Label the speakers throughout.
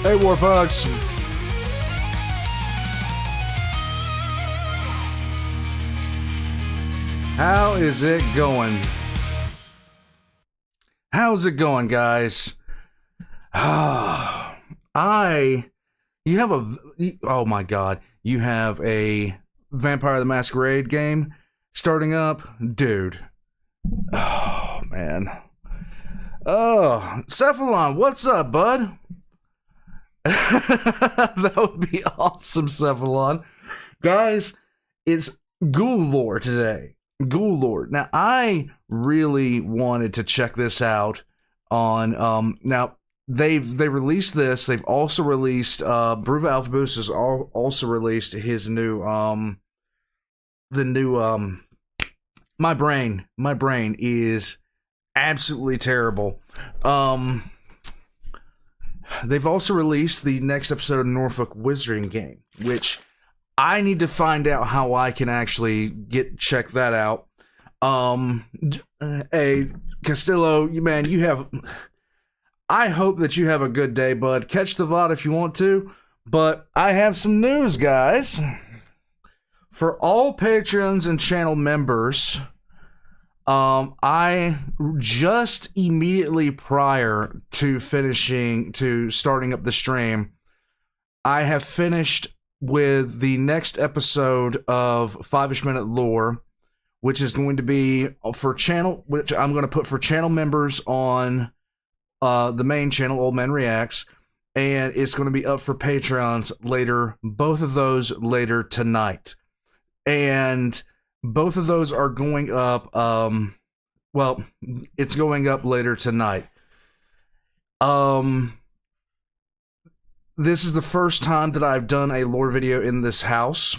Speaker 1: Hey, Warbucks. How is it going? How's it going, guys? Oh my god, you have a Vampire the Masquerade game starting up? Dude. Oh, man. Oh, Cephalon, what's up, bud? That would be awesome, Cephalon. Guys, it's Ghoul lore today. Ghoul lore. Now, I really wanted to check this out on now they've released this. They've also released Bruva Alfabusa has also released his new my brain is absolutely terrible. They've also released the next episode of Norfolk Wizarding Game, which I need to find out how I can actually check that out. Hey, Castillo, man, I hope that you have a good day, bud. Catch the VOD if you want to, but I have some news, guys. For all patrons and channel members, I just immediately prior to starting up the stream, I have finished with the next episode of 5-ish Minute Lore, which is going to be which I'm going to put for channel members on the main channel, Old Man Reacts, and it's going to be up for Patreons later, both of those later tonight. And both of those are going up, it's going up later tonight. This is the first time that I've done a lore video in this house.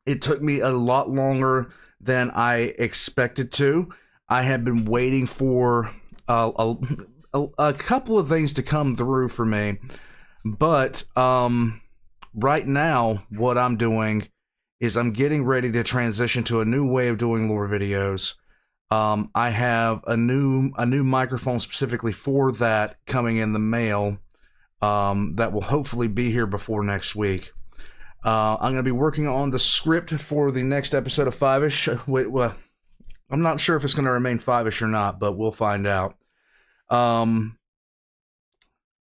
Speaker 1: It took me a lot longer than I expected to. I have been waiting for a couple of things to come through for me. But right now, what I'm doing is I'm getting ready to transition to a new way of doing lore videos. I have a new microphone specifically for that coming in the mail that will hopefully be here before next week. I'm going to be working on the script for the next episode of 5-ish. Well, I'm not sure if it's going to remain 5-ish or not, but we'll find out.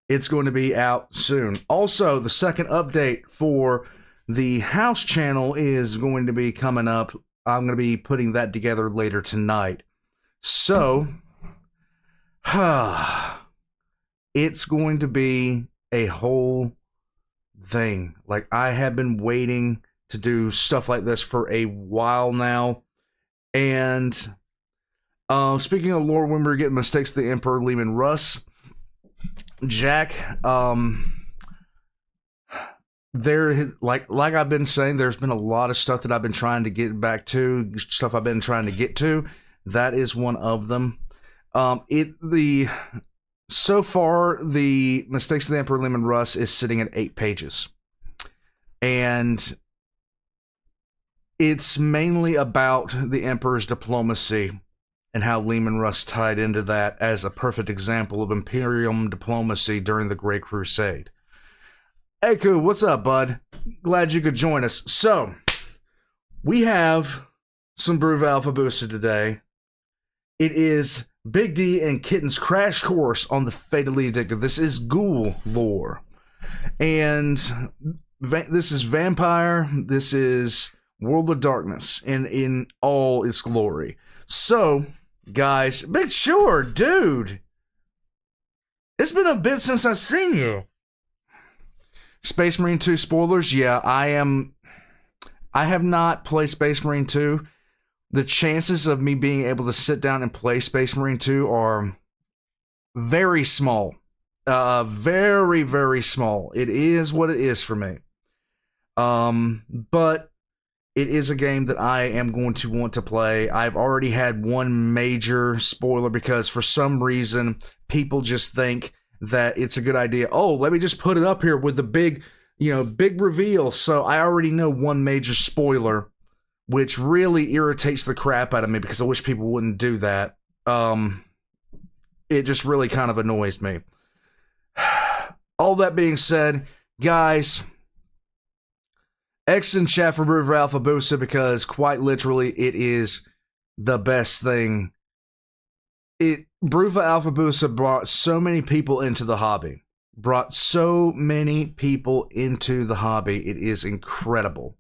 Speaker 1: It's going to be out soon. Also, the second update for the house channel is going to be coming up. I'm going to be putting that together later tonight. So, it's going to be a whole thing. Like, I have been waiting to do stuff like this for a while now. And speaking of lore, when we were getting mistakes of the Emperor Lehman Russ, Jack, there, like I've been saying, there's been a lot of stuff that I've been trying to get back to, stuff I've been trying to get to. That is one of them. So far, the Mistakes of the Emperor Lehman Russ is sitting at 8 pages. And it's mainly about the Emperor's diplomacy and how Lehman Russ tied into that as a perfect example of Imperial diplomacy during the Great Crusade. Hey, Ku, what's up, bud? Glad you could join us. So, we have some Bruva Alfabusa today. It is Big D and Kitten's crash course on the Fatally Addicted. This is Ghoul lore. And this is Vampire. This is World of Darkness in all its glory. So, guys, make sure, dude. It's been a bit since I've seen you. Space Marine 2 spoilers. Yeah, I have not played Space Marine 2. The chances of me being able to sit down and play Space Marine 2 are very small. Very, very small. It is what it is for me. But it is a game that I am going to want to play. I've already had one major spoiler because for some reason people just think that it's a good idea. Oh, let me just put it up here with the big reveal. So I already know one major spoiler, which really irritates the crap out of me because I wish people wouldn't do that. It just really kind of annoys me. all that being said, guys, X in chat for Bruva Alfabusa, because quite literally it is the best thing. Bruva Alfabusa brought so many people into the hobby. It is incredible.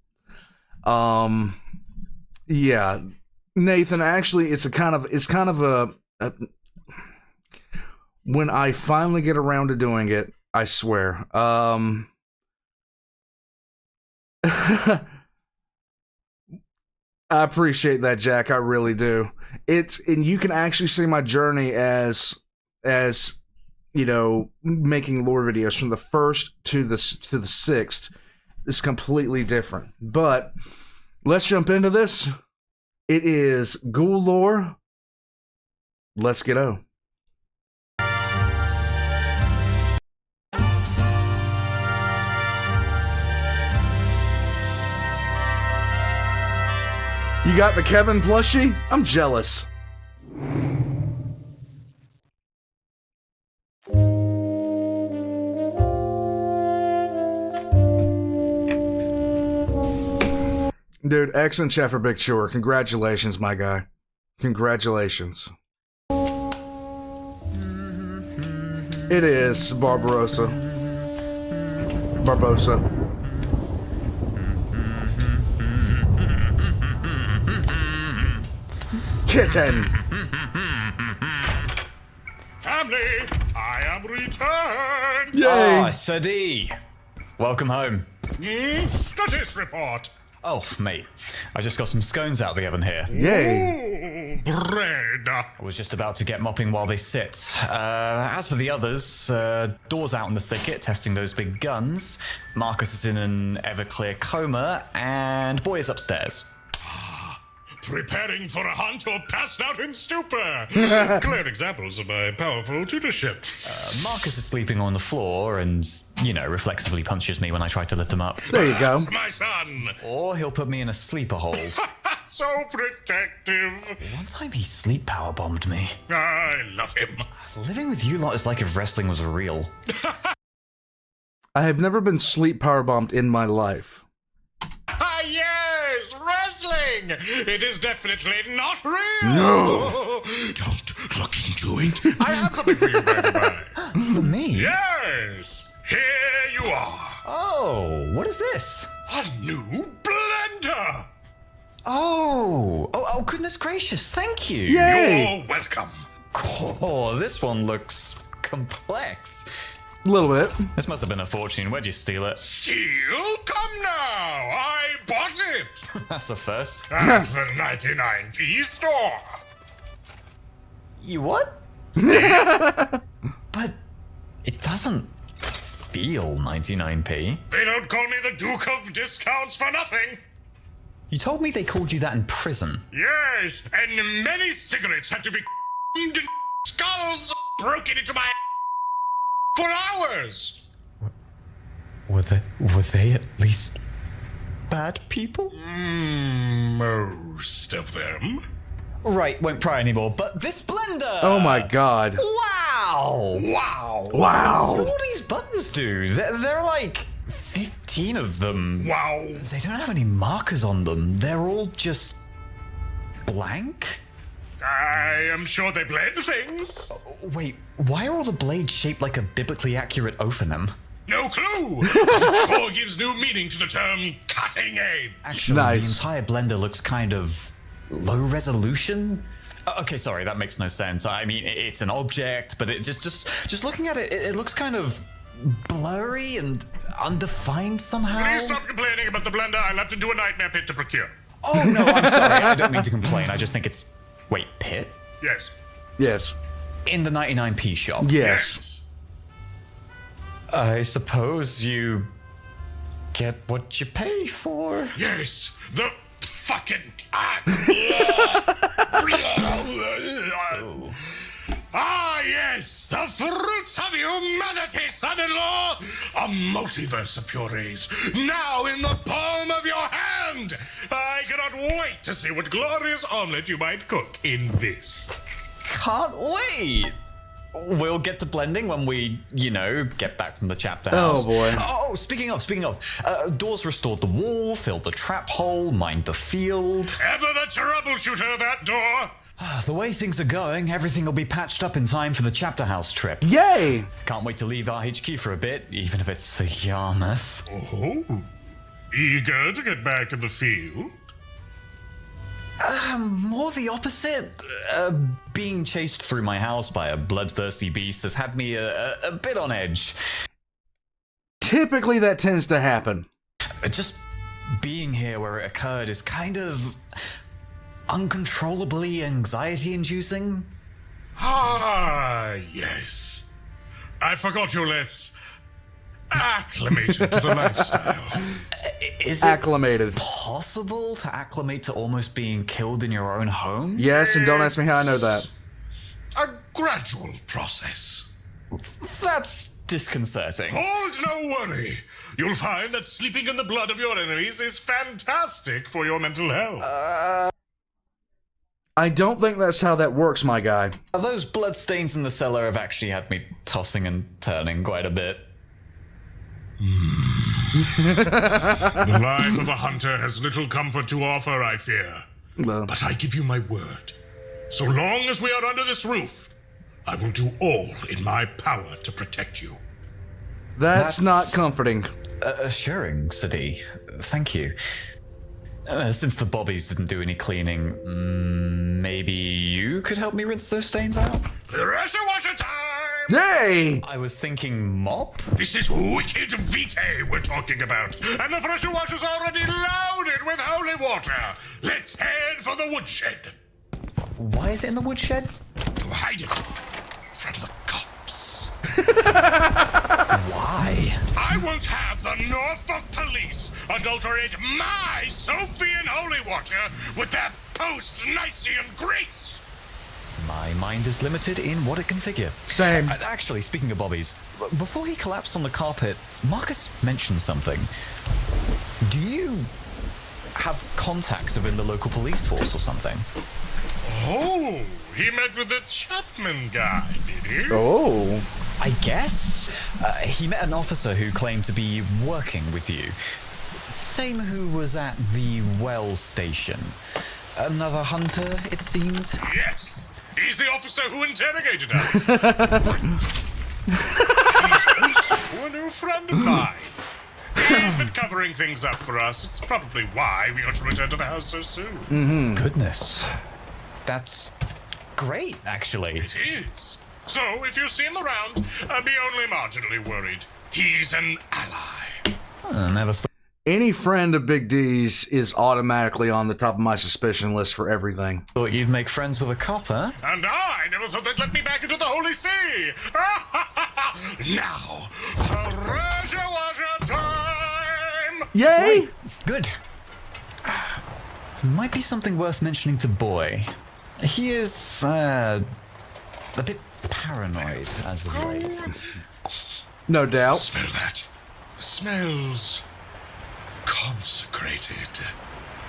Speaker 1: Yeah, Nathan, actually, it's kind of a when I finally get around to doing it, I swear. I appreciate that, Jack. I really do. And you can actually see my journey as you know, making lore videos from the first to the sixth is completely different. But let's jump into this. It is Ghoul lore. Let's get on. You got the Kevin plushie? I'm jealous. Dude, excellent chat for Big Chore. Congratulations, my guy. Congratulations. It is Barbarossa. Kitten.
Speaker 2: Family, I am returned.
Speaker 1: Yay.
Speaker 3: Ah, Sadi. Welcome home.
Speaker 2: Status report.
Speaker 3: Oh, mate. I just got some scones out of the oven here.
Speaker 1: Yay.
Speaker 2: Ooh, bread.
Speaker 3: I was just about to get mopping while they sit. As for the others, Door's out in the thicket, testing those big guns. Marcus is in an Everclear coma, and Boy is upstairs.
Speaker 2: Preparing for a hunt or passed out in stupor. Clear examples of my powerful tutorship.
Speaker 3: Marcus is sleeping on the floor and, you know, reflexively punches me when I try to lift him up.
Speaker 1: There you go.
Speaker 2: That's my son.
Speaker 3: Or he'll put me in a sleeper hold.
Speaker 2: So protective.
Speaker 3: One time he sleep powerbombed me.
Speaker 2: I love him.
Speaker 3: Living with you lot is like if wrestling was real.
Speaker 1: I have never been sleep powerbombed in my life.
Speaker 2: Ah, yes, wrestling. It is definitely not real.
Speaker 1: No.
Speaker 2: Don't look into it. I have something for you, by the way.
Speaker 3: For me?
Speaker 2: Yes, here you are.
Speaker 3: Oh, what is this?
Speaker 2: A new blender.
Speaker 3: Oh, goodness gracious, thank you.
Speaker 1: Yay.
Speaker 2: You're welcome.
Speaker 3: Oh, this one looks complex.
Speaker 1: A little bit.
Speaker 3: This must have been a fortune. Where'd you steal it?
Speaker 2: Steal? Come now. I bought it.
Speaker 3: That's a first.
Speaker 2: At the 99p store.
Speaker 3: You what? But it doesn't feel 99p.
Speaker 2: They don't call me the Duke of Discounts for nothing.
Speaker 3: You told me they called you that in prison.
Speaker 2: Yes, and many cigarettes had to be and skulls broken into my for hours.
Speaker 3: Were they at least bad people?
Speaker 2: Most of them.
Speaker 3: Right, won't pry anymore, but this blender!
Speaker 1: Oh my god.
Speaker 3: Wow!
Speaker 2: Wow.
Speaker 1: Wow.
Speaker 3: What do all these buttons do? There are like 15 of them.
Speaker 2: Wow.
Speaker 3: They don't have any markers on them. They're all just blank?
Speaker 2: I am sure they blend things.
Speaker 3: Wait, why are all the blades shaped like a biblically accurate ophonym?
Speaker 2: No clue. It sure gives new meaning to the term cutting edge.
Speaker 3: Actually,
Speaker 1: Nice.
Speaker 3: the entire blender looks kind of low resolution. Okay, sorry, that makes no sense. I mean, it's an object, but it just looking at it, it looks kind of blurry and undefined somehow.
Speaker 2: Please stop complaining about the blender. I'll have to do a nightmare pit to procure.
Speaker 3: Oh no, I'm sorry. I don't mean to complain. I just think it's wait, pit?
Speaker 2: Yes.
Speaker 1: Yes.
Speaker 3: In the 99p shop.
Speaker 1: Yes.
Speaker 3: I suppose you get what you pay for.
Speaker 2: Yes. The fucking Ah, yes, the fruits of humanity, son-in-law! A multiverse of purees, now in the palm of your hand! I cannot wait to see what glorious omelet you might cook in this.
Speaker 3: Can't wait. we'll get to blending when we, get back from the chapter house.
Speaker 1: Oh boy.
Speaker 3: Oh, speaking of, Dawes restored the wall, filled the trap hole, mined the field.
Speaker 2: Ever the troubleshooter, that door?
Speaker 3: The way things are going, everything will be patched up in time for the chapter house trip.
Speaker 1: Yay!
Speaker 3: Can't wait to leave our HQ for a bit, even if it's for Yarmouth.
Speaker 2: Oh, eager to get back in the field?
Speaker 3: More the opposite. Being chased through my house by a bloodthirsty beast has had me a bit on edge.
Speaker 1: Typically that tends to happen.
Speaker 3: Just being here where it occurred is kind of uncontrollably anxiety-inducing.
Speaker 2: Ah, yes. I forgot you're less acclimated to the lifestyle.
Speaker 3: Is it
Speaker 1: Acclimated.
Speaker 3: possible to acclimate to almost being killed in your own home?
Speaker 1: Yes, and don't ask me how I know that.
Speaker 2: A gradual process.
Speaker 3: That's disconcerting.
Speaker 2: Hold no worry. You'll find that sleeping in the blood of your enemies is fantastic for your mental health.
Speaker 1: I don't think that's how that works, my guy.
Speaker 3: Those bloodstains in the cellar have actually had me tossing and turning quite a bit.
Speaker 2: The life of a hunter has little comfort to offer, I fear.
Speaker 1: Well,
Speaker 2: But I give you my word. So long as we are under this roof, I will do all in my power to protect you.
Speaker 1: that's not comforting.
Speaker 3: Assuring, Sadi. Thank you. Since the bobbies didn't do any cleaning, maybe you could help me rinse those stains out?
Speaker 2: Pressure washer time!
Speaker 1: Yay!
Speaker 3: I was thinking mop?
Speaker 2: This is wicked vitae we're talking about, and the pressure washer's already loaded with holy water. Let's head for the woodshed
Speaker 3: Why is it in the woodshed?
Speaker 2: to hide it from the cops.
Speaker 3: Why?
Speaker 2: I won't have the Norfolk police adulterate my Sophian holy water with their post-Nicene grease.
Speaker 3: My mind is limited in what it can figure.
Speaker 1: Same.
Speaker 3: Actually, speaking of bobbies, before he collapsed on the carpet, Marcus mentioned something. Do you have contacts within the local police force or something?
Speaker 2: Oh, he met with the Chapman guy, did he?
Speaker 1: Oh.
Speaker 3: I guess. He met an officer who claimed to be working with you. Same who was at the well station. Another hunter, it seemed.
Speaker 2: Yes, he's the officer who interrogated us. He's also a new friend of mine. He's been covering things up for us. It's probably why we ought to return to the house so soon.
Speaker 3: Goodness. That's great, actually.
Speaker 2: It is. So, if you see him around, be only marginally worried. He's an ally.
Speaker 3: Never thought.
Speaker 1: Any friend of Big D's is automatically on the top of my suspicion list for everything.
Speaker 3: Thought you'd make friends with a cop, huh?
Speaker 2: And I never thought they'd let me back into the Holy See. Now, pressure washer time.
Speaker 1: Yay!
Speaker 3: Good. Might be something worth mentioning to Boy. He is, a bit paranoid as of late.
Speaker 1: No doubt.
Speaker 2: Smell that. Smells consecrated.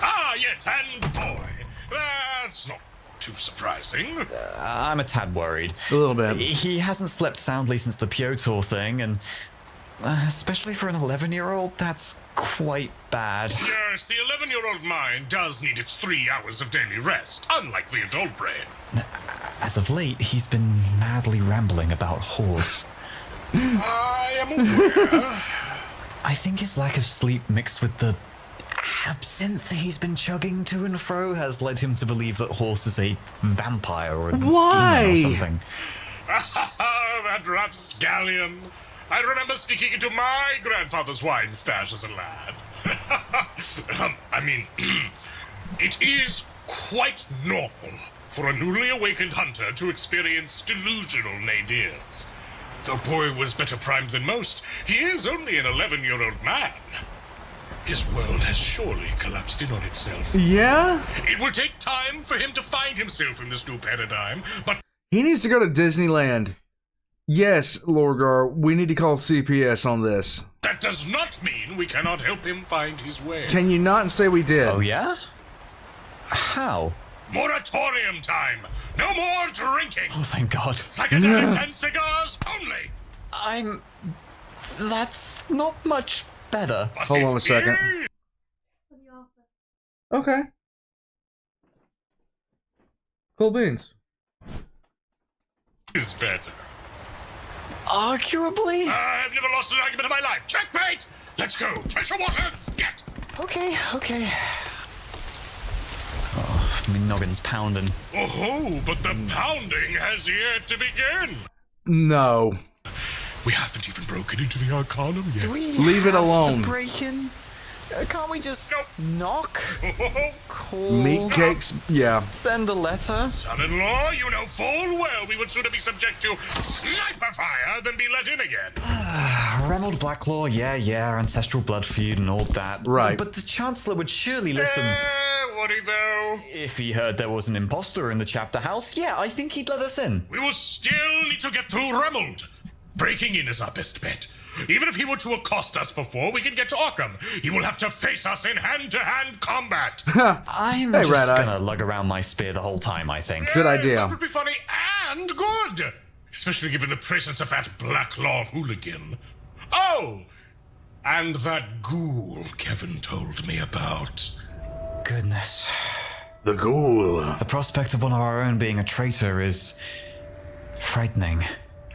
Speaker 2: Ah, yes, and boy. That's not too surprising.
Speaker 3: I'm a tad worried.
Speaker 1: A little bit.
Speaker 3: He hasn't slept soundly since the Piotr thing, and especially for an 11-year-old, that's quite bad.
Speaker 2: Yes, the 11-year-old mind does need its 3 hours of daily rest, unlike the adult brain.
Speaker 3: As of late, he's been madly rambling about whores.
Speaker 2: I am aware.
Speaker 3: I think his lack of sleep mixed with the absinthe he's been chugging to and fro has led him to believe that Horse is a vampire or a
Speaker 1: Why?
Speaker 3: demon or something.
Speaker 2: That rapscallion. I remember sneaking into my grandfather's wine stash as a lad. I mean, it is quite normal for a newly awakened hunter to experience delusional nadirs. Though Boy was better primed than most, he is only an 11-year-old man. His world has surely collapsed in on itself.
Speaker 1: Yeah?
Speaker 2: It will take time for him to find himself in this new paradigm, but
Speaker 1: He needs to go to Disneyland. Yes, Lorgar, we need to call CPS on this.
Speaker 2: that does not mean we cannot help him find his way.
Speaker 1: Can you not say we did?
Speaker 3: Oh, yeah? How?
Speaker 2: Moratorium time. No more drinking.
Speaker 3: Oh, thank God.
Speaker 2: Psychedelics and cigars only.
Speaker 3: That's not much better.
Speaker 2: But
Speaker 1: Hold on a
Speaker 2: it's
Speaker 1: second.
Speaker 2: e-
Speaker 1: Okay. Cool beans.
Speaker 2: Is better.
Speaker 3: Arguably?
Speaker 2: I've never lost an argument in my life. Checkmate. Let's go. Pressure water. Get.
Speaker 3: Okay. Oh, my noggin's pounding.
Speaker 2: Oh, but the pounding has yet to begin.
Speaker 1: No.
Speaker 2: We haven't even broken into the Arcanum yet.
Speaker 3: Do we
Speaker 1: Leave it
Speaker 3: have
Speaker 1: alone.
Speaker 3: to break in? Can't we just
Speaker 2: Nope.
Speaker 3: knock? Call?
Speaker 1: Meat cakes? Yeah.
Speaker 3: Send a letter?
Speaker 2: Son-in-law, you know full well we would sooner be subject to sniper fire than be let in again.
Speaker 3: Reynold Blacklaw, yeah, ancestral blood feud and all that.
Speaker 1: Right.
Speaker 3: But the Chancellor would surely listen.
Speaker 2: Would he though?
Speaker 3: If he heard there was an imposter in the chapter house, yeah, I think he'd let us in.
Speaker 2: We will still need to get through Reynold. Breaking in is our best bet. Even if he were to accost us before we can get to Arkham, he will have to face us in hand-to-hand combat.
Speaker 3: I'm
Speaker 1: Hey,
Speaker 3: just
Speaker 1: Red-Eye.
Speaker 3: gonna lug around my spear the whole time, I think.
Speaker 1: Good
Speaker 2: Yes,
Speaker 1: idea.
Speaker 2: That would be funny and good. Especially given the presence of that Blacklaw hooligan. Oh! And that ghoul Kevin told me about.
Speaker 3: Goodness.
Speaker 1: The ghoul.
Speaker 3: The prospect of one of our own being a traitor is frightening.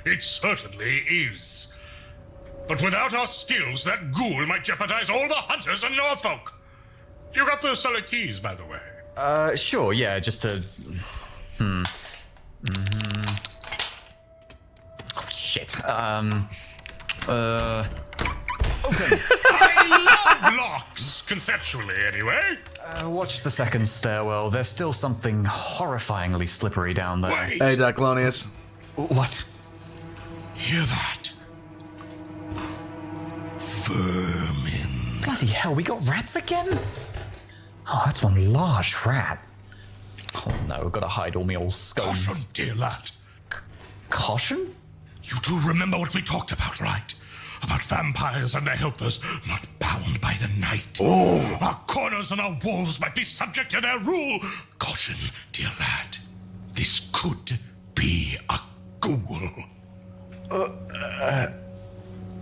Speaker 2: It certainly is. But without our skills, that ghoul might jeopardize all the hunters in Norfolk. You got the cellar keys, by the way.
Speaker 3: Sure, yeah, just a... Oh, shit. Open.
Speaker 2: I love locks, conceptually anyway.
Speaker 3: Watch the second stairwell. There's still something horrifyingly slippery down there.
Speaker 2: Wait,
Speaker 1: Hey, Diclonius.
Speaker 3: What?
Speaker 2: hear that? Vermin.
Speaker 3: Bloody hell, we got rats again? Oh, that's one large rat. Oh no, I've got to hide all my old scones.
Speaker 2: Caution, dear lad.
Speaker 3: Caution?
Speaker 2: You do remember what we talked about, right? About vampires and their helpers not bound by the night. Oh. Our corners and our walls might be subject to their rule. Caution, dear lad. This could be a ghoul.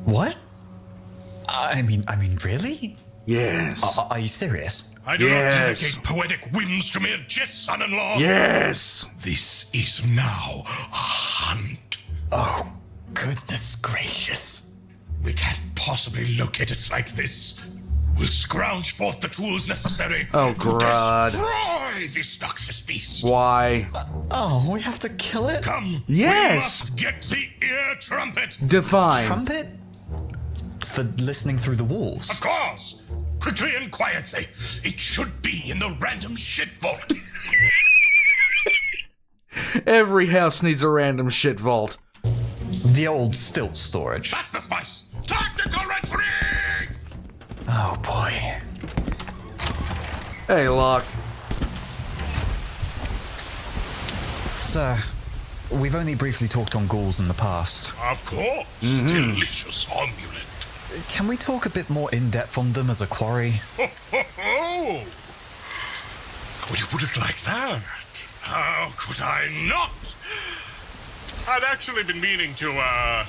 Speaker 3: What? I mean, really?
Speaker 1: Yes.
Speaker 3: Are you serious?
Speaker 2: I do not
Speaker 1: Yes.
Speaker 2: dedicate poetic whims to mere jest, son-in-law.
Speaker 1: Yes.
Speaker 2: This is now a hunt.
Speaker 3: Oh, goodness gracious.
Speaker 2: We can't possibly locate it like this. We'll scrounge forth the tools necessary
Speaker 1: Oh,
Speaker 2: to
Speaker 1: God.
Speaker 2: destroy this noxious beast.
Speaker 1: Why?
Speaker 3: Oh, we have to kill it?
Speaker 2: Come,
Speaker 1: Yes.
Speaker 2: we must get the ear trumpet.
Speaker 1: Define.
Speaker 3: Trumpet? For listening through the walls?
Speaker 2: Of course, quickly and quietly. It should be in the random shit vault.
Speaker 1: Every house needs a random shit vault.
Speaker 3: The old stilt storage.
Speaker 2: That's the spice. Tactical retreat.
Speaker 3: Oh boy.
Speaker 1: Hey, Locke.
Speaker 3: Sir, we've only briefly talked on ghouls in the past.
Speaker 2: Of course, delicious omelette.
Speaker 3: Can we talk a bit more in-depth on them as a quarry?
Speaker 2: Ho, ho, ho. Would you put it like that? How could I not? I'd actually been meaning to, I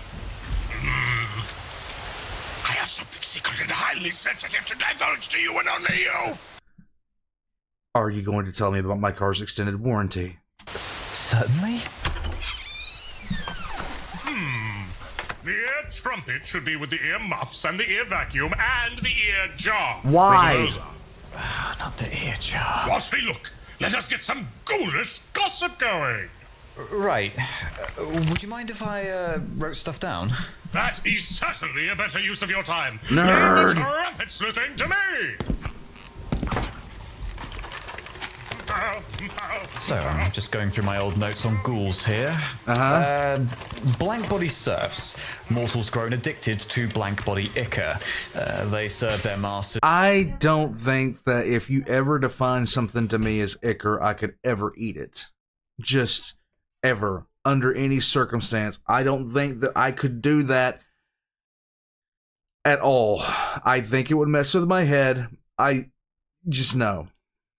Speaker 2: have something secret and highly sensitive to divulge to you and only you.
Speaker 1: Are you going to tell me about my car's extended warranty?
Speaker 3: Certainly.
Speaker 2: The ear trumpet should be with the ear muffs and the ear vacuum and the ear jar.
Speaker 1: Why?
Speaker 2: Rosa.
Speaker 3: Not the ear jar.
Speaker 2: Whilst we look, let us get some ghoulish gossip going.
Speaker 3: Right. Would you mind if I wrote stuff down?
Speaker 2: That is certainly a better use of your time.
Speaker 1: Nerd.
Speaker 2: Leave the trumpet sleuthing to me.
Speaker 3: So, I'm just going through my old notes on ghouls here. Blank body serfs. Mortals grown addicted to blank body ichor. They serve their masters.
Speaker 1: I don't think that if you ever define something to me as ichor, I could ever eat it. Just ever. Under any circumstance. I don't think that I could do that at all. I think it would mess with my head. I just know.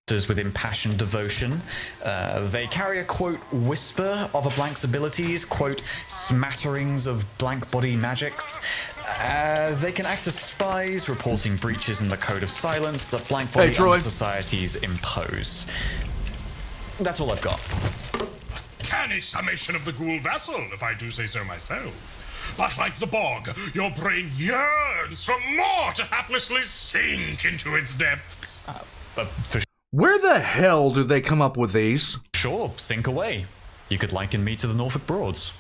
Speaker 3: with impassioned devotion. They carry a, quote, whisper of a blank's abilities, quote, smatterings of blank body magics. They can act as spies, reporting breaches in the code of silence that blank body societies impose. That's all I've got.
Speaker 2: Canny summation of the ghoul vassal, if I do say so myself. But like the bog, your brain yearns for more to haplessly sink into its depths.
Speaker 3: For
Speaker 1: Where the hell do they come up with these?
Speaker 3: sure, sink away. You could liken me to the Norfolk Broads.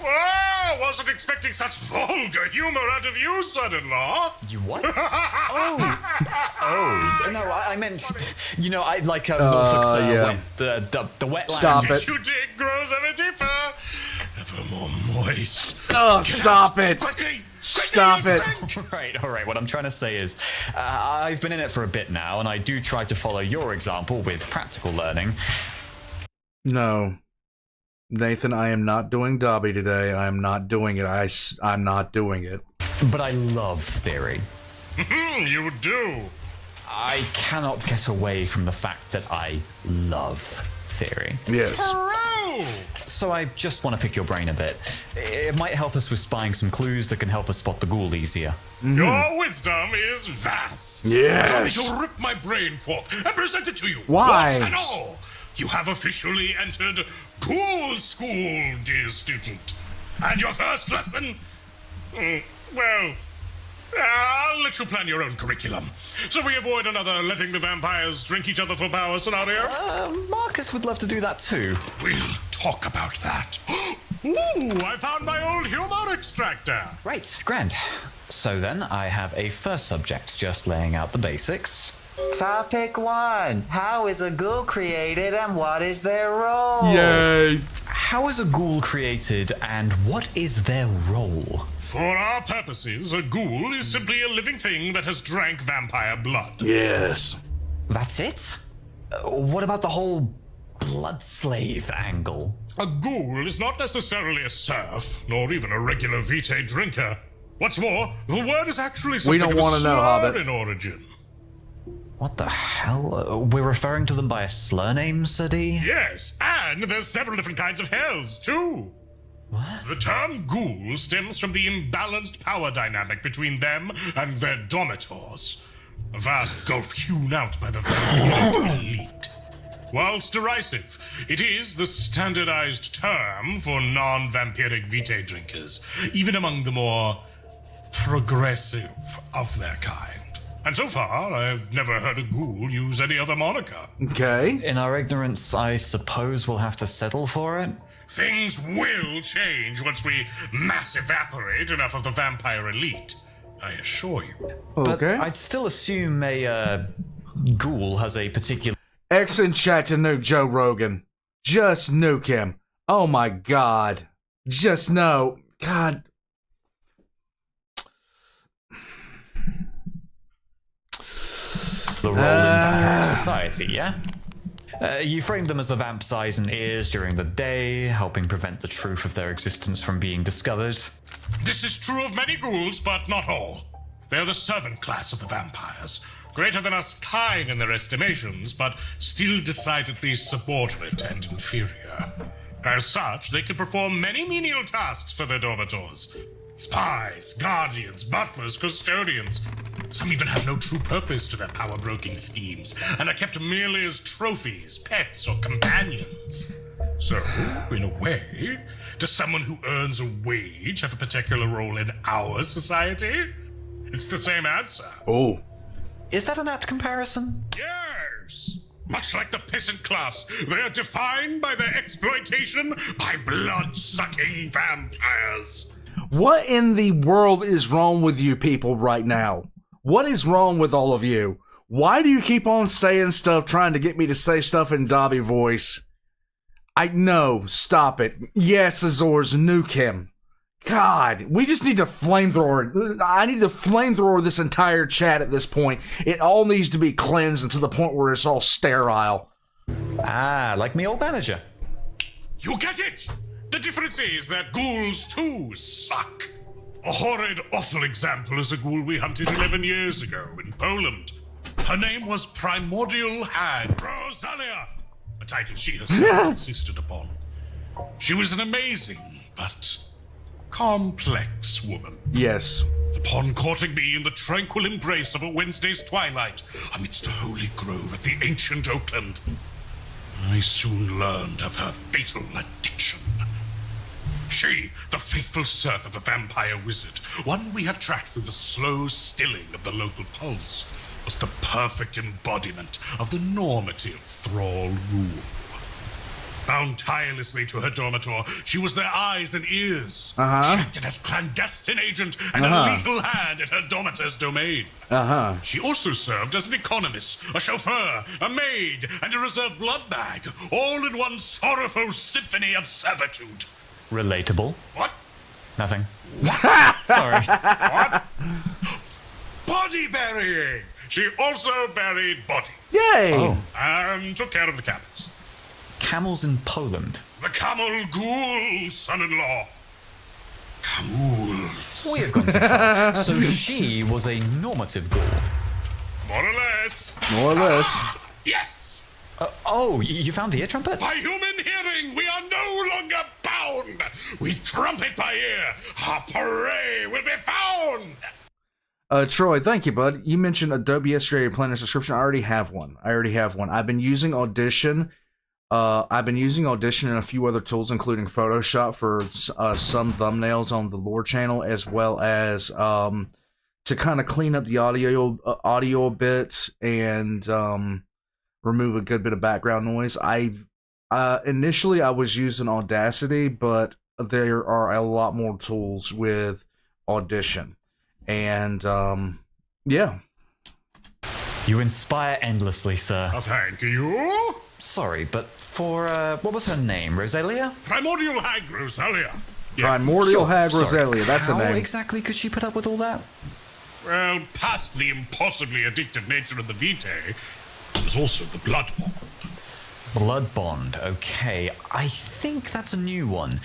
Speaker 2: Wow, wasn't expecting such vulgar humor out of you, son-in-law.
Speaker 3: You what? Oh, no, I meant, you know, I like Norfolk's
Speaker 1: yeah.
Speaker 3: the wetlands.
Speaker 1: Stop it.
Speaker 2: You dig grows ever deeper, ever more moist.
Speaker 1: Oh, stop it.
Speaker 2: Quickly,
Speaker 1: Stop it.
Speaker 3: All right, what I'm trying to say is, I've been in it for a bit now, and I do try to follow your example with practical learning.
Speaker 1: No. Nathan, I am not doing Dobby today. I am not doing it. I'm not doing it.
Speaker 3: But I love theory.
Speaker 2: You do.
Speaker 3: I cannot get away from the fact that I love theory.
Speaker 1: Yes.
Speaker 2: True.
Speaker 3: So I just want to pick your brain a bit. It might help us with spying some clues that can help us spot the ghoul easier.
Speaker 2: Your wisdom is vast.
Speaker 1: Yes.
Speaker 2: Allow me to rip my brain forth and present it to you.
Speaker 1: Why?
Speaker 2: Once and all. You have officially entered Ghoul School, dear student. And your first lesson? Well, I'll let you plan your own curriculum, so we avoid another letting the vampires drink each other for power scenario.
Speaker 3: Marcus would love to do that too.
Speaker 2: We'll talk about that. Ooh, I found my old humor extractor.
Speaker 3: Right, grand. So then, I have a first subject just laying out the basics.
Speaker 4: Topic 1. How is a ghoul created and what is their role?
Speaker 1: Yay.
Speaker 3: How is a ghoul created, and what is their role?
Speaker 2: For our purposes, a ghoul is simply a living thing that has drank vampire blood.
Speaker 1: Yes.
Speaker 3: That's it? What about the whole blood slave angle?
Speaker 2: A ghoul is not necessarily a serf, nor even a regular vitae drinker. What's more, the word is actually something
Speaker 1: don't
Speaker 2: of a
Speaker 1: wanna know,
Speaker 2: slur
Speaker 1: Hobbit.
Speaker 2: in origin.
Speaker 3: What the hell? We're referring to them by a slur name, Sadi?
Speaker 2: Yes, and there's several different kinds of hells, too.
Speaker 3: What?
Speaker 2: The term ghoul stems from the imbalanced power dynamic between them and their domitors. A vast gulf hewn out by the vampire elite. Whilst derisive, it is the standardized term for non-vampiric vitae drinkers, even among the more progressive of their kind. And so far, I've never heard a ghoul use any other moniker.
Speaker 1: Okay.
Speaker 3: In our ignorance, I suppose we'll have to settle for it?
Speaker 2: Things will change once we mass evaporate enough of the vampire elite. I assure you.
Speaker 3: But
Speaker 1: Okay.
Speaker 3: I'd still assume a ghoul has a particular...
Speaker 1: X in chat to nuke Joe Rogan. Just nuke him. Oh my god. Just no. God.
Speaker 3: the role in vampire society, yeah? You frame them as the vamp's eyes and ears during the day, helping prevent the truth of their existence from being discovered.
Speaker 2: This is true of many ghouls, but not all. They're the servant class of the vampires. Greater than us kind in their estimations, but still decidedly subordinate and inferior. As such, they can perform many menial tasks for their domitors. Spies, guardians, butlers, custodians. Some even have no true purpose to their power-broking schemes, and are kept merely as trophies, pets, or companions. So, in a way, does someone who earns a wage have a particular role in our society? It's the same answer.
Speaker 1: Oh.
Speaker 3: Is that an apt comparison?
Speaker 2: Yes! Much like the peasant class, they are defined by their exploitation by blood-sucking vampires.
Speaker 1: What in the world is wrong with you people right now? What is wrong with all of you? Why do you keep on saying stuff, trying to get me to say stuff in Dobby voice? I know, stop it. Yes, Azores, nuke him. God, we just need to flamethrower. I need to flamethrower this entire chat at this point. It all needs to be cleansed to the point where it's all sterile.
Speaker 3: Ah, like me old manager.
Speaker 2: You get it! The difference is that ghouls too suck. A horrid, awful example is a ghoul we hunted 11 years ago in Poland. Her name was Primordial Hag Rosalia, a title she herself insisted upon. She was an amazing but complex woman.
Speaker 1: Yes.
Speaker 2: Upon courting me in the tranquil embrace of a Wednesday's twilight amidst a holy grove at the ancient Oakland, I soon learned of her fatal addiction. She, the faithful serf of a vampire wizard, one we had tracked through the slow stilling of the local pulse, was the perfect embodiment of the normative thrall rule. Bound tirelessly to her dormitor, she was their eyes and ears. She acted as clandestine agent and a lethal hand in her dormitor's domain. She also served as an economist, a chauffeur, a maid, and a reserve blood bag, all in one sorrowful symphony of servitude.
Speaker 3: Relatable.
Speaker 2: What?
Speaker 3: Nothing. Sorry.
Speaker 2: What? Body burying! She also buried bodies.
Speaker 1: Yay!
Speaker 3: Oh.
Speaker 2: And took care of the camels.
Speaker 3: Camels in Poland.
Speaker 2: The camel ghoul, son-in-law. Camels.
Speaker 3: We have gone too far. So she was a normative ghoul.
Speaker 2: More or less.
Speaker 1: More or less.
Speaker 2: Yes!
Speaker 3: You found the ear trumpet?
Speaker 2: By human hearing, we are no longer bound. We trumpet by ear. Our prey will be found.
Speaker 1: Troy, thank you, bud. You mentioned Adobe yesterday playing a subscription. I already have one. I've been using Audition. And a few other tools, including Photoshop for some thumbnails on the lore channel, as well as to kind of clean up the audio a bit and remove a good bit of background noise. Initially I was using Audacity, but there are a lot more tools with Audition. And, yeah.
Speaker 3: You inspire endlessly, sir.
Speaker 2: Thank you.
Speaker 3: Sorry, but for, what was her name? Rosalia?
Speaker 2: Primordial Hag Rosalia. Yes.
Speaker 1: Primordial Hag
Speaker 3: Sorry.
Speaker 1: Rosalia, that's the
Speaker 3: How
Speaker 1: name.
Speaker 3: exactly could she put up with all that?
Speaker 2: Well, past the impossibly addictive nature of the vitae, there's also the blood bond.
Speaker 3: Blood bond, okay. I think that's a new one.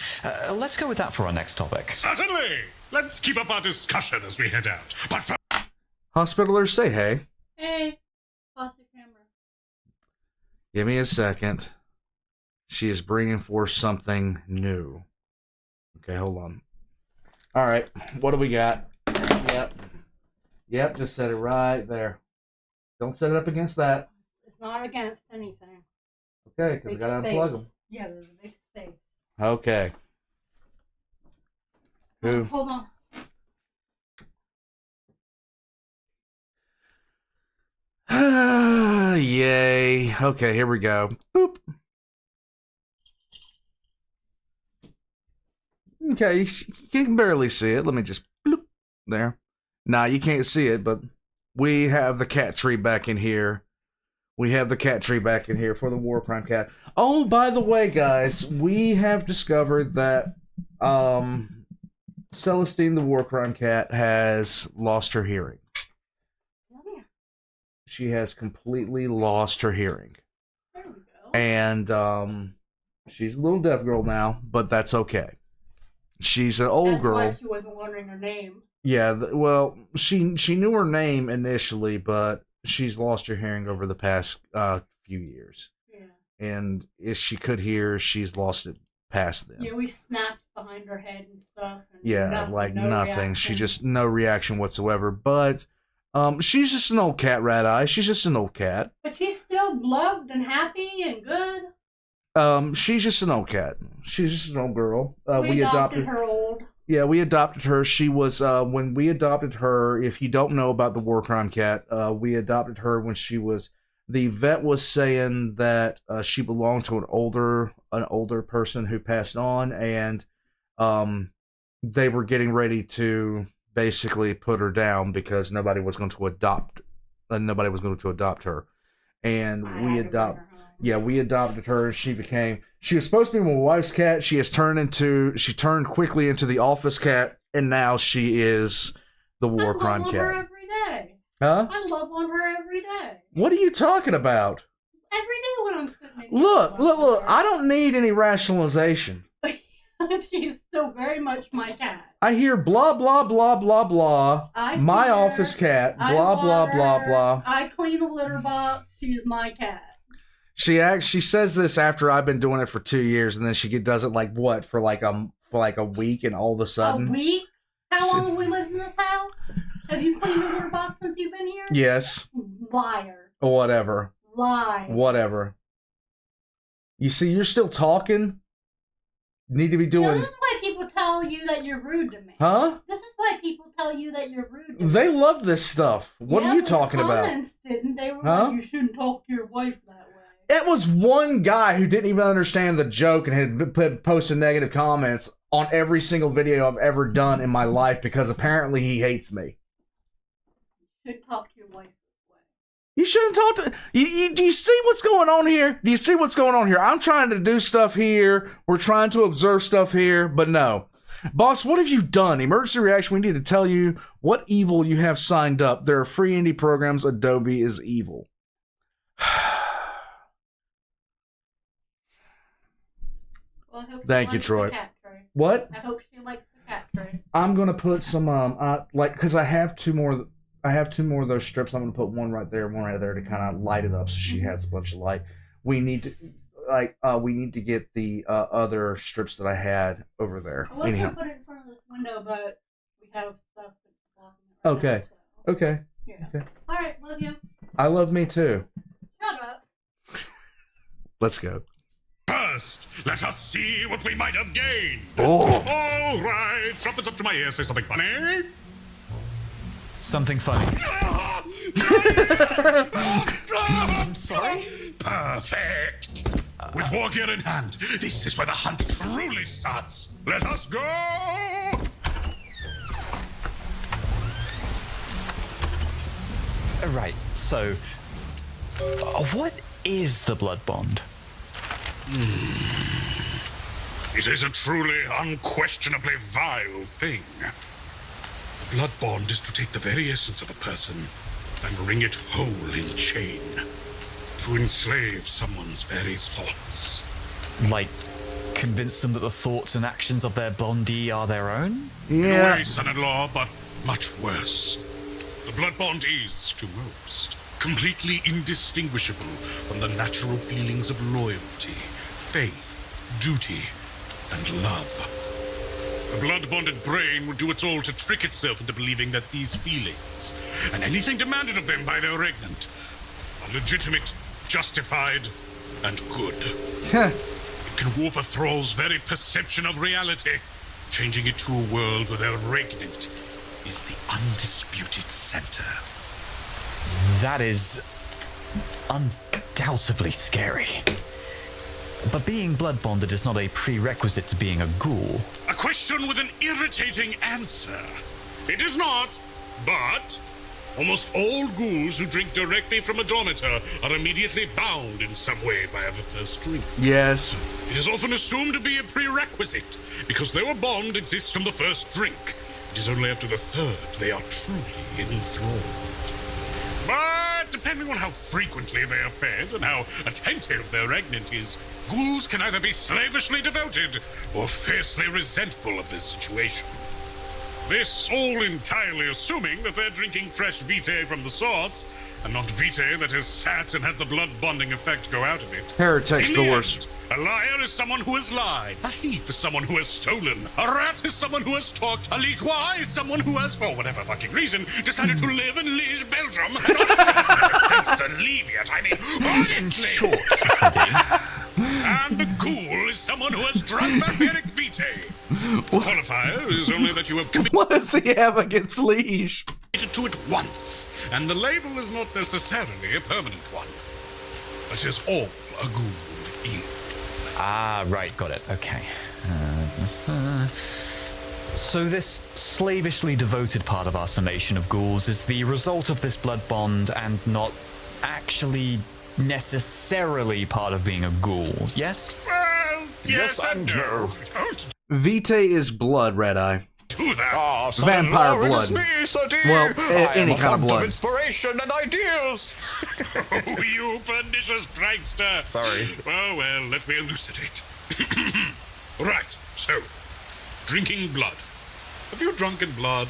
Speaker 3: Let's go with that for our next topic.
Speaker 2: Certainly. Let's keep up our discussion as we head out. But for
Speaker 1: Hospitalers, say hey.
Speaker 5: Hey, pause the camera.
Speaker 1: Give me a second. She is bringing forth something new. Okay, hold on. All right, what do we got? Yep, just set it right there. Don't set it up against that.
Speaker 5: It's not against anything.
Speaker 1: Okay, because I gotta unplug them.
Speaker 5: Yeah, there's a big space.
Speaker 1: Okay. Who?
Speaker 5: Hold on.
Speaker 1: Yay. Okay, here we go. Boop. Okay, you can barely see it. Let me just bloop there. Nah, you can't see it, but we have the cat tree back in here. We have the cat tree back in here for the War Crime Cat. Oh, by the way, guys, we have discovered that Celestine the War Crime Cat has lost her hearing.
Speaker 5: Oh,
Speaker 1: She has completely lost her hearing.
Speaker 5: there we go.
Speaker 1: And she's a little deaf girl now, but that's okay. She's an old
Speaker 5: That's
Speaker 1: girl.
Speaker 5: why she wasn't wondering her name.
Speaker 1: Yeah, well, she knew her name initially, but she's lost her hearing over the past few years.
Speaker 5: Yeah.
Speaker 1: And if she could hear, she's lost it past then.
Speaker 5: Yeah, we snapped behind her head and stuff. And
Speaker 1: Yeah,
Speaker 5: nothing,
Speaker 1: like
Speaker 5: no
Speaker 1: nothing.
Speaker 5: reaction.
Speaker 1: She just no reaction whatsoever. But she's just an old cat, Rat Eye. She's just an old cat.
Speaker 5: But she's still loved and happy and good.
Speaker 1: She's just an old cat. She's just an old girl.
Speaker 5: We adopted her old.
Speaker 1: Yeah, we adopted her. She was when we adopted her. If you don't know about the War Crime Cat, we adopted her when she was. The vet was saying that she belonged to an older person who passed on, and they were getting ready to basically put her down because nobody was going to adopt her, and we adopted. Yeah, we adopted her. She was supposed to be my wife's cat. She turned quickly into the office cat, and now she is the War Crime Cat.
Speaker 5: I love on her every day.
Speaker 1: Huh?
Speaker 5: I love on her every day.
Speaker 1: What are you talking about?
Speaker 5: Every day when I'm sitting in
Speaker 1: Look. I don't need any rationalization.
Speaker 5: She's still very much my cat.
Speaker 1: I hear blah, blah, blah, blah, blah. My
Speaker 5: feed her,
Speaker 1: office cat,
Speaker 5: I
Speaker 1: blah, blah,
Speaker 5: water
Speaker 1: blah,
Speaker 5: her,
Speaker 1: blah.
Speaker 5: I clean the litter box. She's my cat.
Speaker 1: She says this after I've been doing it for 2 years, and then she does it like what for like a week, and all of a sudden.
Speaker 5: A week? How long have we lived in this house? Have you cleaned the litter box since you've been here?
Speaker 1: Yes.
Speaker 5: Liar.
Speaker 1: Whatever.
Speaker 5: Liar.
Speaker 1: Whatever. You see, you're still talking. Need to be doing.
Speaker 5: This is why people tell you that you're rude to me.
Speaker 1: Huh?
Speaker 5: This is why people tell you that you're rude to me.
Speaker 1: They love this stuff. What are you talking about?
Speaker 5: Comments didn't. They were
Speaker 1: Huh?
Speaker 5: like, you shouldn't talk to your wife that way.
Speaker 1: It was one guy who didn't even understand the joke and had posted negative comments on every single video I've ever done in my life because apparently he hates me.
Speaker 5: You should talk to your wife this way.
Speaker 1: You shouldn't talk to... do you see what's going on here? Do you see what's going on here? I'm trying to do stuff here. We're trying to observe stuff here, but no. Boss, what have you done? Emergency reaction, we need to tell you what evil you have signed up. There are free indie programs. Adobe is evil.
Speaker 5: Well, I hope
Speaker 1: Thank
Speaker 5: she
Speaker 1: you,
Speaker 5: likes
Speaker 1: Troy.
Speaker 5: the cat tray.
Speaker 1: What?
Speaker 5: I hope she likes the cat tray.
Speaker 1: I'm gonna put some because I have two more. I have two more of those strips. I'm gonna put one right there, one right there to kind of light it up so she has a bunch of light. We need to get the other strips that I had over there.
Speaker 5: I was
Speaker 1: Anyhow.
Speaker 5: gonna put it in front of this window, but we have stuff that's blocking it.
Speaker 1: Okay.
Speaker 5: Now, so.
Speaker 1: Okay.
Speaker 5: Yeah.
Speaker 1: Okay.
Speaker 5: All right, love you.
Speaker 1: I love me too.
Speaker 5: Shut up.
Speaker 1: Let's go.
Speaker 2: First, let us see what we might have gained.
Speaker 1: Oh.
Speaker 2: All right, trumpets up to my ear. Say something funny.
Speaker 3: Something funny.
Speaker 2: I'm
Speaker 3: sorry?
Speaker 2: Perfect. With war gear in hand, this is where the hunt truly starts. Let us go.
Speaker 3: Right, so... what is the blood bond?
Speaker 2: It is a truly, unquestionably vile thing. The blood bond is to take the very essence of a person and wring it whole in chain. To enslave someone's very thoughts.
Speaker 3: Like, convince them that the thoughts and actions of their bondee are their own?
Speaker 2: In a
Speaker 1: Yeah.
Speaker 2: way, son-in-law, but much worse. The blood bond is, to most, completely indistinguishable from the natural feelings of loyalty, faith, duty, and love. The blood-bonded brain will do its all to trick itself into believing that these feelings, and anything demanded of them by their regnant, are legitimate, justified, and good. It can warp a thrall's very perception of reality, changing it to a world where their regnant is the undisputed center.
Speaker 3: That is... undoubtedly scary. But being blood bonded is not a prerequisite to being a ghoul.
Speaker 2: A question with an irritating answer. It is not, but almost all ghouls who drink directly from a dormitor are immediately bound in some way via the first drink.
Speaker 1: Yes.
Speaker 2: It is often assumed to be a prerequisite, because their bond exists from the first drink. It is only after the third they are truly enthralled. But depending on how frequently they are fed and how attentive their regnant is, ghouls can either be slavishly devoted or fiercely resentful of their situation. This all entirely assuming that they're drinking fresh vitae from the source, and not vitae that has sat and had the blood bonding effect go out of it.
Speaker 1: Heretics
Speaker 2: In
Speaker 1: the
Speaker 2: the
Speaker 1: worst.
Speaker 2: end, a liar is someone who has lied. A thief is someone who has stolen. A rat is someone who has talked. A liégeois is someone who has, for whatever fucking reason, decided to live in Liège, Belgium, and honestly hasn't had the sense to leave yet. I mean, honestly. And the ghoul is someone who has drunk vampiric vitae. The qualifier is only that you have committed
Speaker 1: What does he have against Liege?
Speaker 2: to it once, and the label is not necessarily a permanent one. That is all a ghoul is.
Speaker 3: Ah, right, got it, okay. So this slavishly devoted part of our summation of ghouls is the result of this blood bond and not actually necessarily part of being a ghoul, yes?
Speaker 2: Well, yes and no. Don't
Speaker 1: Vitae is blood, Red Eye.
Speaker 2: do that.
Speaker 1: Vampire blood. Well, any kind of blood.
Speaker 3: Inspiration and ideas.
Speaker 2: Oh, you pernicious prankster.
Speaker 3: Sorry.
Speaker 2: Well, let me elucidate. Right, so, drinking blood. Have you drunken blood?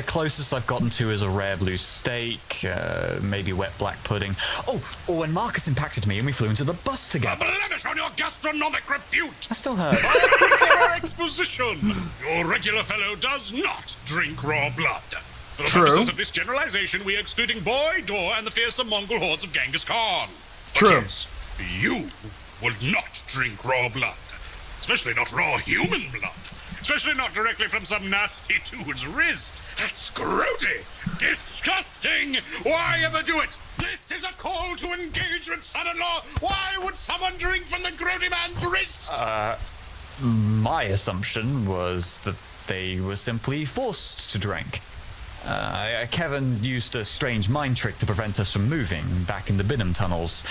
Speaker 3: Closest I've gotten to is a rare blue steak, maybe wet black pudding. Oh, or when Marcus impacted me and we flew into the bus
Speaker 2: A
Speaker 3: together.
Speaker 2: blemish on your gastronomic repute!
Speaker 3: I still hurt.
Speaker 2: Thorough exposition! Your regular fellow does not drink raw blood. For the
Speaker 1: True.
Speaker 2: purposes of this generalization, we are excluding Boy, Dor, and the fearsome Mongol hordes of Genghis Khan. But
Speaker 1: True.
Speaker 2: yes, you would not drink raw blood. Especially not raw human blood. Especially not directly from some nasty dude's wrist. That's grody. Disgusting. Why ever do it? This is a call to engagement, son-in-law. Why would someone drink from the grody man's wrist?
Speaker 3: My assumption was that they were simply forced to drink. Kevin used a strange mind trick to prevent us from moving back in the Binham tunnels.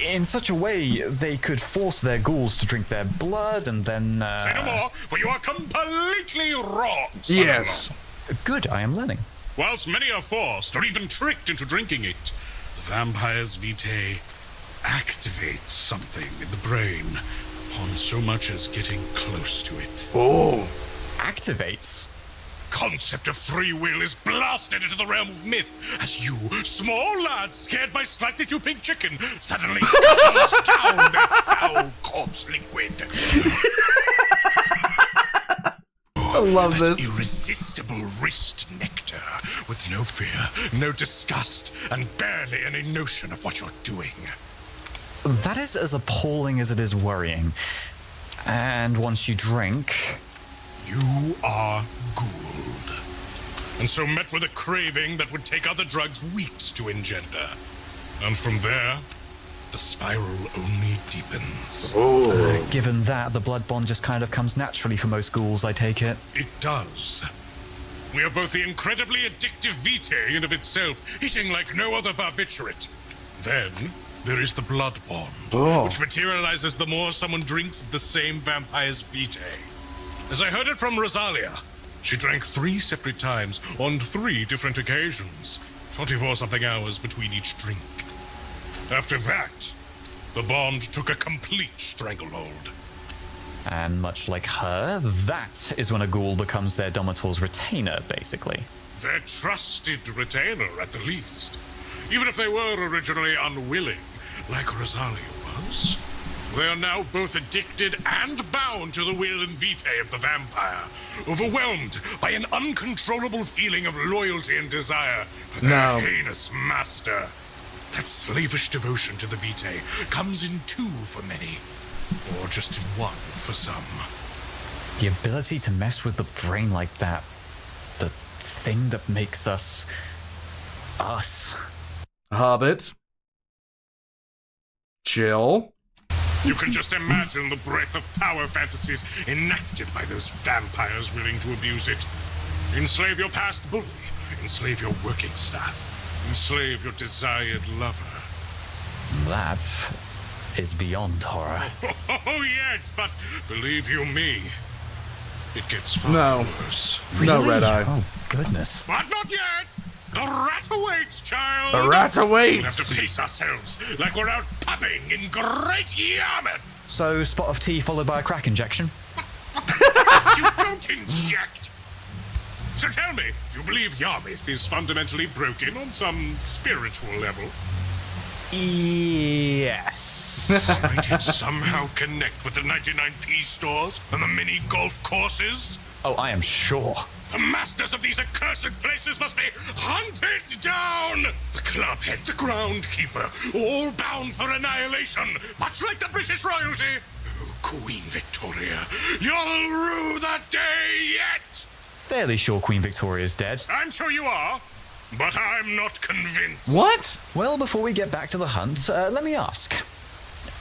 Speaker 3: In such a way, they could force their ghouls to drink their blood and then,
Speaker 2: Say no more, for you are completely wrong, son-in-law.
Speaker 1: Yes.
Speaker 3: Good, I am learning.
Speaker 2: Whilst many are forced or even tricked into drinking it, the vampire's vitae activates something in the brain upon so much as getting close to it.
Speaker 1: Oh.
Speaker 3: Activates?
Speaker 2: Concept of free will is blasted into the realm of myth as you, small lads scared by slightly too pink chicken, suddenly guzzles down that foul corpse liquid.
Speaker 1: I love
Speaker 2: That
Speaker 1: this.
Speaker 2: irresistible wrist nectar with no fear, no disgust, and barely any notion of what you're doing.
Speaker 3: That is as appalling as it is worrying. And once you drink,
Speaker 2: You are ghouled. And so met with a craving that would take other drugs weeks to engender. And from there, the spiral only deepens.
Speaker 3: given that, the blood bond just kind of comes naturally for most ghouls, I take it.
Speaker 2: It does. We have both the incredibly addictive vitae in of itself, hitting like no other barbiturate. Then there is the blood bond, which materializes the more someone drinks of the same vampire's vitae. As I heard it from Rosalia, she drank 3 separate times on 3 different occasions, 24-something hours between each drink. After that, the bond took a complete stranglehold.
Speaker 3: And much like her, that is when a ghoul becomes their domitor's retainer, basically.
Speaker 2: Their trusted retainer, at the least. Even if they were originally unwilling, like Rosalia was. They are now both addicted and bound to the will and vitae of the vampire, overwhelmed by an uncontrollable feeling of loyalty and desire for their heinous master. That slavish devotion to the vitae comes in 2 for many, or just in 1 for some.
Speaker 3: The ability to mess with the brain like that, the thing that makes us
Speaker 1: Hobbit. Chill.
Speaker 2: You can just imagine the breadth of power fantasies enacted by those vampires willing to abuse it. Enslave your past bully, enslave your working staff, enslave your desired lover.
Speaker 3: That is beyond horror.
Speaker 2: Oh yes, but believe you me, it gets far worse.
Speaker 1: No, Red Eye.
Speaker 3: Oh, goodness.
Speaker 2: But not yet! The rat awaits, child!
Speaker 1: The rat
Speaker 2: We'll have
Speaker 1: awaits!
Speaker 2: to pace ourselves like we're out pubbing in Great Yarmouth!
Speaker 3: So, spot of tea followed by a crack injection?
Speaker 2: You don't inject! So tell me, do you believe Yarmouth is fundamentally broken on some spiritual level?
Speaker 3: Yes.
Speaker 2: Might it somehow connect with the 99p stores and the mini golf courses?
Speaker 3: Oh, I am sure.
Speaker 2: The masters of these accursed places must be hunted down! The clubhead, the groundkeeper, all bound for annihilation, much like the British royalty. Oh, Queen Victoria, you'll rue that day yet!
Speaker 3: Fairly sure Queen Victoria's dead.
Speaker 2: I'm sure you are, but I'm not convinced.
Speaker 1: What?
Speaker 3: Well, before we get back to the hunt, let me ask.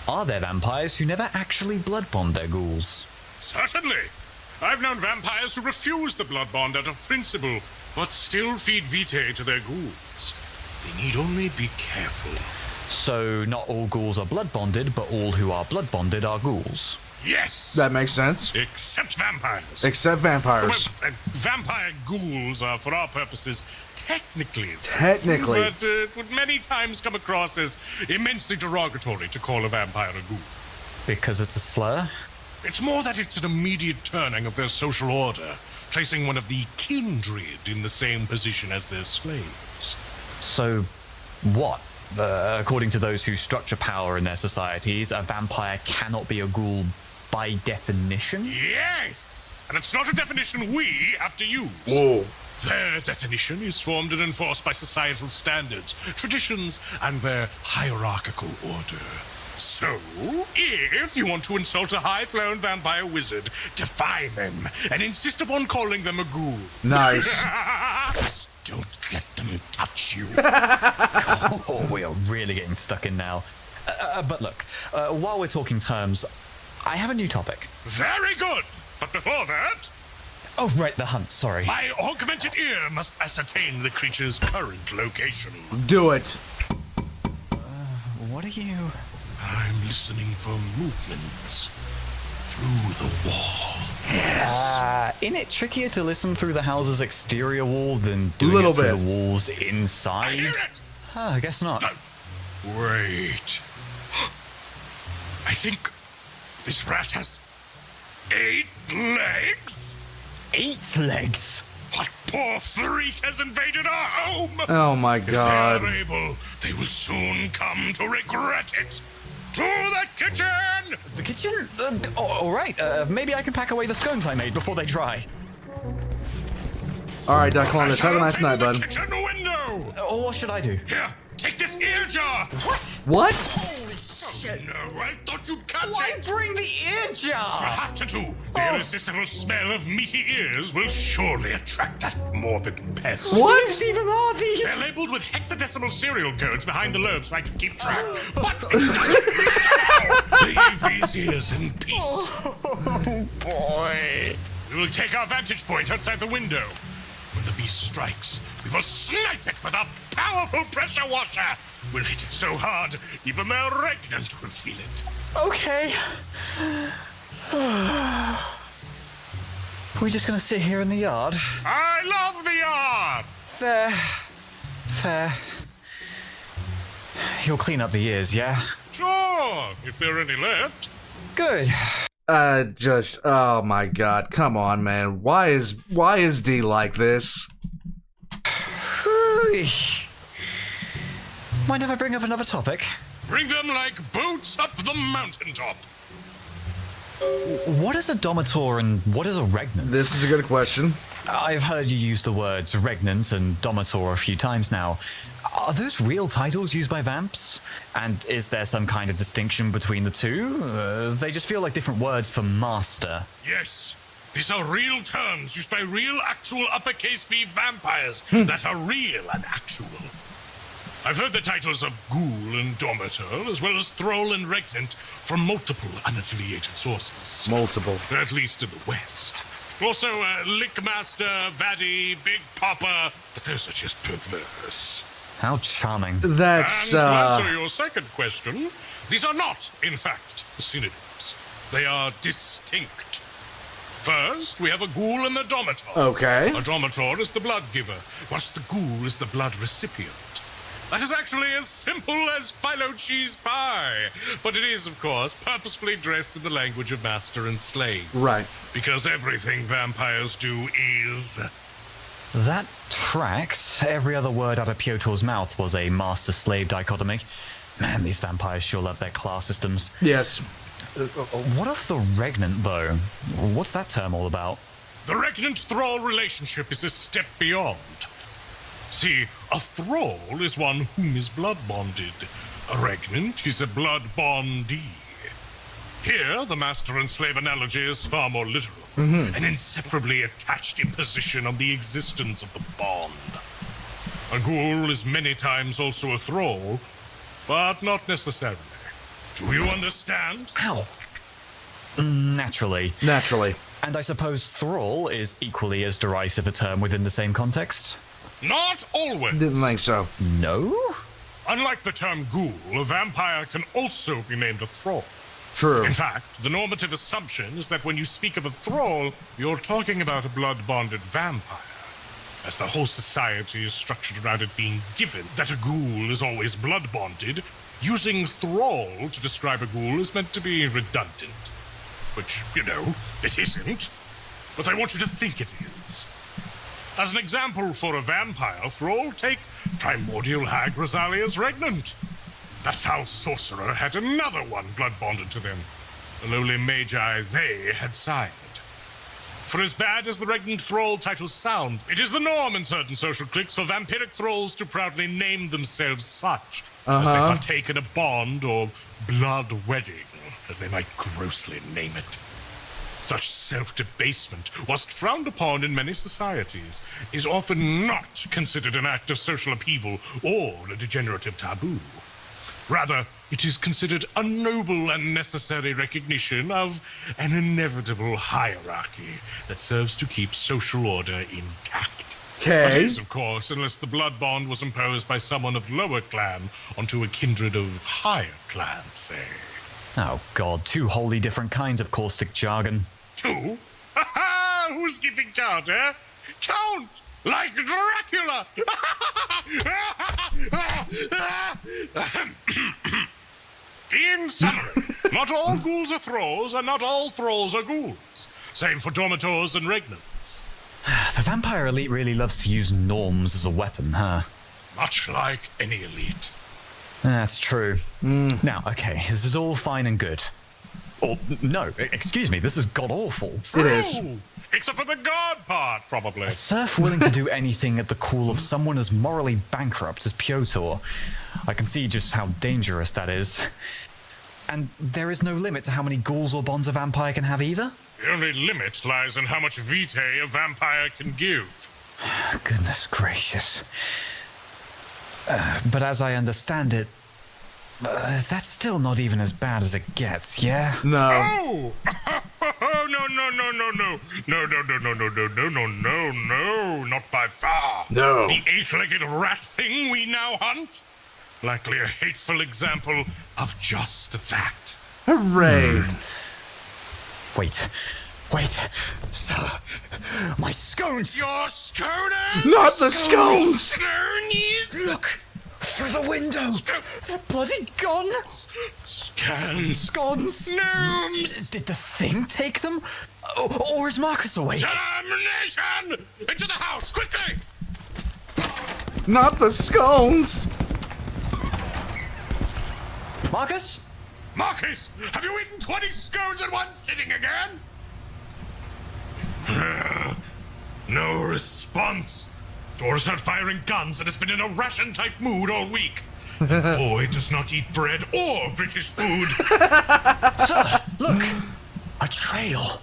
Speaker 3: Are there vampires who never actually blood bond their ghouls?
Speaker 2: Certainly. I've known vampires who refuse the blood bond out of principle, but still feed vitae to their ghouls. They need only be careful.
Speaker 3: So, not all ghouls are blood bonded, but all who are blood bonded are ghouls.
Speaker 2: Yes!
Speaker 1: That makes sense.
Speaker 2: Except vampires.
Speaker 1: Except vampires.
Speaker 2: Well, vampire ghouls are, for our purposes, technically.
Speaker 1: Technically.
Speaker 2: But it would many times come across as immensely derogatory to call a vampire a ghoul.
Speaker 3: Because it's a slur?
Speaker 2: It's more that it's an immediate turning of their social order, placing one of the kindred in the same position as their slaves.
Speaker 3: So, what? According to those who structure power in their societies, a vampire cannot be a ghoul by definition?
Speaker 2: Yes! And it's not a definition we have to use.
Speaker 1: Whoa.
Speaker 2: Their definition is formed and enforced by societal standards, traditions, and their hierarchical order. So, if you want to insult a high-flown vampire wizard, defy them and insist upon calling them a ghoul.
Speaker 1: Nice.
Speaker 2: Just don't let them touch you.
Speaker 3: Oh, we are really getting stuck in now. But look, while we're talking terms, I have a new topic.
Speaker 2: Very good. But before that,
Speaker 3: Oh, right, the hunt, sorry.
Speaker 2: my augmented ear must ascertain the creature's current location.
Speaker 1: Do it.
Speaker 3: What are you...
Speaker 2: I'm listening for movements through the wall. Yes.
Speaker 3: Isn't it trickier to listen through the house's exterior wall than doing
Speaker 1: Little
Speaker 3: it through
Speaker 1: bit.
Speaker 3: the walls
Speaker 2: I
Speaker 3: inside?
Speaker 2: hear it.
Speaker 3: I guess not.
Speaker 2: Wait. I think this rat has 8 legs.
Speaker 3: 8 legs?
Speaker 2: What poor freak has invaded our home?
Speaker 1: Oh my
Speaker 2: If
Speaker 1: god.
Speaker 2: they are able, they will soon come to regret it. To the kitchen!
Speaker 3: The kitchen? All right, maybe I can pack away the scones I made before they dry.
Speaker 1: Alright, Duck
Speaker 2: I
Speaker 1: Columbus, have a
Speaker 2: shall
Speaker 1: nice night,
Speaker 2: open
Speaker 1: bud.
Speaker 2: the kitchen window.
Speaker 3: What should I do?
Speaker 2: Here, take this ear jar.
Speaker 1: What?
Speaker 3: Holy shit!
Speaker 2: No, I thought you'd cut
Speaker 3: Why
Speaker 2: it.
Speaker 3: bring the ear
Speaker 2: You'll
Speaker 3: jar?
Speaker 2: have to do. The irresistible smell of meaty ears will surely attract that morbid pest.
Speaker 3: What even are
Speaker 2: They're
Speaker 3: these?
Speaker 2: labeled with hexadecimal serial codes behind the lobe so I can keep track. But it doesn't matter. Leave these ears in peace.
Speaker 3: Oh boy.
Speaker 2: We will take our vantage point outside the window. When the beast strikes, we will snipe it with a powerful pressure washer. We'll hit it so hard, even the regnant will feel it.
Speaker 3: Okay. We're just gonna sit here in the yard?
Speaker 2: I love the yard.
Speaker 3: Fair. You'll clean up the ears, yeah?
Speaker 2: Sure, if there are any left.
Speaker 3: Good.
Speaker 1: Oh my god, come on, man. Why is D like this?
Speaker 3: Mind if I bring up another topic?
Speaker 2: Bring them like boats up the mountaintop.
Speaker 3: What is a domitor and what is a regnant?
Speaker 1: This is a good question.
Speaker 3: I've heard you use the words regnant and domitor a few times now. Are those real titles used by vamps? And is there some kind of distinction between the two? They just feel like different words for master.
Speaker 2: Yes, these are real terms used by real, actual uppercase V vampires that are real and actual. I've heard the titles of Ghoul and Domitor, as well as Thrall and Regnant, from multiple unaffiliated sources.
Speaker 1: Multiple.
Speaker 2: At least in the West. Also, Lickmaster, Vitae, Big Papa, but those are just perverse.
Speaker 3: How charming.
Speaker 1: That's
Speaker 2: And to answer your second question, these are not, in fact, synonyms. They are distinct. First, we have a Ghoul and the Domitor.
Speaker 1: okay.
Speaker 2: A Domitor is the blood giver, whilst the Ghoul is the blood recipient. That is actually as simple as phyllo cheese pie, but it is, of course, purposefully dressed in the language of master and slave.
Speaker 1: Right.
Speaker 2: Because everything vampires do is...
Speaker 3: That tracks. Every other word out of Piotr's mouth was a master-slave dichotomy. Man, these vampires sure love their class systems.
Speaker 1: Yes.
Speaker 3: What of the regnant, though? What's that term all about?
Speaker 2: The Regnant-Thrall relationship is a step beyond. See, a thrall is one whom is blood bonded. A regnant is a blood bondee. Here, the master and slave analogy is far more literal. An inseparably attached imposition on the existence of the bond. A ghoul is many times also a thrall, but not necessarily. Do you understand?
Speaker 3: Ow. Naturally.
Speaker 1: Naturally.
Speaker 3: And I suppose thrall is equally as derisive a term within the same context?
Speaker 2: Not always.
Speaker 1: Didn't think so.
Speaker 3: No?
Speaker 2: Unlike the term ghoul, a vampire can also be named a thrall.
Speaker 1: True.
Speaker 2: In fact, the normative assumption is that when you speak of a thrall, you're talking about a blood-bonded vampire, as the whole society is structured around it being given that a ghoul is always blood-bonded. Using thrall to describe a ghoul is meant to be redundant. which, you know, it isn't. But I want you to think it is. As an example for a vampire thrall, take primordial hag Rosalia's regnant. The foul sorcerer had another one blood bonded to them. The lowly magi they had sired. For as bad as the regnant thrall titles sound, it is the norm in certain social cliques for vampiric thralls to proudly name themselves such, as they partake in a bond or blood wedding, as they might grossly name it. Such self-debasement, whilst frowned upon in many societies, is often not considered an act of social upheaval or a degenerative taboo. Rather, it is considered a noble and necessary recognition of an inevitable hierarchy that serves to keep social order intact. But
Speaker 1: Okay.
Speaker 2: is, of course, unless the blood bond was imposed by someone of lower clan onto a kindred of higher clan, say.
Speaker 3: Oh god, two wholly different kinds of caustic jargon.
Speaker 2: Two? Ha-ha! Who's keeping count, eh? Count! Like Dracula! In summary, not all ghouls are thralls, and not all thralls are ghouls. Same for dormitors and regnants.
Speaker 3: The vampire elite really loves to use norms as a weapon, huh?
Speaker 2: Much like any elite.
Speaker 3: That's true. Now, okay, this is all fine and good. Or, no, excuse me, this is god-awful.
Speaker 1: It is.
Speaker 2: True. Except for the god part, probably.
Speaker 3: A serf willing to do anything at the call of someone as morally bankrupt as Piotr. I can see just how dangerous that is. And there is no limit to how many ghouls or bonds a vampire can have either?
Speaker 2: The only limit lies in how much vitae a vampire can give.
Speaker 3: Goodness gracious. But as I understand it, that's still not even as bad as it gets, yeah?
Speaker 1: No.
Speaker 2: Oh! Oh, no, no, no, no, no. No, no, no, no, no, no, no, no, no, no, not by far.
Speaker 1: No.
Speaker 2: The eight-legged rat thing we now hunt? Likely a hateful example of just that.
Speaker 1: Hooray.
Speaker 3: Wait. Sir, my scones!
Speaker 2: Your sconers?
Speaker 1: Not the scones!
Speaker 2: Sconies?
Speaker 3: Look! Through the window! They're bloody gone!
Speaker 2: Scans.
Speaker 3: Scones!
Speaker 2: Gnomes.
Speaker 3: Did the thing take them? Or is Marcus awake?
Speaker 2: Damnation! Into the house, quickly!
Speaker 1: Not the scones!
Speaker 3: Marcus?
Speaker 2: Marcus, have you eaten 20 scones at one sitting again? No response. Doris out firing guns and has been in a ration-type mood all week. The boy does not eat bread or British food.
Speaker 3: Sir, look! A trail.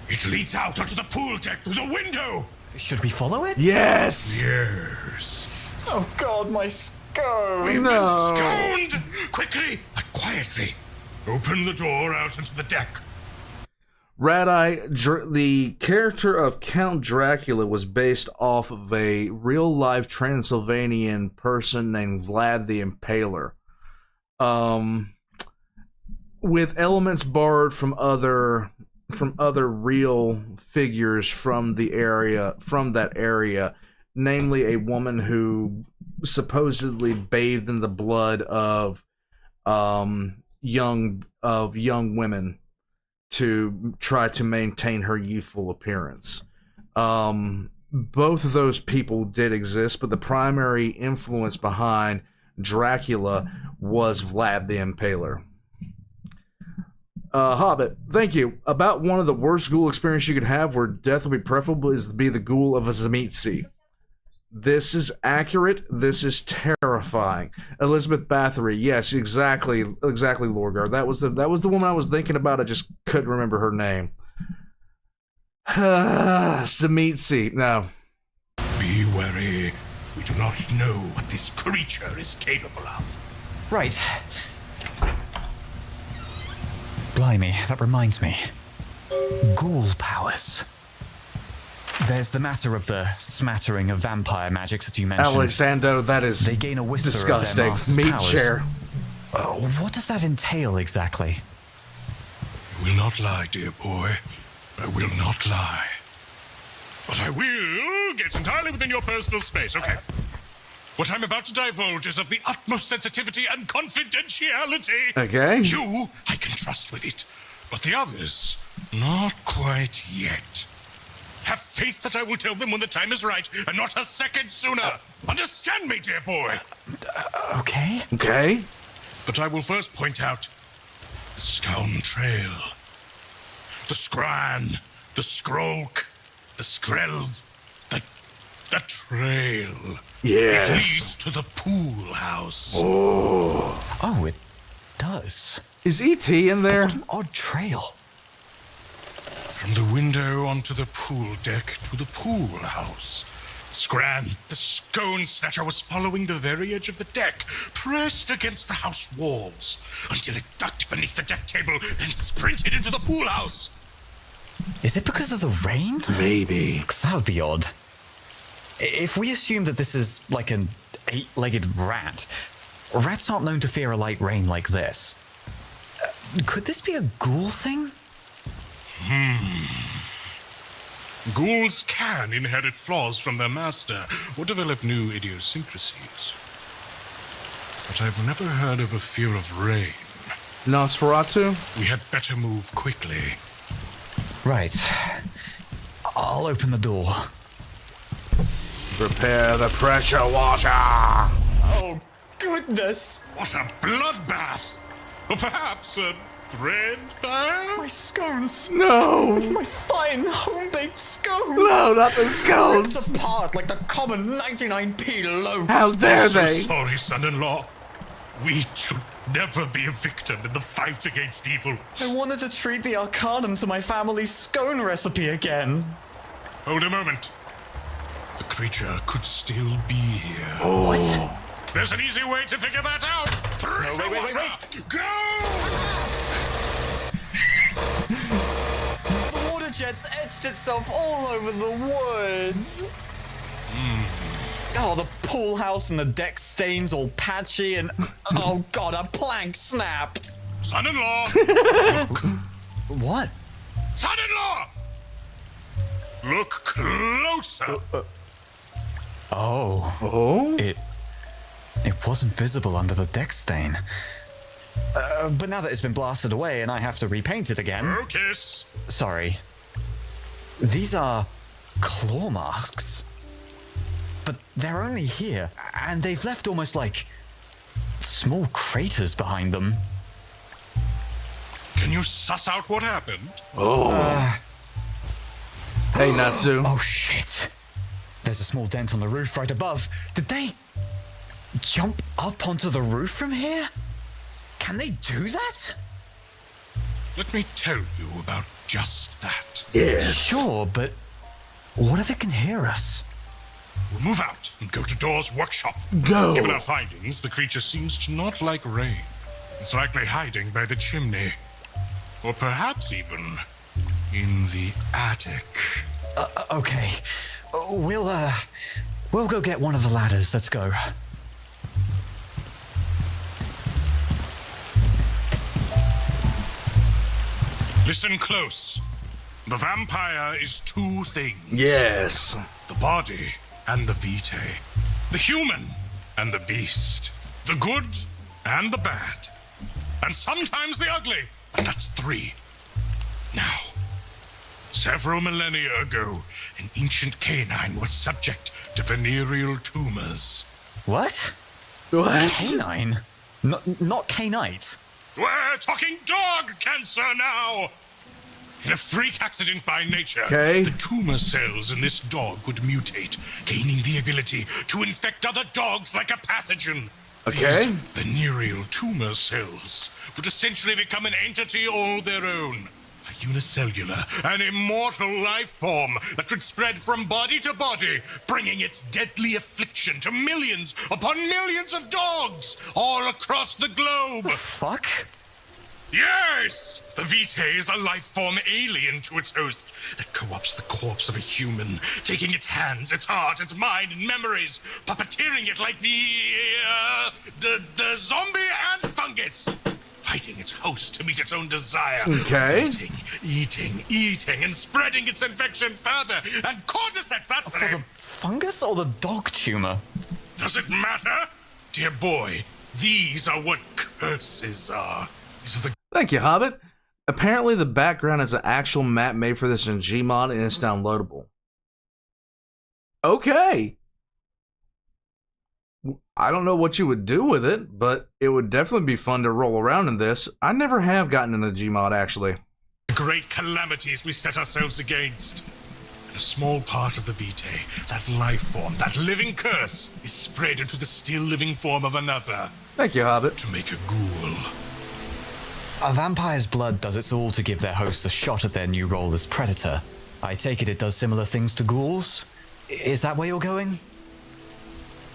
Speaker 2: It leads out onto the pool deck through the window.
Speaker 3: Should we follow it?
Speaker 1: Yes!
Speaker 2: Yes.
Speaker 3: Oh god, my scone!
Speaker 2: We've
Speaker 1: No.
Speaker 2: been sconed! Quickly, but quietly. Open the door out into the deck.
Speaker 1: The character of Count Dracula was based off of a real-life Transylvanian person named Vlad the Impaler. With elements borrowed from other real figures from that area, namely a woman who supposedly bathed in the blood of young women to try to maintain her youthful appearance. Both of those people did exist, but the primary influence behind Dracula was Vlad the Impaler. Hobbit, thank you. About one of the worst ghoul experiences you could have where death would be preferable is to be the ghoul of a Zamitsi. This is accurate. This is terrifying. Elizabeth Bathory, yes, exactly, Lorgar. That was the woman I was thinking about. I just couldn't remember her name. Zamitsi, no.
Speaker 2: Be wary. We do not know what this creature is capable of.
Speaker 3: Right. Blimey, that reminds me. Ghoul powers. There's the matter of the smattering of vampire magics that you mentioned.
Speaker 1: Alexander, that is
Speaker 3: They gain a whisper of
Speaker 1: disgusting.
Speaker 3: their master's
Speaker 1: Meat
Speaker 3: powers.
Speaker 1: chair.
Speaker 3: What does that entail exactly?
Speaker 2: I will not lie, dear boy. I will not lie. But I will get entirely within your personal space, okay? What I'm about to divulge is of the utmost sensitivity and confidentiality.
Speaker 1: Okay.
Speaker 2: You, I can trust with it, but the others, not quite yet. Have faith that I will tell them when the time is right, and not a second sooner. Understand me, dear boy?
Speaker 3: Okay.
Speaker 1: Okay.
Speaker 2: But I will first point out the Scoun Trail. The Scran, the Scroak, the Skrelv, the trail.
Speaker 1: Yes.
Speaker 2: It leads to the pool house.
Speaker 3: Oh, it does.
Speaker 1: Is E.T. in there?
Speaker 3: What an odd trail.
Speaker 2: From the window onto the pool deck to the pool house. Scran, the scone snatcher, was following the very edge of the deck, pressed against the house walls, until it ducked beneath the deck table, then sprinted into the pool house.
Speaker 3: Is it because of the rain?
Speaker 1: Maybe.
Speaker 3: Because that would be odd. If we assume that this is like an 8-legged rat, rats aren't known to fear a light rain like this. Could this be a ghoul thing?
Speaker 2: Ghouls can inherit flaws from their master or develop new idiosyncrasies. But I've never heard of a fear of rain.
Speaker 1: Nosferatu?
Speaker 2: We had better move quickly.
Speaker 3: Right. I'll open the door.
Speaker 1: Prepare the pressure water.
Speaker 3: Oh, goodness!
Speaker 2: What a bloodbath! Or perhaps a bread bath?
Speaker 3: My scones!
Speaker 1: No.
Speaker 3: My fine home-baked scones!
Speaker 1: No, not the
Speaker 3: Ripped
Speaker 1: scones.
Speaker 3: apart like the common 99p loaf!
Speaker 1: How dare
Speaker 2: So
Speaker 1: they?
Speaker 2: sorry, son-in-law. We should never be a victim in the fight against evil.
Speaker 3: I wanted to treat the arcanum to my family's scone recipe again.
Speaker 2: Hold a moment. The creature could still be here.
Speaker 3: What?
Speaker 2: There's an easy way to figure that out. Pressure
Speaker 3: wait.
Speaker 2: water. Go!
Speaker 3: The water jet's etched itself all over the woods. Oh, the pool house and the deck stains all patchy and... oh god, a plank snapped.
Speaker 2: Son-in-law!
Speaker 3: What?
Speaker 2: Son-in-law! Look closer.
Speaker 3: Oh.
Speaker 1: Oh?
Speaker 3: It wasn't visible under the deck stain. But now that it's been blasted away and I have to repaint it again...
Speaker 2: Focus.
Speaker 3: Sorry. These are claw marks. But they're only here, and they've left almost like small craters behind them.
Speaker 2: Can you suss out what happened?
Speaker 1: Hey, Natsu.
Speaker 3: Oh shit. There's a small dent on the roof right above. Did they jump up onto the roof from here? Can they do that?
Speaker 2: Let me tell you about just that.
Speaker 1: Yes.
Speaker 3: Sure, but what if it can hear us?
Speaker 2: We'll move out and go to Door's workshop.
Speaker 1: Go.
Speaker 2: Given our findings, the creature seems to not like rain. It's likely hiding by the chimney. Or perhaps even in the attic.
Speaker 3: Okay. We'll go get one of the ladders. Let's go.
Speaker 2: Listen close. The vampire is two things.
Speaker 1: Yes.
Speaker 2: The body and the vitae. The human and the beast. The good and the bad. And sometimes the ugly. And that's three. Now, several millennia ago, an ancient canine was subject to venereal tumors.
Speaker 3: What?
Speaker 1: What?
Speaker 3: Canine? Not canite.
Speaker 2: We're talking dog cancer now! In a freak accident by nature,
Speaker 1: Okay.
Speaker 2: the tumor cells in this dog would mutate, gaining the ability to infect other dogs like a pathogen.
Speaker 1: Okay.
Speaker 2: These venereal tumor cells would essentially become an entity all their own. A unicellular, an immortal life form that could spread from body to body, bringing its deadly affliction to millions upon millions of dogs all across the globe.
Speaker 3: Fuck?
Speaker 2: Yes! The vitae is a life form alien to its host that co-opts the corpse of a human, taking its hands, its heart, its mind, and memories, puppeteering it like the zombie and fungus, fighting its host to meet its own desire.
Speaker 1: Okay.
Speaker 2: Eating, and spreading its infection further. And cordyceps, that's the
Speaker 3: For the
Speaker 2: name.
Speaker 3: fungus or the dog tumor?
Speaker 2: Does it matter? Dear boy, these are what curses are. These are the
Speaker 1: Thank you, Hobbit. Apparently, the background is an actual map made for this in Gmod, and it's downloadable. Okay. I don't know what you would do with it, but it would definitely be fun to roll around in this. I never have gotten into Gmod, actually.
Speaker 2: great calamities we set ourselves against. And a small part of the vitae, that life form, that living curse, is spread into the still living form of another.
Speaker 1: Thank you, Hobbit.
Speaker 2: To make a ghoul.
Speaker 3: A vampire's blood does its all to give their host a shot at their new role as predator. I take it does similar things to ghouls? Is that where you're going?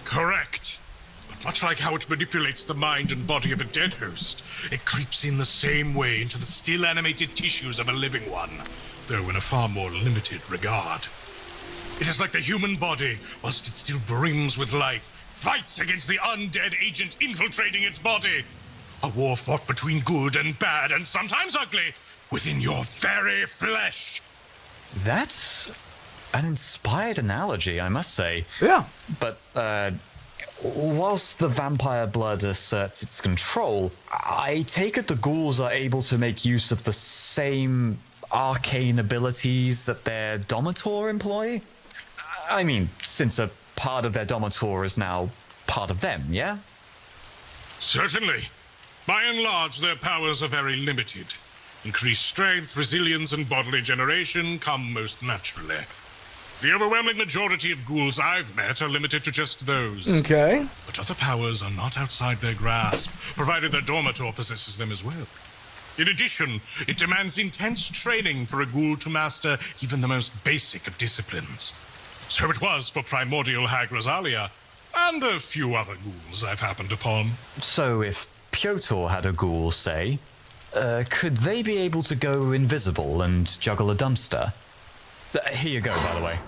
Speaker 2: Correct. But much like how it manipulates the mind and body of a dead host, it creeps in the same way into the still animated tissues of a living one, though in a far more limited regard. It is like the human body, whilst it still brims with life, fights against the undead agent infiltrating its body. A war fought between good and bad, and sometimes ugly, within your very flesh.
Speaker 3: That's an inspired analogy, I must say.
Speaker 1: Yeah.
Speaker 3: But, whilst the vampire blood asserts its control, I take it the ghouls are able to make use of the same arcane abilities that their dominator employ? I mean, since a part of their dominator is now part of them, yeah?
Speaker 2: Certainly. By and large, their powers are very limited. Increased strength, resilience, and bodily generation come most naturally. The overwhelming majority of ghouls I've met are limited to just those.
Speaker 1: Okay.
Speaker 2: But other powers are not outside their grasp, provided their dominator possesses them as well. In addition, it demands intense training for a ghoul to master even the most basic of disciplines. So it was for primordial hag Rosalia, and a few other ghouls I've happened upon.
Speaker 3: So if Piotr had a ghoul, say, could they be able to go invisible and juggle a dumpster? Here you go, by the way.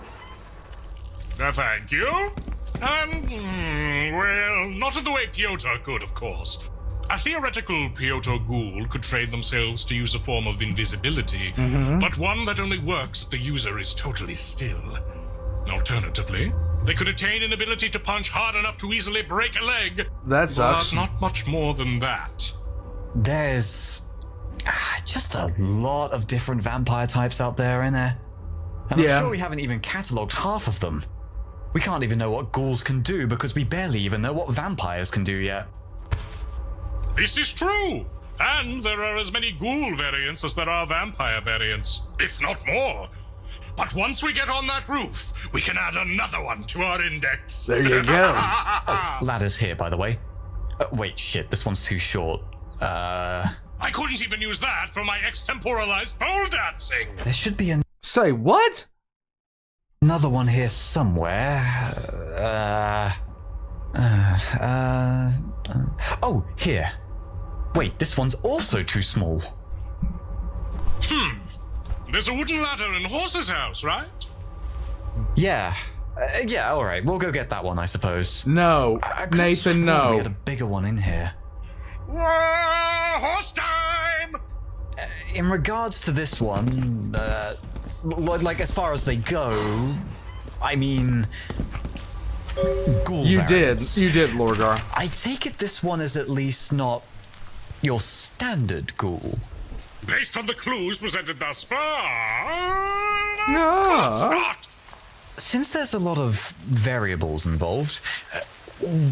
Speaker 2: Thank you. And, well, not in the way Piotr could, of course. A theoretical Piotr ghoul could train themselves to use a form of invisibility, but one that only works if the user is totally still. Alternatively, they could attain an ability to punch hard enough to easily break a leg.
Speaker 1: That sucks.
Speaker 2: But not much more than that.
Speaker 3: There's just a lot of different vampire types out there, isn't there? And
Speaker 1: Yeah.
Speaker 3: I'm sure we haven't even catalogued half of them. We can't even know what ghouls can do because we barely even know what vampires can do yet.
Speaker 2: This is true. And there are as many ghoul variants as there are vampire variants, if not more. But once we get on that roof, we can add another one to our index.
Speaker 1: There you go.
Speaker 3: Ladder's here, by the way. Wait, shit, this one's too short.
Speaker 2: I couldn't even use that for my extemporalized pole dancing.
Speaker 3: There should be
Speaker 1: Say what?
Speaker 3: another one here somewhere. Oh, here. Wait, this one's also too small.
Speaker 2: There's a wooden ladder in Horse's house, right?
Speaker 3: Yeah. Yeah, alright, we'll go get that one, I suppose.
Speaker 1: No.
Speaker 3: I could've
Speaker 1: Nathan,
Speaker 3: sworn
Speaker 1: no.
Speaker 3: We had a bigger one in here.
Speaker 2: Whoa, horse time!
Speaker 3: In regards to this one, like as far as they go, I mean, ghoul
Speaker 1: You
Speaker 3: variants.
Speaker 1: did, Lorgar.
Speaker 3: I take it this one is at least not your standard ghoul.
Speaker 2: Based on the clues presented thus far,
Speaker 1: Yeah.
Speaker 2: of course not.
Speaker 3: Since there's a lot of variables involved,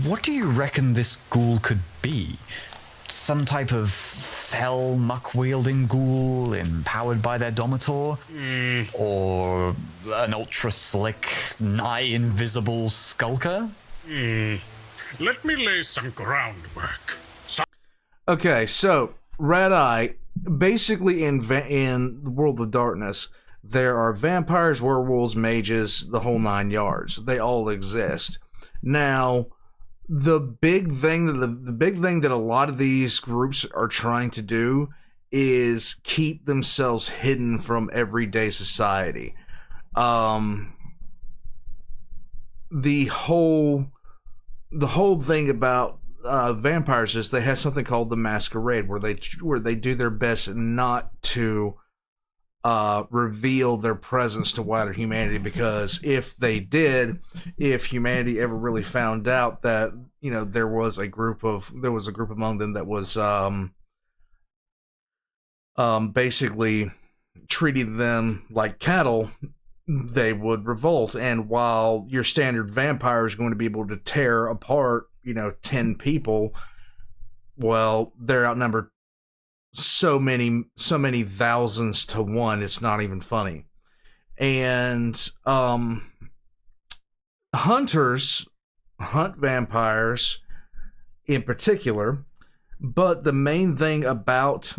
Speaker 3: what do you reckon this ghoul could be? Some type of fell muck-wielding ghoul empowered by their dominator? Or an ultra-slick, nigh-invisible skulker?
Speaker 2: Let me lay some groundwork.
Speaker 1: Okay, so Red Eye, basically in the World of Darkness, there are vampires, werewolves, mages, the whole 9 yards. They all exist. Now, the big thing that a lot of these groups are trying to do is keep themselves hidden from everyday society. The whole thing about vampires is they have something called the masquerade, where they do their best not to reveal their presence to wider humanity, because if they did, if humanity ever really found out that, you know, there was a group among them that was basically treating them like cattle, they would revolt. And while your standard vampire is going to be able to tear apart, you know, 10 people, well, they're outnumbered so many thousands to one, it's not even funny. And hunters hunt vampires in particular, but the main thing about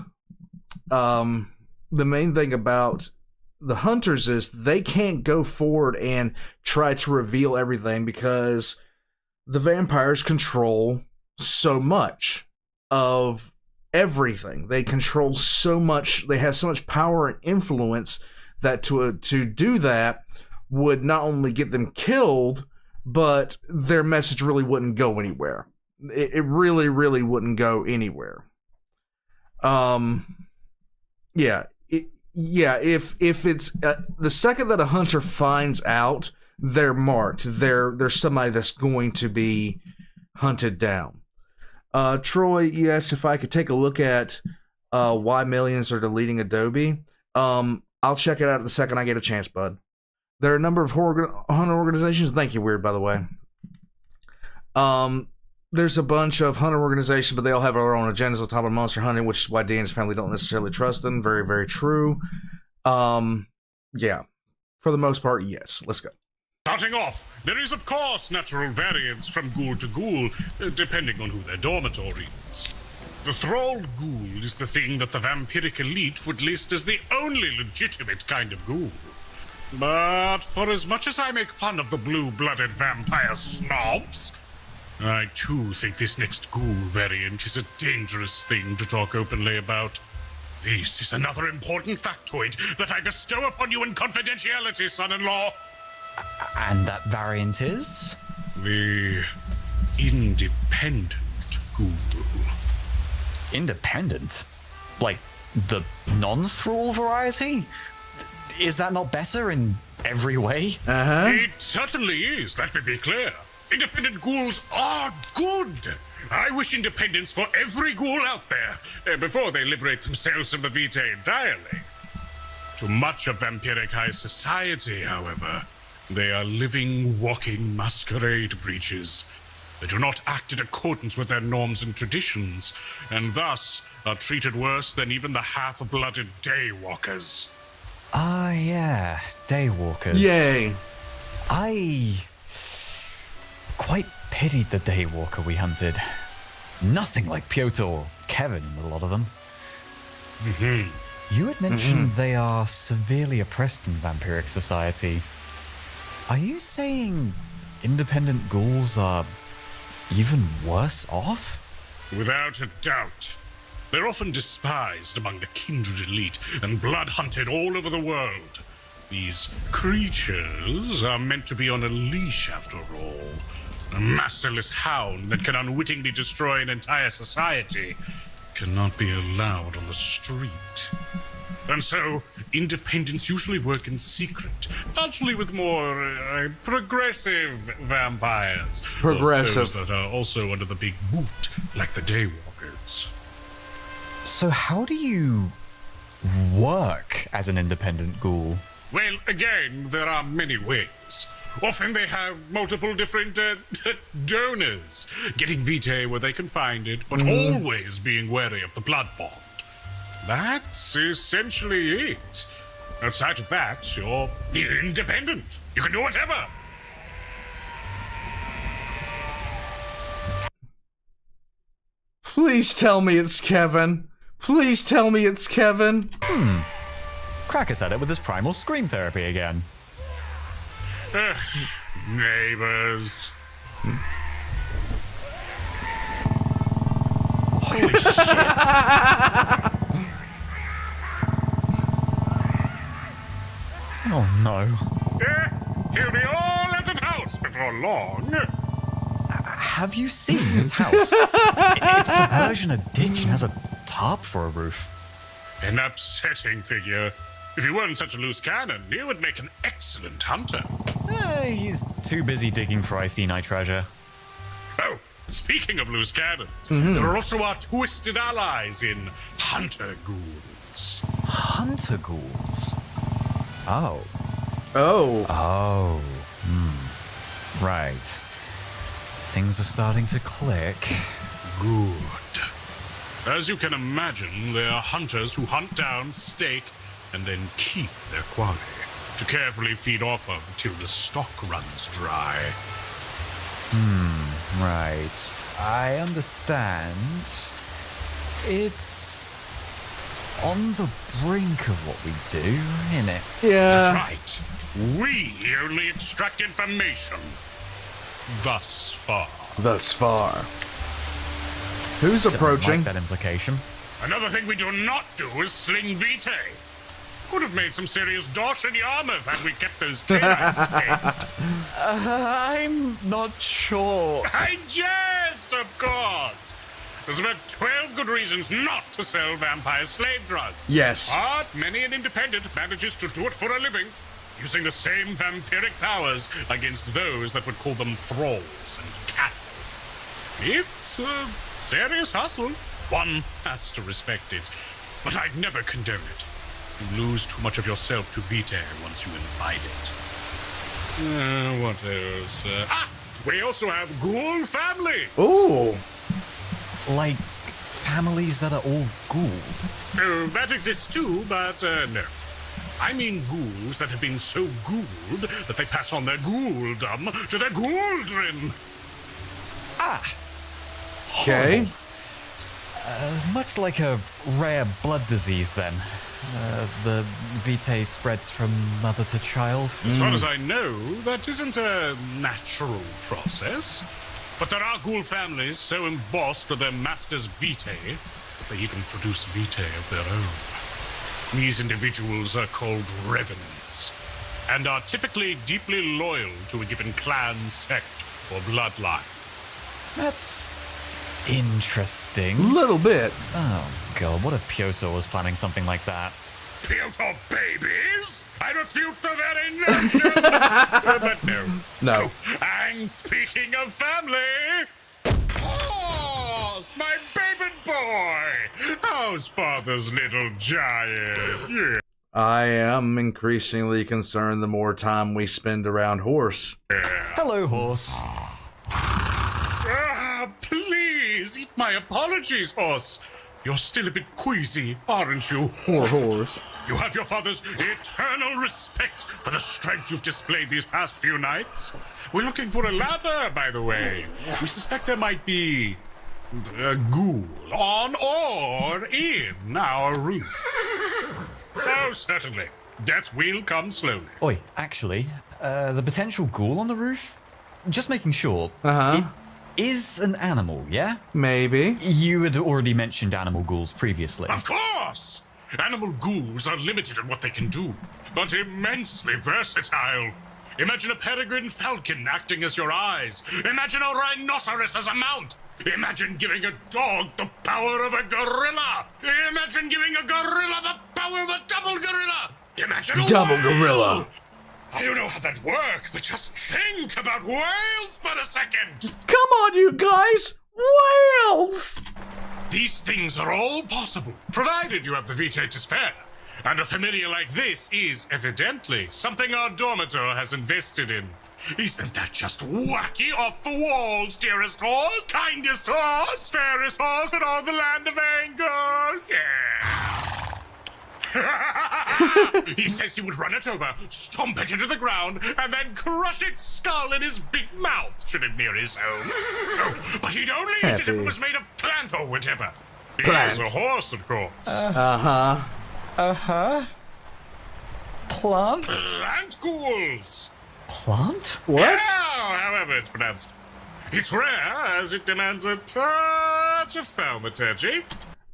Speaker 1: the hunters is they can't go forward and try to reveal everything, because the vampires control so much of everything. They control so much, they have so much power and influence that to do that would not only get them killed, but their message really wouldn't go anywhere. It really wouldn't go anywhere. If it's the second that a hunter finds out, they're marked. They're somebody that's going to be hunted down. Troy, you asked if I could take a look at why millions are deleting Adobe. I'll check it out the second I get a chance, bud. There are a number of hunter organizations. Thank you, Weird, by the way. There's a bunch of hunter organizations, but they all have their own agendas on top of monster hunting, which is why Dan's family don't necessarily trust them. Very, very true. Yeah. For the most part, yes. Let's go.
Speaker 2: Starting off, there is of course natural variance from ghoul to ghoul, depending on who their dormitory is. The thralled ghoul is the thing that the vampiric elite would list as the only legitimate kind of ghoul. But for as much as I make fun of the blue-blooded vampire snobs, I too think this next ghoul variant is a dangerous thing to talk openly about. This is another important factoid that I bestow upon you in confidentiality, son-in-law.
Speaker 3: And that variant is?
Speaker 2: The independent ghoul.
Speaker 3: Independent? Like the non-thrall variety? Is that not better in every way?
Speaker 2: It certainly is, let me be clear. Independent ghouls are good. I wish independence for every ghoul out there, before they liberate themselves from the vitae entirely. To much of vampiric high society, however, they are living, walking masquerade breaches. They do not act in accordance with their norms and traditions, and thus are treated worse than even the half-blooded daywalkers.
Speaker 3: Ah, yeah, daywalkers.
Speaker 1: Yay.
Speaker 3: I quite pitied the daywalker we hunted. Nothing like Piotr or Kevin in a lot of them. You had mentioned they are severely oppressed in vampiric society. Are you saying independent ghouls are even worse off?
Speaker 2: Without a doubt. They're often despised among the kindred elite and blood-hunted all over the world. These creatures are meant to be on a leash, after all. A masterless hound that can unwittingly destroy an entire society cannot be allowed on the street. And so, independents usually work in secret, actually with more progressive vampires.
Speaker 1: Progressive.
Speaker 2: Those that are also under the big boot, like the daywalkers.
Speaker 3: So how do you work as an independent ghoul?
Speaker 2: Well, again, there are many ways. Often they have multiple different donors, getting vitae where they can find it, but always being wary of the blood bond. That's essentially it. Outside of that, you're independent. You can do whatever.
Speaker 1: Please tell me it's Kevin. Please tell me it's Kevin.
Speaker 3: Cracker's at it with his primal scream therapy again.
Speaker 2: Neighbors.
Speaker 3: Holy shit. Oh no.
Speaker 2: He'll be all out of house before long.
Speaker 3: Have you seen his house? It's submerged in a ditch and has a tarp for a roof.
Speaker 2: An upsetting figure. If you weren't such a loose cannon, you would make an excellent hunter.
Speaker 3: He's too busy digging for Iceni treasure.
Speaker 2: Oh, speaking of loose cannons, there are also our twisted allies in hunter ghouls.
Speaker 3: Hunter ghouls? Oh.
Speaker 1: Oh.
Speaker 3: Oh. Right. Things are starting to click.
Speaker 2: Good. As you can imagine, they are hunters who hunt down, stake, and then keep their quarry to carefully feed off of until the stock runs dry.
Speaker 3: Right. I understand. It's on the brink of what we do, isn't it?
Speaker 1: Yeah.
Speaker 2: That's right. We only extract information. Thus far.
Speaker 1: Thus far. Who's
Speaker 3: Don't
Speaker 1: approaching?
Speaker 3: like that implication.
Speaker 2: Another thing we do not do is sling vitae. Could have made some serious dosh in Yarmouth had we kept those canines tamed.
Speaker 3: I'm not sure.
Speaker 2: I jest, of course. There's about 12 good reasons not to sell vampire slave drugs.
Speaker 1: Yes.
Speaker 2: But many an independent manages to do it for a living, using the same vampiric powers against those that would call them thralls and cattle. It's a serious hustle. One has to respect it, but I'd never condone it. You lose too much of yourself to vitae once you imbibe it. What else? We also have ghoul family.
Speaker 1: Ooh.
Speaker 3: Like families that are all ghouled.
Speaker 2: That exists too, but no. I mean ghouls that have been so ghouled that they pass on their ghouldom to their ghouldren.
Speaker 1: Okay.
Speaker 3: Much like a rare blood disease, then. The vitae spreads from mother to child.
Speaker 2: As far as I know, that isn't a natural process. But there are ghoul families so embossed with their master's vitae that they even produce vitae of their own. These individuals are called revenants, and are typically deeply loyal to a given clan, sect, or bloodline.
Speaker 3: That's interesting.
Speaker 1: Little bit.
Speaker 3: Oh, God, what if Piotr was planning something like that?
Speaker 2: Piotr babies? I refute the very notion! But no.
Speaker 1: No.
Speaker 2: And speaking of family... Horse, my baby boy! How's father's little giant? Yeah.
Speaker 1: I am increasingly concerned the more time we spend around horse.
Speaker 3: Hello, horse.
Speaker 2: Please, eat my apologies, horse. You're still a bit queasy, aren't you?
Speaker 1: Poor horse.
Speaker 2: You have your father's eternal respect for the strength you've displayed these past few nights. We're looking for a ladder, by the way. We suspect there might be a ghoul on or in our roof. Oh, certainly. Death will come slowly.
Speaker 3: Oi, actually, the potential ghoul on the roof? Just making sure.
Speaker 1: Uh-huh.
Speaker 3: It is an animal, yeah?
Speaker 1: Maybe.
Speaker 3: You had already mentioned animal ghouls previously.
Speaker 2: Of course! Animal ghouls are limited in what they can do, but immensely versatile. Imagine a peregrine falcon acting as your eyes. Imagine a rhinoceros as a mount. Imagine giving a dog the power of a gorilla. Imagine giving a gorilla the power of a double gorilla. Imagine a
Speaker 1: Double
Speaker 2: whale.
Speaker 1: gorilla.
Speaker 2: I don't know how that works, but just think about whales for a second.
Speaker 1: Come on, you guys! Whales!
Speaker 2: These things are all possible, provided you have the vitae to spare. And a familiar like this is, evidently, something our dormitor has invested in. Isn't that just wacky off the walls, dearest horse, kindest horse, fairest horse in all the land of Angel? Yeah. He says he would run it over, stomp it into the ground, and then crush its skull in his big mouth should it near his home. Oh, but he'd only eat it if it was made of plant or whatever. He is a horse, of course.
Speaker 1: Uh-huh.
Speaker 3: Plant?
Speaker 2: Plant ghouls.
Speaker 3: Plant?
Speaker 1: What?
Speaker 2: Yeah, however it's pronounced. It's rare, as it demands a touch of thaumaturgy.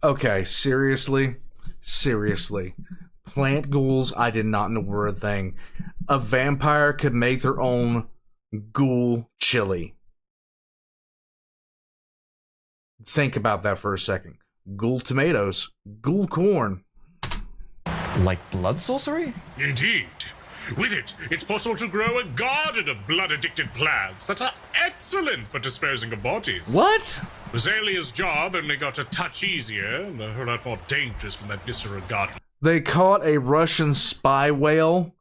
Speaker 1: Okay, seriously? Seriously. Plant ghouls, I did not know were a thing. A vampire could make their own ghoul chili. Think about that for a second. Ghoul tomatoes. Ghoul corn.
Speaker 3: Like blood sorcery?
Speaker 2: Indeed. With it, it's possible to grow a garden of blood-addicted plants that are excellent for disposing of bodies.
Speaker 1: What?
Speaker 2: Rosalia's job only got a touch easier and a whole lot more dangerous from that viscera garden.
Speaker 1: They caught a Russian spy whale?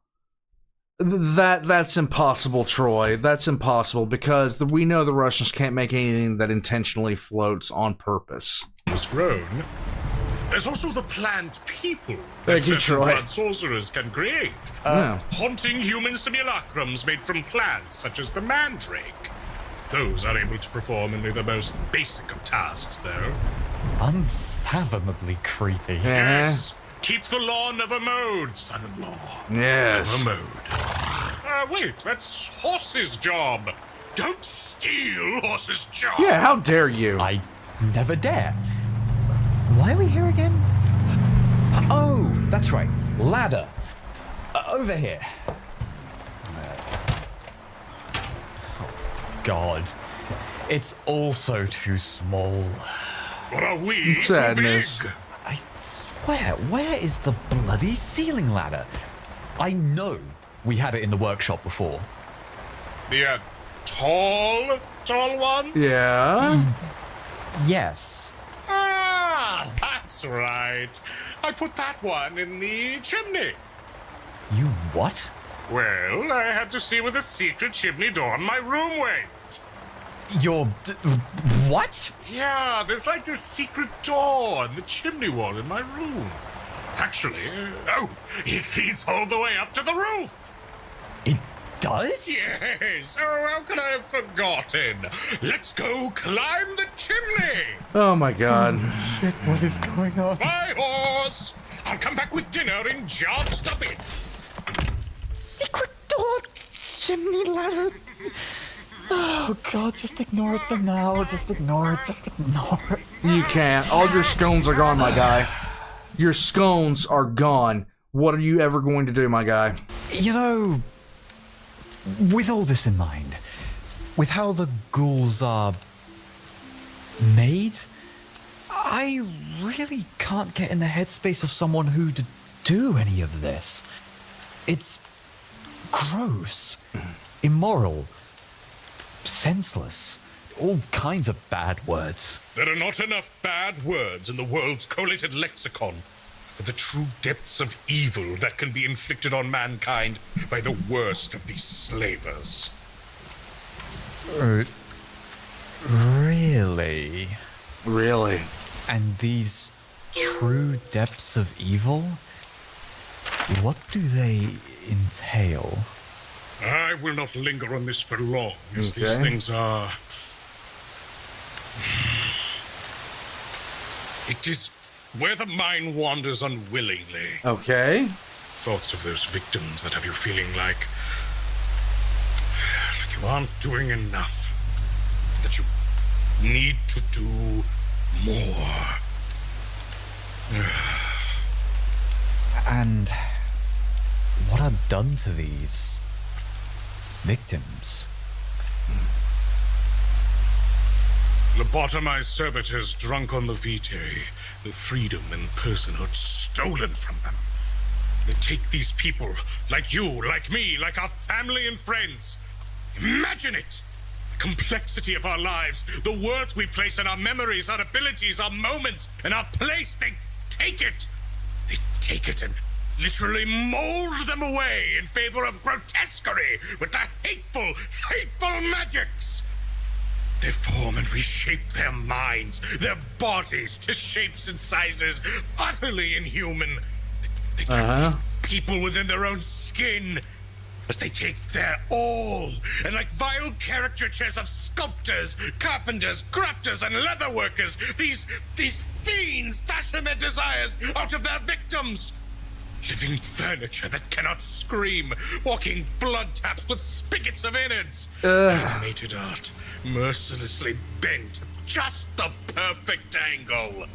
Speaker 1: That's impossible, Troy. That's impossible because we know the Russians can't make anything that intentionally floats on purpose.
Speaker 2: Was grown. There's also the plant people
Speaker 1: Thank
Speaker 2: that
Speaker 1: you,
Speaker 2: certain
Speaker 1: Troy.
Speaker 2: blood sorcerers can create.
Speaker 1: Yeah.
Speaker 2: Haunting human simulacrums made from plants such as the mandrake. Those are able to perform only the most basic of tasks, though.
Speaker 3: Unfathomably creepy.
Speaker 2: Yes. Keep the law never mowed, son-in-law.
Speaker 1: Yes.
Speaker 2: Never mowed. Wait, that's Horse's job. Don't steal Horse's job.
Speaker 1: Yeah, how dare you?
Speaker 3: I never dare. Why are we here again? Oh, that's right. Ladder. Over here. Oh, God. It's also too small.
Speaker 2: What are we?
Speaker 1: Sadness.
Speaker 2: Too big?
Speaker 3: I swear, where is the bloody ceiling ladder? I know we had it in the workshop before.
Speaker 2: The tall one?
Speaker 1: Yeah.
Speaker 3: Yes.
Speaker 2: Ah, that's right. I put that one in the chimney.
Speaker 3: You what?
Speaker 2: Well, I had to see where the secret chimney door in my room went.
Speaker 3: What?
Speaker 2: Yeah, there's like this secret door in the chimney wall in my room. Actually, it leads all the way up to the roof.
Speaker 3: It does?
Speaker 2: Yes, oh, how could I have forgotten? Let's go climb the chimney.
Speaker 1: Oh my God.
Speaker 3: Shit, what is going on?
Speaker 2: My horse. I'll come back with dinner in just a bit.
Speaker 3: Secret door, chimney ladder. Oh God, just ignore it for now. Just ignore it. Just ignore it.
Speaker 1: You can't. All your scones are gone, my guy. Your scones are gone. What are you ever going to do, my guy?
Speaker 3: You know, with all this in mind, with how the ghouls are made, I really can't get in the headspace of someone who'd do any of this. It's gross, immoral, senseless, all kinds of bad words.
Speaker 2: There are not enough bad words in the world's collated lexicon for the true depths of evil that can be inflicted on mankind by the worst of these slavers.
Speaker 3: Really?
Speaker 1: Really?
Speaker 3: And these true depths of evil? What do they entail?
Speaker 2: I will not linger on this for long, as these
Speaker 1: Okay.
Speaker 2: things are... It is where the mind wanders unwillingly.
Speaker 1: Okay.
Speaker 2: Thoughts of those victims that have you feeling like you aren't doing enough. That you need to do more.
Speaker 3: And what are done to these victims?
Speaker 2: Lobotomized servitors drunk on the vitae, the freedom and personhood stolen from them. They take these people, like you, like me, like our family and friends. Imagine it! The complexity of our lives, the worth we place in our memories, our abilities, our moments, and our place. They take it! They take it and literally mold them away in favor of grotesquerie with the hateful, hateful magics! They form and reshape their minds, their bodies to shapes and sizes utterly inhuman. They trap these people within their own skin as they take their all, and like vile caricatures of sculptors, carpenters, crafters, and leatherworkers, these fiends fashion their desires out of their victims. Living furniture that cannot scream, walking blood taps with spigots of innards. Animated art, mercilessly bent at just the perfect angle.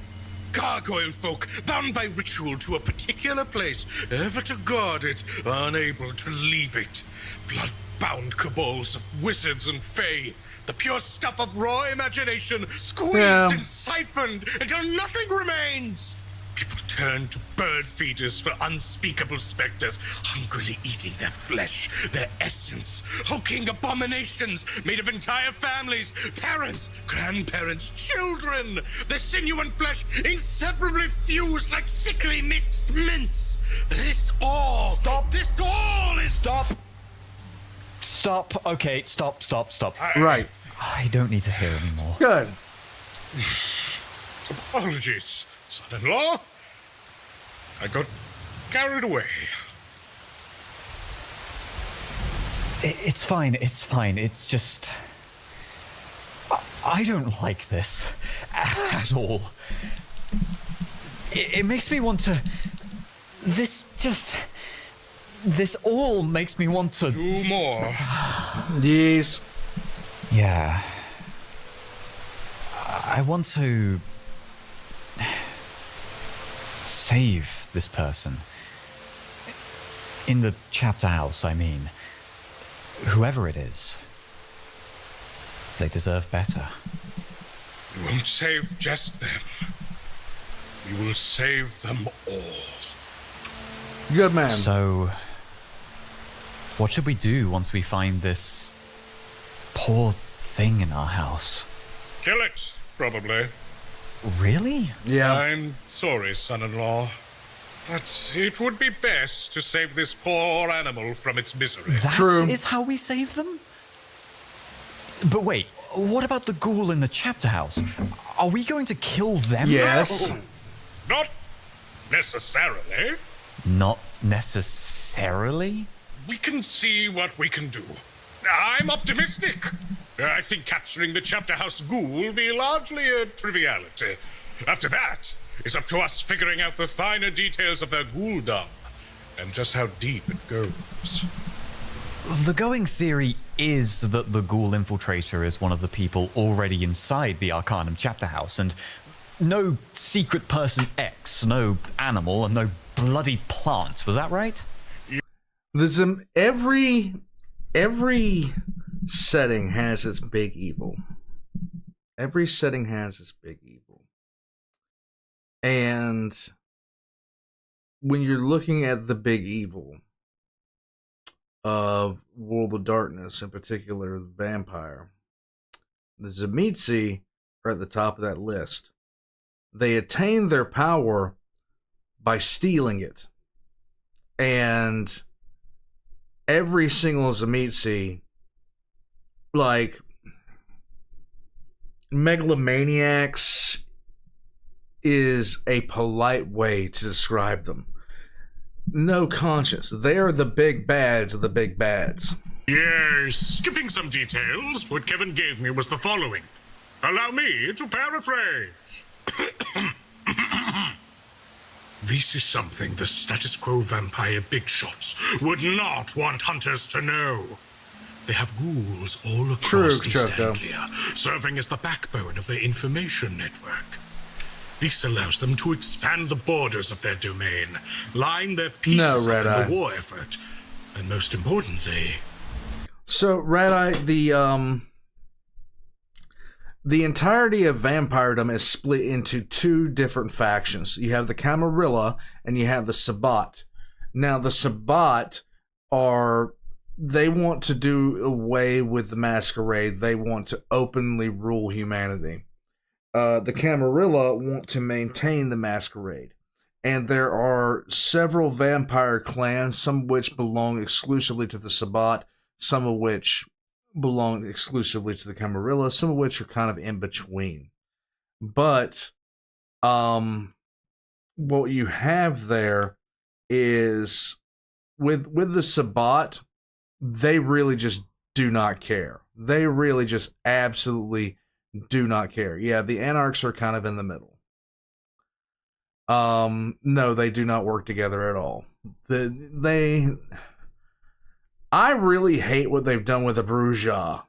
Speaker 2: Gargoyle folk bound by ritual to a particular place, ever to guard it, unable to leave it. Blood-bound cabals of wizards and fae, the pure stuff of raw imagination, squeezed and siphoned until nothing remains. People turned to bird feeders for unspeakable specters, hungrily eating their flesh, their essence, hulking abominations made of entire families, parents, grandparents, children, their sinew and flesh inseparably fused like sickly mixed mince. This all is...
Speaker 3: Stop. Okay, stop.
Speaker 1: Right.
Speaker 3: I don't need to hear anymore.
Speaker 1: Good.
Speaker 2: Apologies, son-in-law. I got carried away.
Speaker 3: It's fine. It's just... I don't like this at all. It makes me want to... This all makes me want to...
Speaker 2: Do more.
Speaker 1: Yes.
Speaker 3: Yeah. I want to... save this person. In the chapter house, I mean. Whoever it is. They deserve better.
Speaker 2: We won't save just them. We will save them all.
Speaker 1: Good man.
Speaker 3: So, what should we do once we find this poor thing in our house?
Speaker 2: Kill it, probably.
Speaker 3: Really?
Speaker 1: Yeah.
Speaker 2: I'm sorry, son-in-law. But it would be best to save this poor animal from its misery.
Speaker 3: That
Speaker 1: True.
Speaker 3: is how we save them? But wait, what about the ghoul in the chapter house? Are we going to kill them?
Speaker 1: Yes.
Speaker 2: Oh, not necessarily.
Speaker 3: Not necessarily?
Speaker 2: We can see what we can do. I'm optimistic. I think capturing the chapter house ghoul will be largely a triviality. After that, it's up to us figuring out the finer details of their ghouldom and just how deep it goes.
Speaker 3: The going theory is that the ghoul infiltrator is one of the people already inside the Arcanum chapter house, and no secret person X, no animal, and no bloody plant. Was that right?
Speaker 1: There's every setting has its big evil. Every setting has its big evil. And when you're looking at the big evil of World of Darkness, in particular the vampire, the Tzimisce are at the top of that list. They attain their power by stealing it. And every single Tzimisce, like megalomaniacs, is a polite way to describe them. No conscience. They are the big bads of the big bads.
Speaker 2: Yes, skipping some details, what Kevin gave me was the following. Allow me to paraphrase. This is something the status quo vampire big shots would not want hunters to know. They have ghouls all across East Anglia, serving as the backbone of their information network. This allows them to expand the borders of their domain, line their pieces up in the war effort, and most importantly...
Speaker 1: So, Red-Eye, the entirety of vampiredom is split into two different factions. You have the Camarilla and you have the Sabbat. Now, the Sabbat they want to do away with the masquerade. They want to openly rule humanity. The Camarilla want to maintain the masquerade. And there are several vampire clans, some of which belong exclusively to the Sabbat, some of which belong exclusively to the Camarilla, some of which are kind of in between. But what you have there is with the Sabbat, they really just do not care. They really just absolutely do not care. Yeah, the Anarchs are kind of in the middle. No, they do not work together at all. I really hate what they've done with the Bruva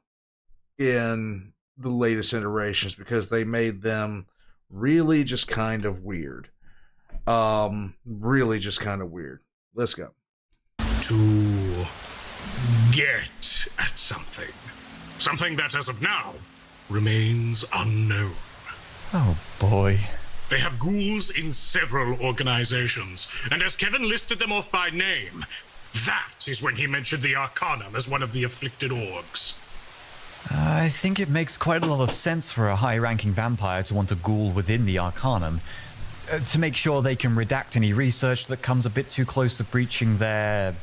Speaker 1: in the latest iterations, because they made them really just kind of weird. Really just kind of weird. Let's go.
Speaker 2: To get at something. Something that, as of now, remains unknown.
Speaker 3: Oh boy.
Speaker 2: They have ghouls in several organizations, and as Kevin listed them off by name, that is when he mentioned the Arcanum as one of the afflicted orgs.
Speaker 3: I think it makes quite a lot of sense for a high-ranking vampire to want a ghoul within the Arcanum, to make sure they can redact any research that comes a bit too close to breaching their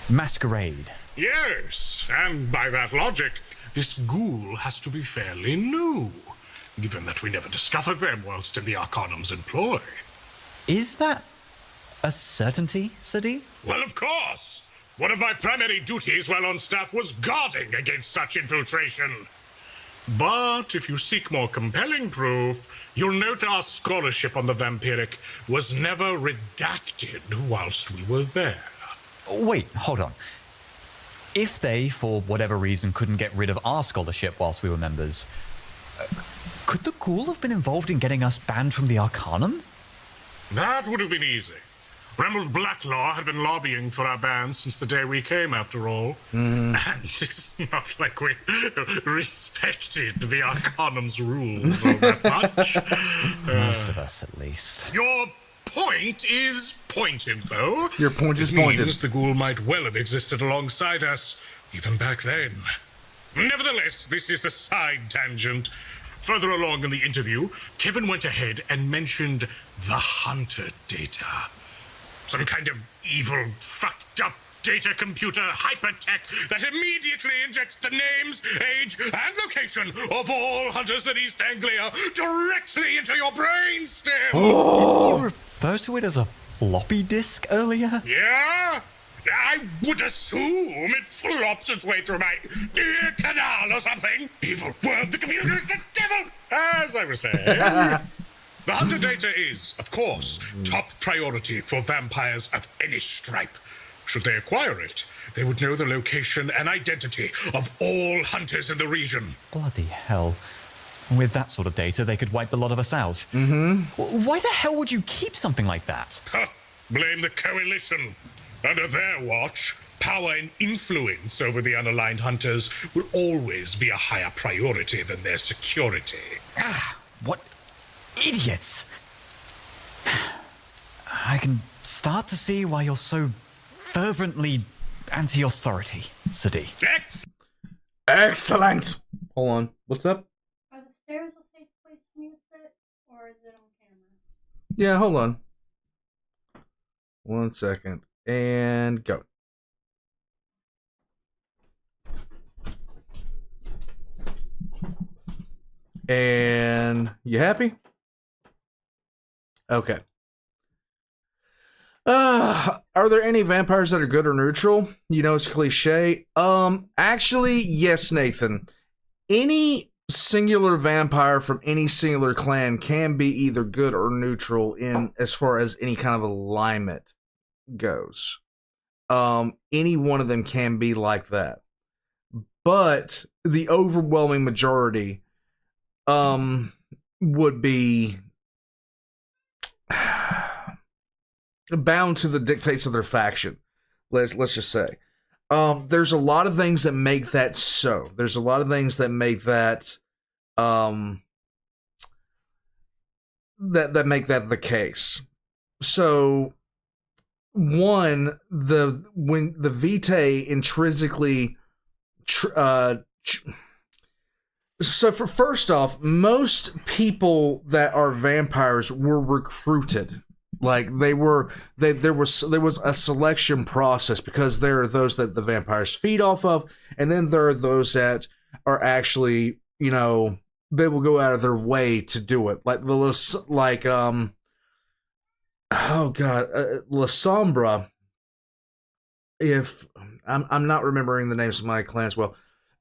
Speaker 3: masquerade.
Speaker 2: Yes, and by that logic, this ghoul has to be fairly new, given that we never discovered them whilst in the Arcanum's employ.
Speaker 3: Is that a certainty, Sadi?
Speaker 2: Well, of course! One of my primary duties while on staff was guarding against such infiltration. But if you seek more compelling proof, you'll note our scholarship on the vampiric was never redacted whilst we were there.
Speaker 3: Wait, hold on. If they, for whatever reason, couldn't get rid of our scholarship whilst we were members, could the ghoul have been involved in getting us banned from the Arcanum?
Speaker 2: That would have been easy. Remold Blacklaw had been lobbying for our ban since the day we came, after all. And it's not like we respected the Arcanum's rules all that much.
Speaker 3: Most of us, at least.
Speaker 2: Your point is pointed, though.
Speaker 1: Your point is
Speaker 2: It
Speaker 1: pointed.
Speaker 2: means the ghoul might well have existed alongside us, even back then. Nevertheless, this is a side tangent. Further along in the interview, Kevin went ahead and mentioned the Hunter data. Some kind of evil, fucked up data computer hypertech that immediately injects the names, age, and location of all hunters in East Anglia directly into your brainstem.
Speaker 3: Didn't you refer to it as a floppy disk earlier?
Speaker 2: Yeah? I would assume it flops its way through my ear canal or something. Evil word, the computer is the devil! As I was saying, the hunter data is, of course, top priority for vampires of any stripe. Should they acquire it, they would know the location and identity of all hunters in the region.
Speaker 3: Bloody hell. With that sort of data, they could wipe the lot of us out. Mm-hmm. Why the hell would you keep something like that?
Speaker 2: Huh, blame the Coalition. Under their watch, power and influence over the unaligned hunters will always be a higher priority than their security.
Speaker 3: What idiots! I can start to see why you're so fervently anti-authority, Sadi.
Speaker 1: Excellent. Hold on. What's up?
Speaker 5: Are the stairs a safe place for me to sit, or is it on camera?
Speaker 1: Yeah, hold on. 1 second. And go. And you happy? Okay. Are there any vampires that are good or neutral? You know, it's cliche. Actually, yes, Nathan. Any singular vampire from any singular clan can be either good or neutral in as far as any kind of alignment goes. Any one of them can be like that. But the overwhelming majority would be bound to the dictates of their faction. Let's just say. There's a lot of things that make that so. There's a lot of things that make that that make that the case. So one, when the vitae intrinsically so for first off, most people that are vampires were recruited. Like there was a selection process, because there are those that the vampires feed off of, and then there are those that are actually, you know, they will go out of their way to do it. Like La Sombra. If I'm not remembering the names of my clans well,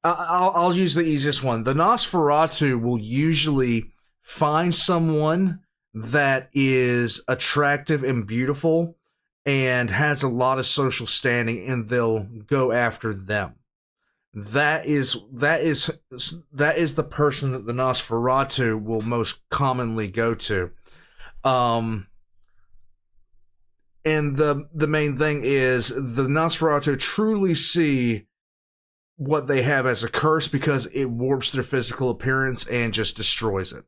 Speaker 1: I'll use the easiest one. The Nosferatu will usually find someone that is attractive and beautiful and has a lot of social standing, and they'll go after them. That is the person that the Nosferatu will most commonly go to. And the main thing is the Nosferatu truly see what they have as a curse, because it warps their physical appearance and just destroys it.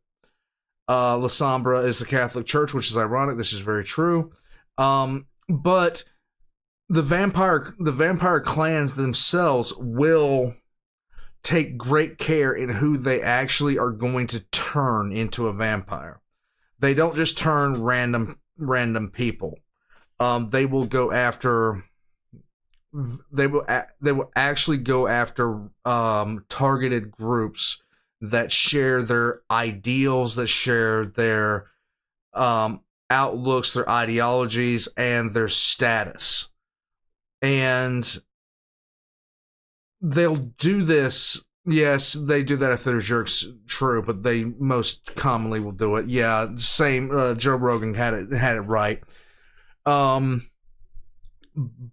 Speaker 1: La Sombra is the Catholic Church, which is ironic. This is very true. But the vampire clans themselves will take great care in who they actually are going to turn into a vampire. They don't just turn random people. They will go after. They will actually go after targeted groups that share their ideals, that share their outlooks, their ideologies, and their status. And they'll do this. Yes, they do that if they're jerks, true, but they most commonly will do it. Yeah, same. Joe Rogan had it right.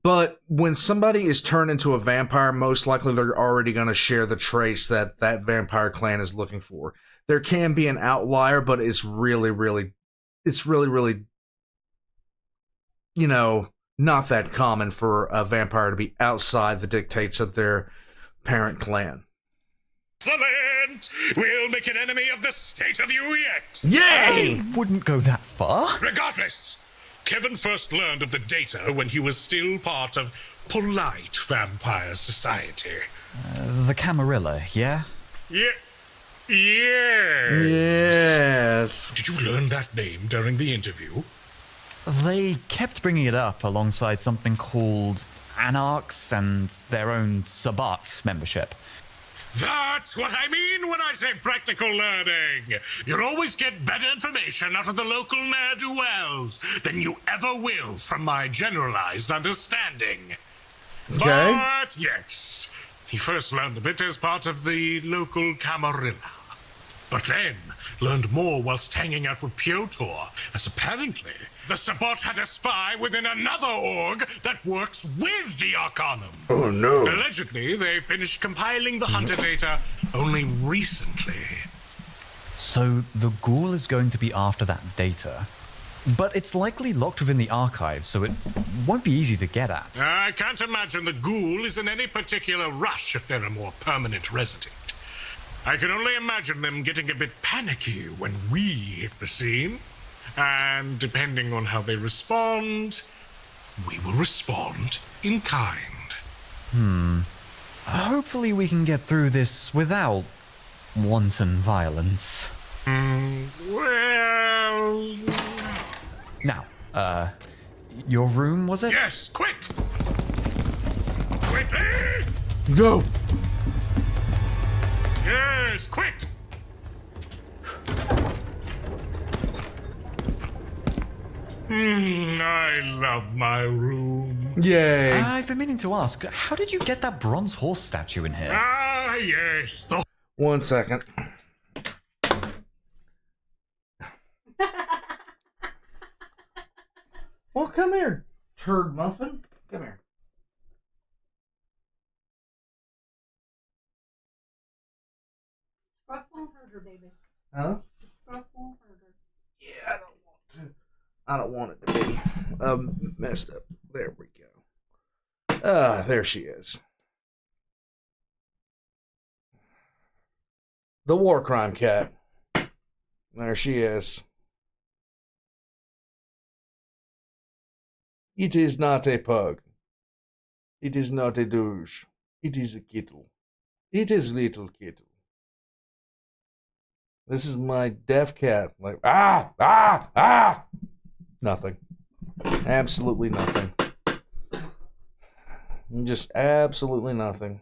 Speaker 1: But when somebody is turned into a vampire, most likely they're already going to share the traits that vampire clan is looking for. There can be an outlier, but it's really, you know, not that common for a vampire to be outside the dictates of their parent clan.
Speaker 2: Excellent! We'll make an enemy of the state of you yet!
Speaker 1: Yay!
Speaker 3: I wouldn't go that far.
Speaker 2: Regardless, Kevin first learned of the data when he was still part of polite vampire society.
Speaker 3: The Camarilla, yeah?
Speaker 2: Yes.
Speaker 1: Yes.
Speaker 2: Did you learn that name during the interview?
Speaker 3: They kept bringing it up alongside something called Anarchs and their own Sabbat membership.
Speaker 2: That's what I mean when I say practical learning. You'll always get better information out of the local ne'er-do-wells than you ever will from my generalized understanding.
Speaker 1: Okay.
Speaker 2: But yes, he first learned of it as part of the local Camarilla. But then learned more whilst hanging out with Piotr, as apparently the Sabbat had a spy within another org that works with the Arcanum.
Speaker 1: Oh no.
Speaker 2: Allegedly, they finished compiling the hunter data only recently.
Speaker 3: So the Ghoul is going to be after that data, but it's likely locked within the archive, so it won't be easy to get at.
Speaker 2: I can't imagine the Ghoul is in any particular rush if they're a more permanent resident. I can only imagine them getting a bit panicky when we hit the scene. And depending on how they respond, we will respond in kind.
Speaker 3: Hopefully we can get through this without wanton violence.
Speaker 2: Well...
Speaker 3: Now, your room, was it?
Speaker 2: Yes, quick! Quickly!
Speaker 1: Go.
Speaker 2: Yes, quick! I love my room.
Speaker 1: Yay.
Speaker 3: I've been meaning to ask, how did you get that bronze horse statue in here?
Speaker 2: Ah, yes, the
Speaker 1: 1 second. Well, come here, turd muffin. Come here.
Speaker 5: Scruffle herder, baby.
Speaker 1: Huh?
Speaker 5: Scruffle herder.
Speaker 1: Yeah, I don't want to. I don't want it to be messed up. There we go. There she is. The war crime cat. There she is. It is not a pug. It is not a douche. It is a kittle. It is little kittle. This is my deaf cat. Like, nothing. Absolutely nothing. Just absolutely nothing.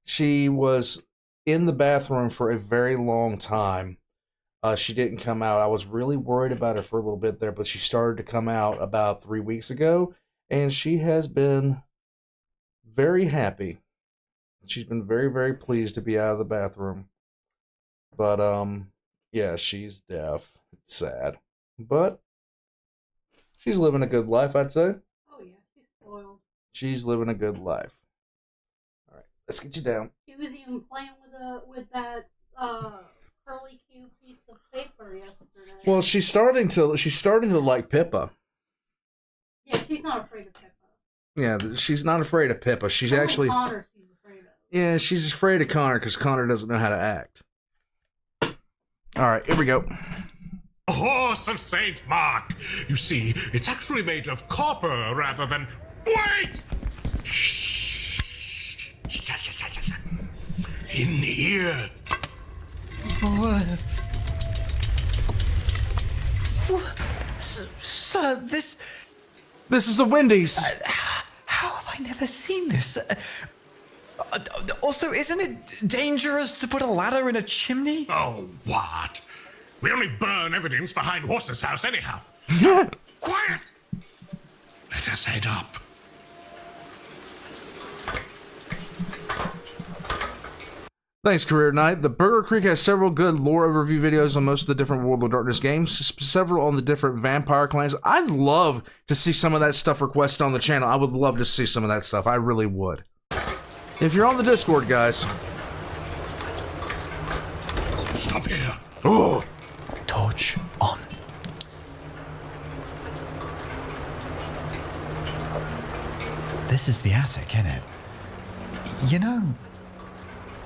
Speaker 1: She was in the bathroom for a very long time. She didn't come out. I was really worried about her for a little bit there, but she started to come out about 3 weeks ago, and she has been very happy. She's been very, very pleased to be out of the bathroom. But, yeah, she's deaf. It's sad. But she's living a good life, I'd say.
Speaker 5: Oh yeah, she's spoiled.
Speaker 1: She's living a good life. All right, let's get you down.
Speaker 5: She was even playing with that curly cute piece of paper yesterday.
Speaker 1: Well, she's starting to like Pippa.
Speaker 5: Yeah, she's not afraid of Pippa.
Speaker 1: Yeah, she's not afraid of Pippa. She's
Speaker 5: Only
Speaker 1: actually
Speaker 5: Connor she's afraid of.
Speaker 1: yeah, she's afraid of Connor because Connor doesn't know how to act. All right, here we go.
Speaker 2: A horse of Saint Mark. You see, it's actually made of copper rather than... Wait! Shh. In here.
Speaker 3: Sir, this...
Speaker 1: This is a Wendy's.
Speaker 3: How have I never seen this? Also, isn't it dangerous to put a ladder in a chimney?
Speaker 2: Oh, what? We only burn evidence behind Horse's house anyhow. Quiet! Let us head up.
Speaker 1: Thanks, Career Knight. The Burger Creek has several good lore overview videos on most of the different World of Darkness games, several on the different vampire clans. I'd love to see some of that stuff requested on the channel. I would love to see some of that stuff. I really would. If you're on the Discord, guys.
Speaker 2: Stop here.
Speaker 1: Oh,
Speaker 3: Torch on. This is the attic, isn't it? You know,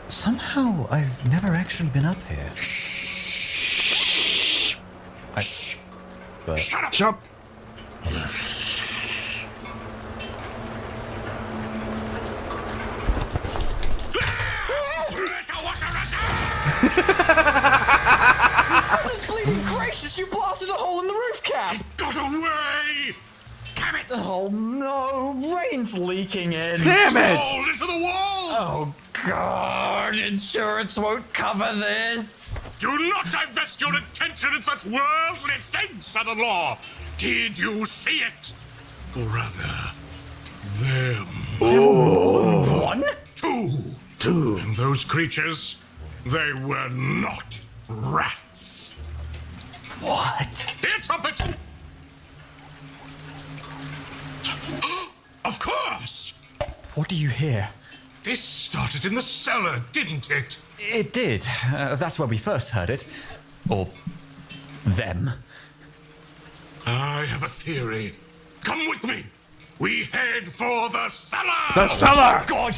Speaker 3: somehow I've never actually been up here.
Speaker 2: Shh. Shut up.
Speaker 1: jump.
Speaker 2: Pressure washer attack!
Speaker 3: Goodness bleeding gracious, you blasted a hole in the roof cap!
Speaker 2: Got away! Damn it!
Speaker 3: Oh no, rain's leaking in.
Speaker 1: Damn it!
Speaker 2: Rolled into the walls!
Speaker 3: Oh god, insurance won't cover this.
Speaker 2: Do not divest your attention in such worldly things, son-in-law! Did you see it? Or rather, them.
Speaker 3: One?
Speaker 2: Two. And those creatures, they were not rats.
Speaker 3: What?
Speaker 2: Here, trumpet! Of course!
Speaker 3: What do you hear?
Speaker 2: This started in the cellar, didn't it?
Speaker 3: It did. That's where we first heard it. Or them.
Speaker 2: I have a theory. Come with me. We head for the cellar!
Speaker 1: The cellar!
Speaker 3: God!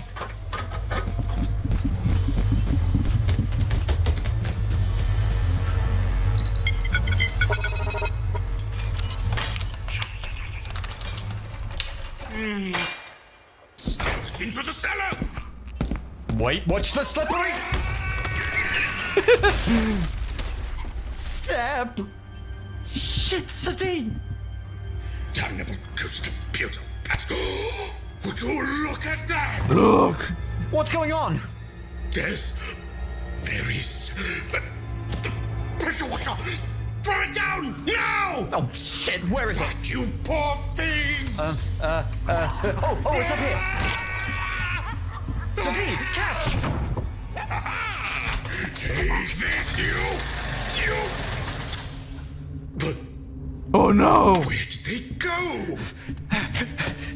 Speaker 2: Stealth into the cellar!
Speaker 3: Wait, watch the slippery! Step! Shit, Sadine!
Speaker 2: Damnable ghost of pewter pat! Would you look at that?
Speaker 1: Look.
Speaker 3: What's going on?
Speaker 2: There is the pressure washer! Throw it down now!
Speaker 3: Oh shit, where is it?
Speaker 2: You poor things!
Speaker 3: Oh, it's up here! Sadine, catch!
Speaker 2: Take this, you! But
Speaker 1: Oh no!
Speaker 2: where did they go?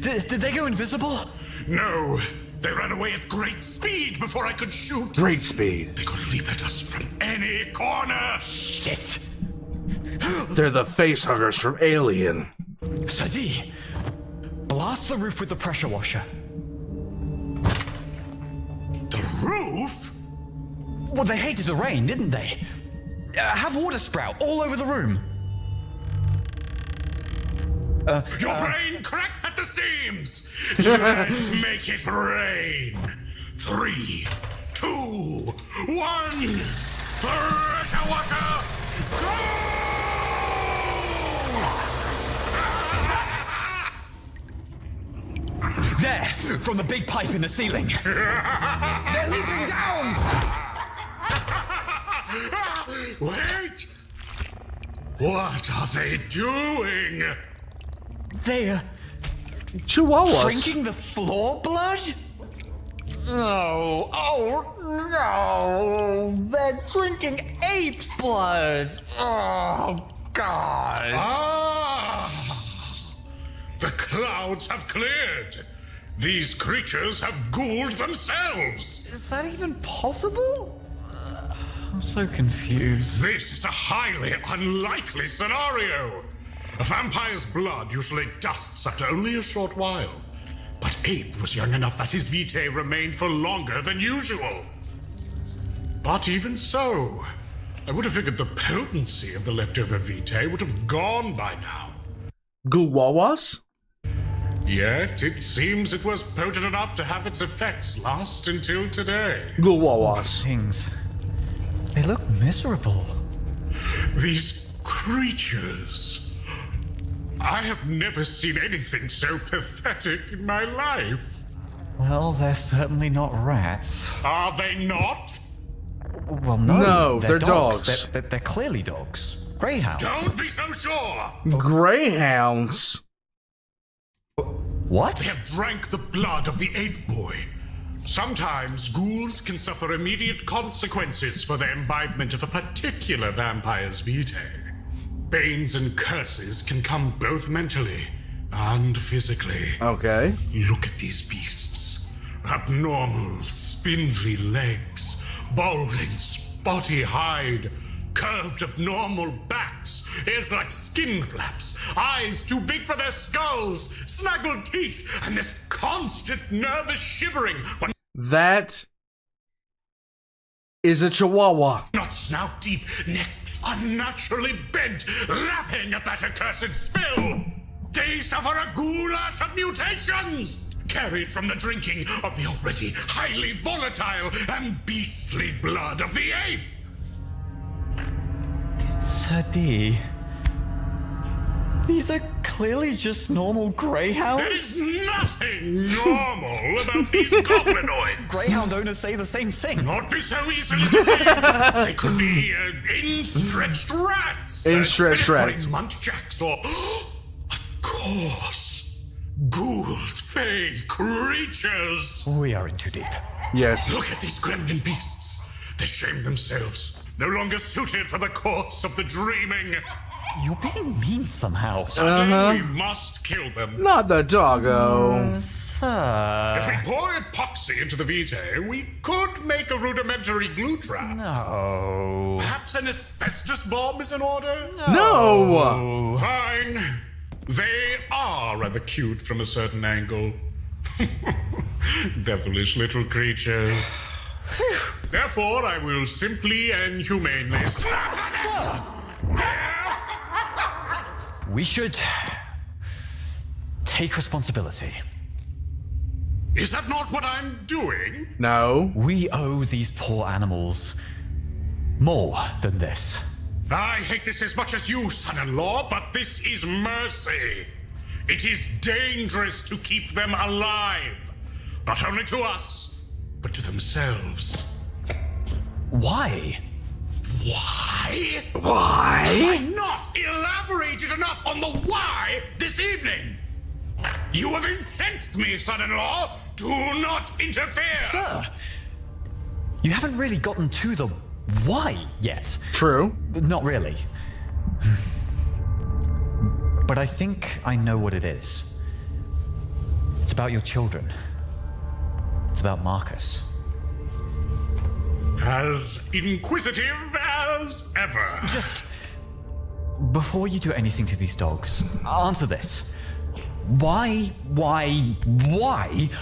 Speaker 3: Did they go invisible?
Speaker 2: No, they ran away at great speed before I could shoot.
Speaker 1: Great speed.
Speaker 2: They could leap at us from any corner.
Speaker 3: Shit!
Speaker 1: They're the face huggers from Alien.
Speaker 3: Sadie, blast the roof with the pressure washer.
Speaker 2: The roof?
Speaker 3: Well, they hated the rain, didn't they? Have water sprout all over the room.
Speaker 2: Your brain cracks at the seams. Let's make it rain. 3, 2, 1. Pressure washer, go!
Speaker 3: There, from the big pipe in the ceiling. They're leaping down!
Speaker 2: Wait! What are they doing?
Speaker 3: They're
Speaker 1: Chihuahuas.
Speaker 3: drinking the floor blood? No. Oh, no. They're drinking ape's blood. Oh, God.
Speaker 2: Ah! The clouds have cleared. These creatures have ghouled themselves.
Speaker 3: Is that even possible? I'm so confused.
Speaker 2: This is a highly unlikely scenario. A vampire's blood usually dusts after only a short while. But Ape was young enough that his vitae remained for longer than usual. But even so, I would have figured the potency of the leftover vitae would have gone by now.
Speaker 1: Ghoul-wawas?
Speaker 2: Yet it seems it was potent enough to have its effects last until today.
Speaker 1: Ghoul-wawas.
Speaker 3: Things. They look miserable.
Speaker 2: These creatures. I have never seen anything so pathetic in my life.
Speaker 3: Well, they're certainly not rats.
Speaker 2: Are they not?
Speaker 3: Well, no.
Speaker 1: No, they're dogs.
Speaker 3: They're clearly dogs. Greyhounds.
Speaker 2: Don't be so sure.
Speaker 1: Greyhounds?
Speaker 3: What?
Speaker 2: They have drank the blood of the ape boy. Sometimes ghouls can suffer immediate consequences for their imbibement of a particular vampire's vitae. Banes and curses can come both mentally and physically.
Speaker 1: Okay.
Speaker 2: Look at these beasts. Abnormal, spindly legs, balding, spotty hide, curved abnormal backs, ears like skin flaps, eyes too big for their skulls, snaggled teeth, and this constant nervous shivering when
Speaker 1: That is a chihuahua.
Speaker 2: not snout deep, necks unnaturally bent, lapping at that accursed spill. They suffer a goulash of mutations, carried from the drinking of the already highly volatile and beastly blood of the ape.
Speaker 3: Sir D. These are clearly just normal greyhounds.
Speaker 2: There is nothing normal about these goblinoids.
Speaker 3: Greyhound owners say the same thing.
Speaker 2: Not be so easily deceived. They could be in-stretched rats.
Speaker 1: In-stretched rats.
Speaker 2: Muntjacks or, of course, ghouls, fey creatures.
Speaker 3: We are in too deep.
Speaker 1: Yes.
Speaker 2: Look at these gremlin beasts. They shame themselves. No longer suited for the courts of the dreaming.
Speaker 3: You're being mean somehow.
Speaker 2: Today we must kill them.
Speaker 1: Not the doggo.
Speaker 3: Sir.
Speaker 2: If we pour epoxy into the vitae, we could make a rudimentary glue trap.
Speaker 3: No.
Speaker 2: Perhaps an asbestos bomb is in order?
Speaker 1: No.
Speaker 2: Fine. They are rather cute from a certain angle. Devilish little creatures. Therefore, I will simply and humanely slap
Speaker 3: We should take responsibility.
Speaker 2: Is that not what I'm doing?
Speaker 1: No.
Speaker 3: We owe these poor animals more than this.
Speaker 2: I hate this as much as you, son-in-law, but this is mercy. It is dangerous to keep them alive. Not only to us, but to themselves.
Speaker 3: Why?
Speaker 2: Why?
Speaker 1: Why?
Speaker 2: Have I not elaborated enough on the why this evening? You have incensed me, son-in-law. Do not interfere.
Speaker 3: Sir, you haven't really gotten to the why yet.
Speaker 1: True.
Speaker 3: Not really. But I think I know what it is. It's about your children. It's about Marcus.
Speaker 2: As inquisitive as ever.
Speaker 3: Just before you do anything to these dogs, answer this. Why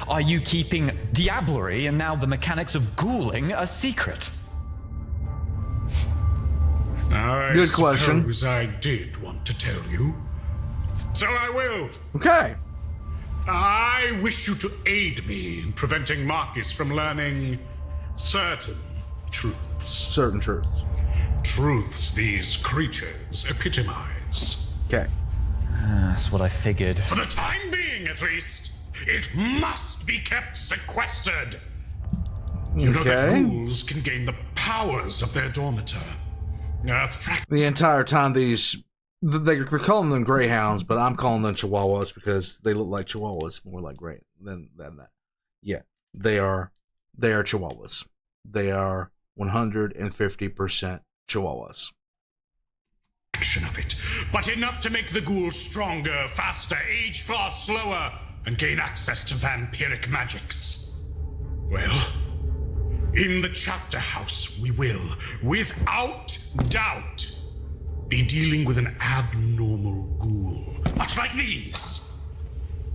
Speaker 3: are you keeping diablerie and now the mechanics of ghouling a secret?
Speaker 1: Good question.
Speaker 2: I suppose I did want to tell you. So I will.
Speaker 1: Okay.
Speaker 2: I wish you to aid me in preventing Marcus from learning certain truths.
Speaker 1: Certain truths.
Speaker 2: Truths these creatures epitomize.
Speaker 1: Okay.
Speaker 3: That's what I figured.
Speaker 2: For the time being, at least, it must be kept sequestered. You know that
Speaker 1: Okay.
Speaker 2: ghouls can gain the powers of their dormitor.
Speaker 1: The entire time they're calling them greyhounds, but I'm calling them chihuahuas because they look like chihuahuas, more like grey than that. Yeah, they are chihuahuas. They are 150% chihuahuas.
Speaker 2: Of it, but enough to make the ghouls stronger, faster, age far slower, and gain access to vampiric magics. Well, in the chapter house, we will, without doubt, be dealing with an abnormal ghoul, much like these.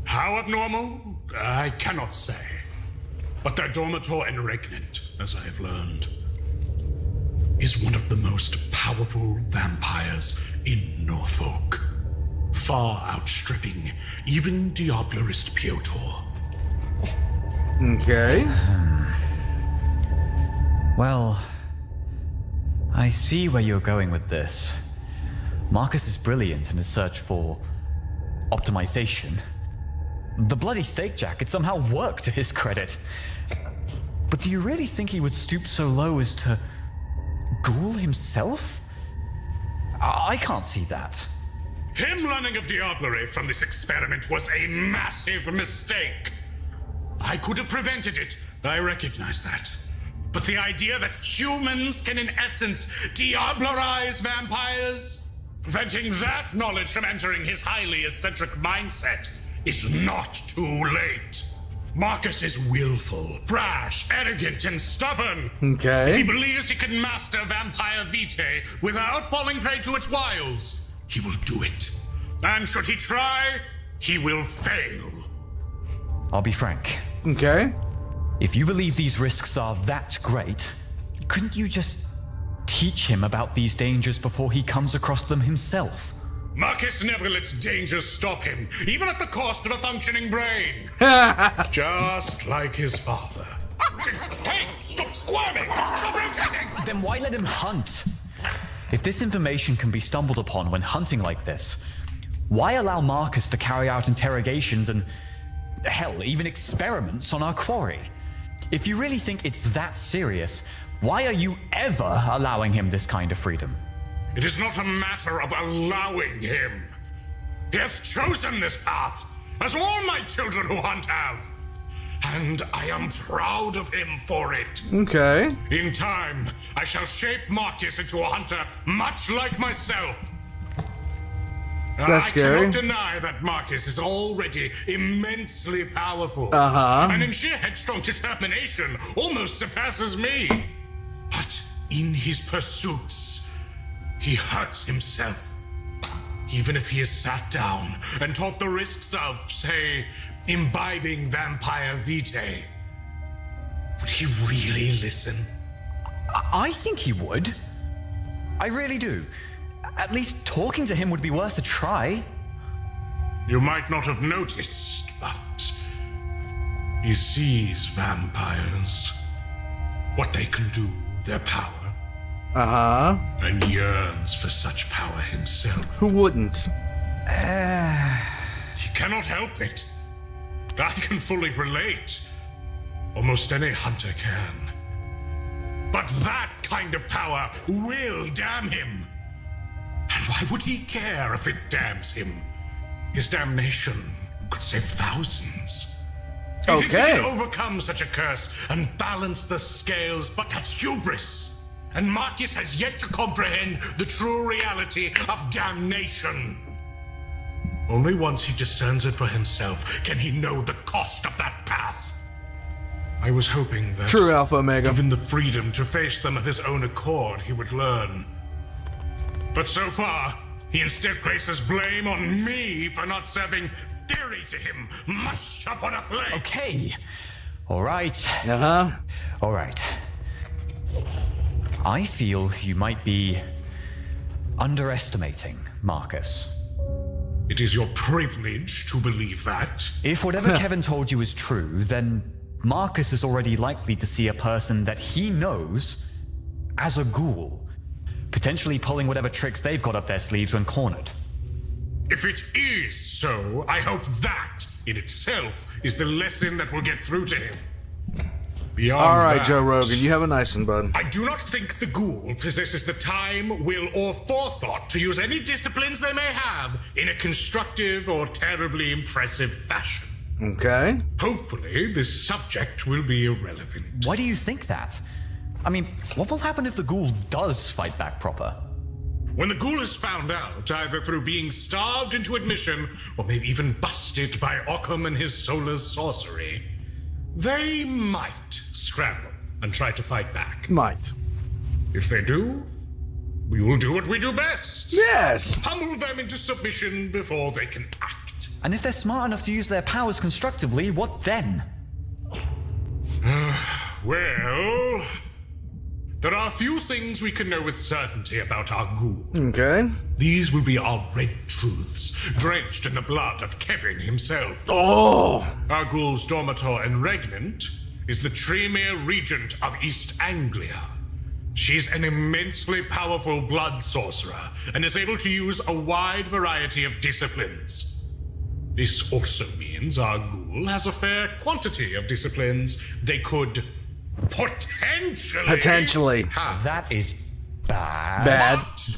Speaker 2: How abnormal? I cannot say, but their dormitor and regnant, as I have learned. is one of the most powerful vampires in Norfolk, far outstripping even Diablerist Piotr.
Speaker 1: Okay.
Speaker 3: Well, I see where you're going with this. Marcus is brilliant in his search for optimization. The bloody stake jacket somehow worked to his credit. But do you really think he would stoop so low as to Ghoul himself? I can't see that.
Speaker 2: Him learning of diablerie from this experiment was a massive mistake. I could have prevented it, I recognize that. But the idea that humans can in essence diablerize vampires, preventing that knowledge from entering his highly eccentric mindset, is not too late. Marcus is willful, brash, arrogant, and stubborn.
Speaker 1: Okay.
Speaker 2: If he believes he can master vampire vitae without falling prey to its wiles, he will do it. And should he try, he will fail.
Speaker 3: I'll be frank.
Speaker 1: Okay.
Speaker 3: If you believe these risks are that great, couldn't you just teach him about these dangers before he comes across them himself?
Speaker 2: Marcus never lets dangers stop him, even at the cost of a functioning brain. Just like his father. Hey, stop squirming! Stop rotating!
Speaker 3: Then why let him hunt? If this information can be stumbled upon when hunting like this, why allow Marcus to carry out interrogations and, hell, even experiments on our quarry? If you really think it's that serious, why are you ever allowing him this kind of freedom?
Speaker 2: It is not a matter of allowing him. He has chosen this path, as all my children who hunt have. And I am proud of him for it.
Speaker 1: Okay.
Speaker 2: In time, I shall shape Marcus into a hunter much like myself.
Speaker 1: That's scary.
Speaker 2: I cannot deny that Marcus is already immensely powerful.
Speaker 1: Uh-huh.
Speaker 2: And in sheer headstrong determination, almost surpasses me. But in his pursuits, he hurts himself. Even if he is sat down and taught the risks of, say, imbibing vampire vitae, would he really listen?
Speaker 3: I think he would. I really do. At least talking to him would be worth a try.
Speaker 2: You might not have noticed, but he sees vampires, what they can do, their power,
Speaker 1: Uh-huh.
Speaker 2: and yearns for such power himself.
Speaker 1: Who wouldn't?
Speaker 2: He cannot help it. I can fully relate. Almost any hunter can. But that kind of power will damn him. And why would he care if it damns him? His damnation could save thousands. He thinks he
Speaker 1: Okay.
Speaker 2: can overcome such a curse and balance the scales, but that's hubris. And Marcus has yet to comprehend the true reality of damnation. Only once he discerns it for himself can he know the cost of that path. I was hoping that,
Speaker 1: True, Alpha Omega.
Speaker 2: given the freedom to face them of his own accord, he would learn. But so far, he instead places blame on me for not serving theory to him, mushed up on a plate.
Speaker 3: Okay. All right.
Speaker 1: Uh-huh.
Speaker 3: All right. I feel you might be underestimating Marcus.
Speaker 2: It is your privilege to believe that.
Speaker 3: If whatever Kevin told you is true, then Marcus is already likely to see a person that he knows as a ghoul, potentially pulling whatever tricks they've got up their sleeves when cornered.
Speaker 2: If it is so, I hope that, in itself, is the lesson that will get through to him. Beyond
Speaker 1: All right,
Speaker 2: that,
Speaker 1: Joe Rogan, you have a nice one, bud.
Speaker 2: I do not think the ghoul possesses the time, will, or forethought to use any disciplines they may have in a constructive or terribly impressive fashion.
Speaker 1: Okay.
Speaker 2: Hopefully, this subject will be irrelevant.
Speaker 3: Why do you think that? I mean, what will happen if the ghoul does fight back proper?
Speaker 2: When the ghoul is found out, either through being starved into admission, or maybe even busted by Occam and his solar sorcery, they might scramble and try to fight back.
Speaker 1: Might.
Speaker 2: If they do, we will do what we do best.
Speaker 1: Yes.
Speaker 2: Pummel them into submission before they can act.
Speaker 3: And if they're smart enough to use their powers constructively, what then?
Speaker 2: Well, there are a few things we can know with certainty about our ghoul.
Speaker 1: Okay.
Speaker 2: These will be our red truths, drenched in the blood of Kevin himself.
Speaker 1: Oh!
Speaker 2: Our ghoul's dormitor and regnant is the Tremere Regent of East Anglia. She's an immensely powerful blood sorcerer and is able to use a wide variety of disciplines. This also means our ghoul has a fair quantity of disciplines they could potentially have.
Speaker 3: That is bad.
Speaker 1: Bad.
Speaker 2: But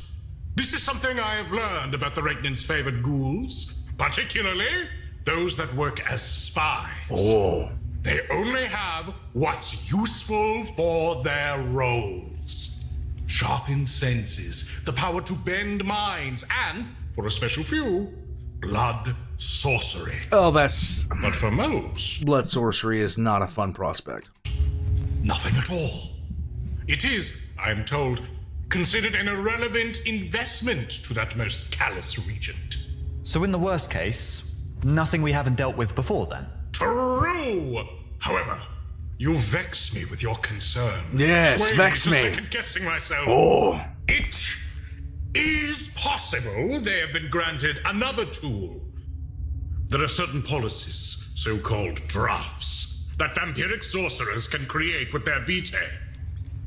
Speaker 2: this is something I have learned about the Regnant's favored ghouls, particularly those that work as spies.
Speaker 1: Oh.
Speaker 2: They only have what's useful for their roles. Sharpened senses, the power to bend minds, and, for a special few, blood sorcery.
Speaker 1: Oh, that's...
Speaker 2: But for most,
Speaker 1: Blood sorcery is not a fun prospect.
Speaker 2: nothing at all. It is, I am told, considered an irrelevant investment to that most callous regent.
Speaker 3: So in the worst case, nothing we haven't dealt with before then?
Speaker 2: True! However, you vex me with your concern.
Speaker 1: Yes,
Speaker 2: Sway
Speaker 1: vex
Speaker 2: to
Speaker 1: me.
Speaker 2: second-guessing myself.
Speaker 1: Oh.
Speaker 2: It is possible they have been granted another tool. There are certain policies, so-called drafts, that vampiric sorcerers can create with their vitae.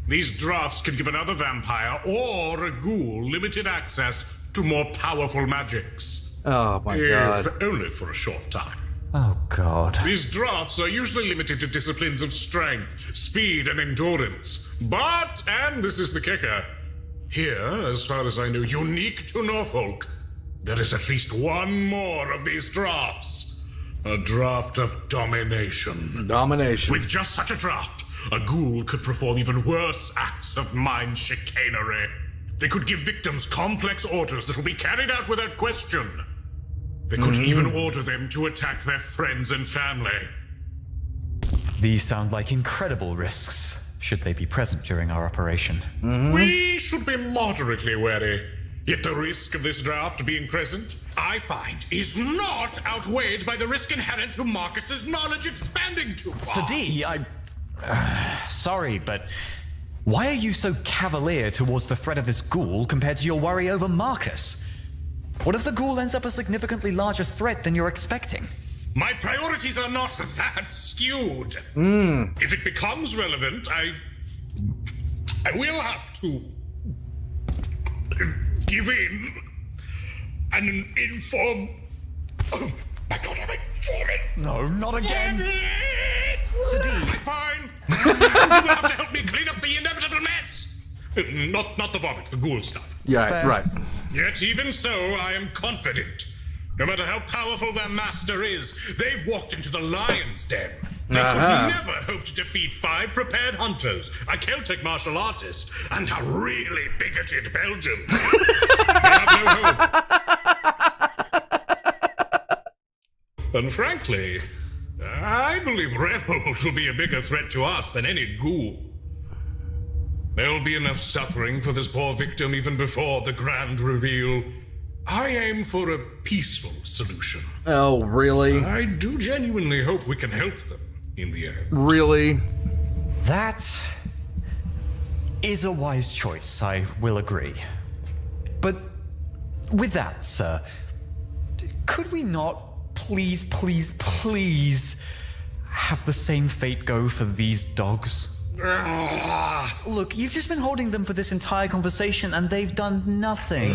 Speaker 2: These drafts can give another vampire or a ghoul limited access to more powerful magics.
Speaker 1: Oh my
Speaker 2: If
Speaker 1: god.
Speaker 2: only for a short time.
Speaker 3: Oh god.
Speaker 2: These drafts are usually limited to disciplines of strength, speed, and endurance. But, and this is the kicker, here, as far as I know, unique to Norfolk, there is at least one more of these drafts. A draft of domination.
Speaker 1: Domination.
Speaker 2: With just such a draft, a ghoul could perform even worse acts of mind chicanery. They could give victims complex orders that will be carried out without question. They could even order them to attack their friends and family.
Speaker 3: These sound like incredible risks, should they be present during our operation.
Speaker 2: We should be moderately wary. Yet the risk of this draft being present, I find, is not outweighed by the risk inherent to Marcus's knowledge expanding too far.
Speaker 3: Sadi, sorry, but why are you so cavalier towards the threat of this ghoul compared to your worry over Marcus? What if the ghoul ends up a significantly larger threat than you're expecting?
Speaker 2: My priorities are not that skewed. If it becomes relevant, I will have to give in and inform. Oh my god, I'm informing.
Speaker 3: No, not again. Sadi.
Speaker 2: Fine. You will have to help me clean up the inevitable mess. Not the vomit, the ghoul stuff.
Speaker 1: Yeah,
Speaker 3: Fair.
Speaker 1: right.
Speaker 2: Yet even so, I am confident. No matter how powerful their master is, they've walked into the lion's den. They could never hope to defeat 5 prepared hunters, a Celtic martial artist, and a really bigoted Belgian. They have no hope. And frankly, I believe Reynolds will be a bigger threat to us than any ghoul. There will be enough suffering for this poor victim even before the grand reveal. I aim for a peaceful solution.
Speaker 1: Oh, really?
Speaker 2: I do genuinely hope we can help them in the end.
Speaker 1: Really?
Speaker 3: That is a wise choice, I will agree. But with that, sir, could we not please have the same fate go for these dogs? Look, you've just been holding them for this entire conversation and they've done nothing.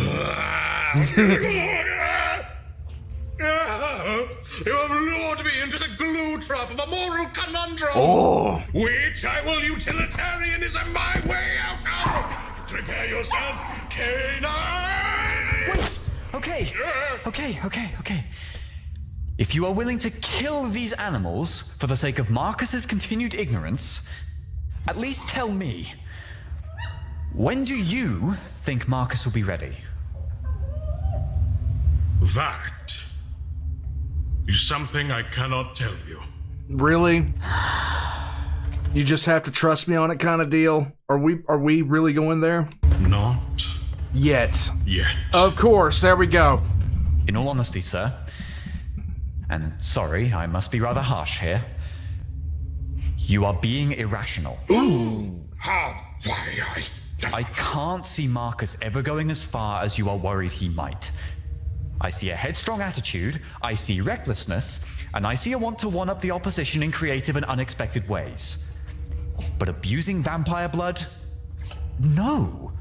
Speaker 2: You have lured me into the glue trap of a moral conundrum, which I will utilitarianism my way out of. Prepare yourself, canine!
Speaker 3: Wait! Okay. If you are willing to kill these animals for the sake of Marcus's continued ignorance, at least tell me, when do you think Marcus will be ready?
Speaker 2: That is something I cannot tell you.
Speaker 1: Really? You just have to trust me on it kind of deal? Are we really going there?
Speaker 2: Not
Speaker 1: Yet.
Speaker 2: yet.
Speaker 1: Of course, there we go.
Speaker 3: In all honesty, sir, and sorry, I must be rather harsh here, you are being irrational.
Speaker 2: Why,
Speaker 3: I can't see Marcus ever going as far as you are worried he might. I see a headstrong attitude, I see recklessness, and I see a want to one-up the opposition in creative and unexpected ways. But abusing vampire blood? No.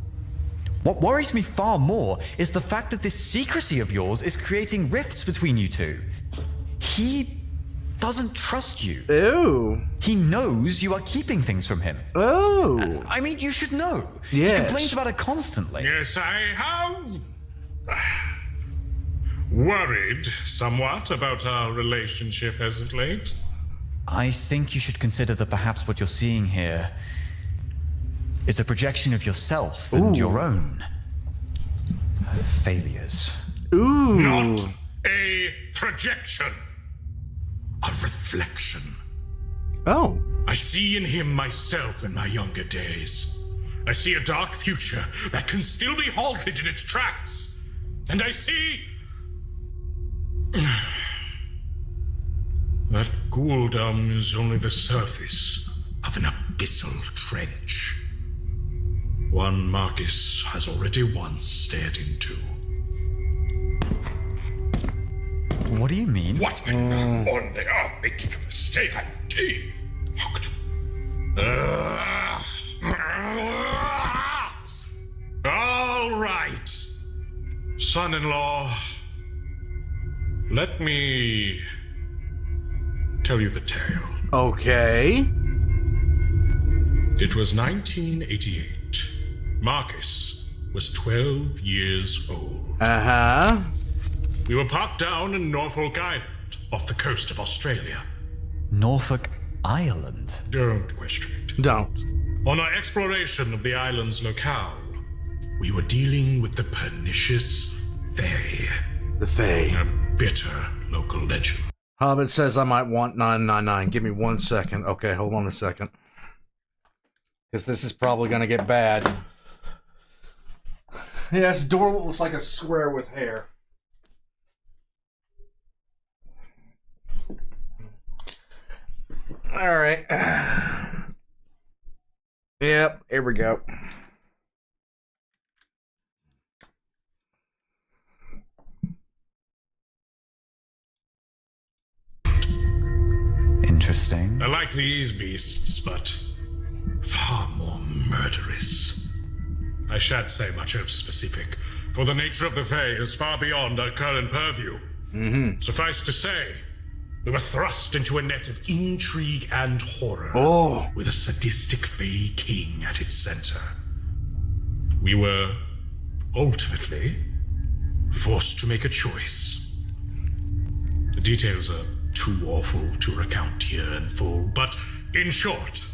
Speaker 3: What worries me far more is the fact that this secrecy of yours is creating rifts between you two. He doesn't trust you.
Speaker 1: Ew.
Speaker 3: He knows you are keeping things from him.
Speaker 1: Oh.
Speaker 3: I mean, you should know.
Speaker 1: Yes.
Speaker 3: He complains about it constantly.
Speaker 2: Yes, I have worried somewhat about our relationship as of late.
Speaker 3: I think you should consider that perhaps what you're seeing here is a projection of yourself and your own failures.
Speaker 1: Ooh.
Speaker 2: Not a projection, a reflection.
Speaker 1: Oh.
Speaker 2: I see in him myself in my younger days. I see a dark future that can still be halted in its tracks. And I see that ghouldom is only the surface of an abyssal trench. One Marcus has already once stared into.
Speaker 3: What do you mean?
Speaker 2: What? On they are making a mistake. How could you? All right, son-in-law. Let me tell you the tale.
Speaker 1: Okay.
Speaker 2: It was 1988. Marcus was 12 years old.
Speaker 1: Uh-huh.
Speaker 2: We were parked down in Norfolk Island, off the coast of Australia.
Speaker 3: Norfolk Island?
Speaker 2: Don't question it.
Speaker 1: Don't.
Speaker 2: On our exploration of the island's locale, we were dealing with the pernicious Fae.
Speaker 1: The Fae.
Speaker 2: A bitter local legend.
Speaker 1: Hobbit says I might want 999. Give me 1 second. Okay, hold on a second. Because this is probably going to get bad. Yeah, this door looks like a square with hair. All right. Yep, here we go.
Speaker 3: Interesting.
Speaker 2: I like these beasts, but far more murderous. I shan't say much of specific, for the nature of the Fae is far beyond our current purview. Suffice to say, we were thrust into a net of intrigue and horror, with a sadistic Fae king at its center. We were ultimately forced to make a choice. The details are too awful to recount here in full, but in short,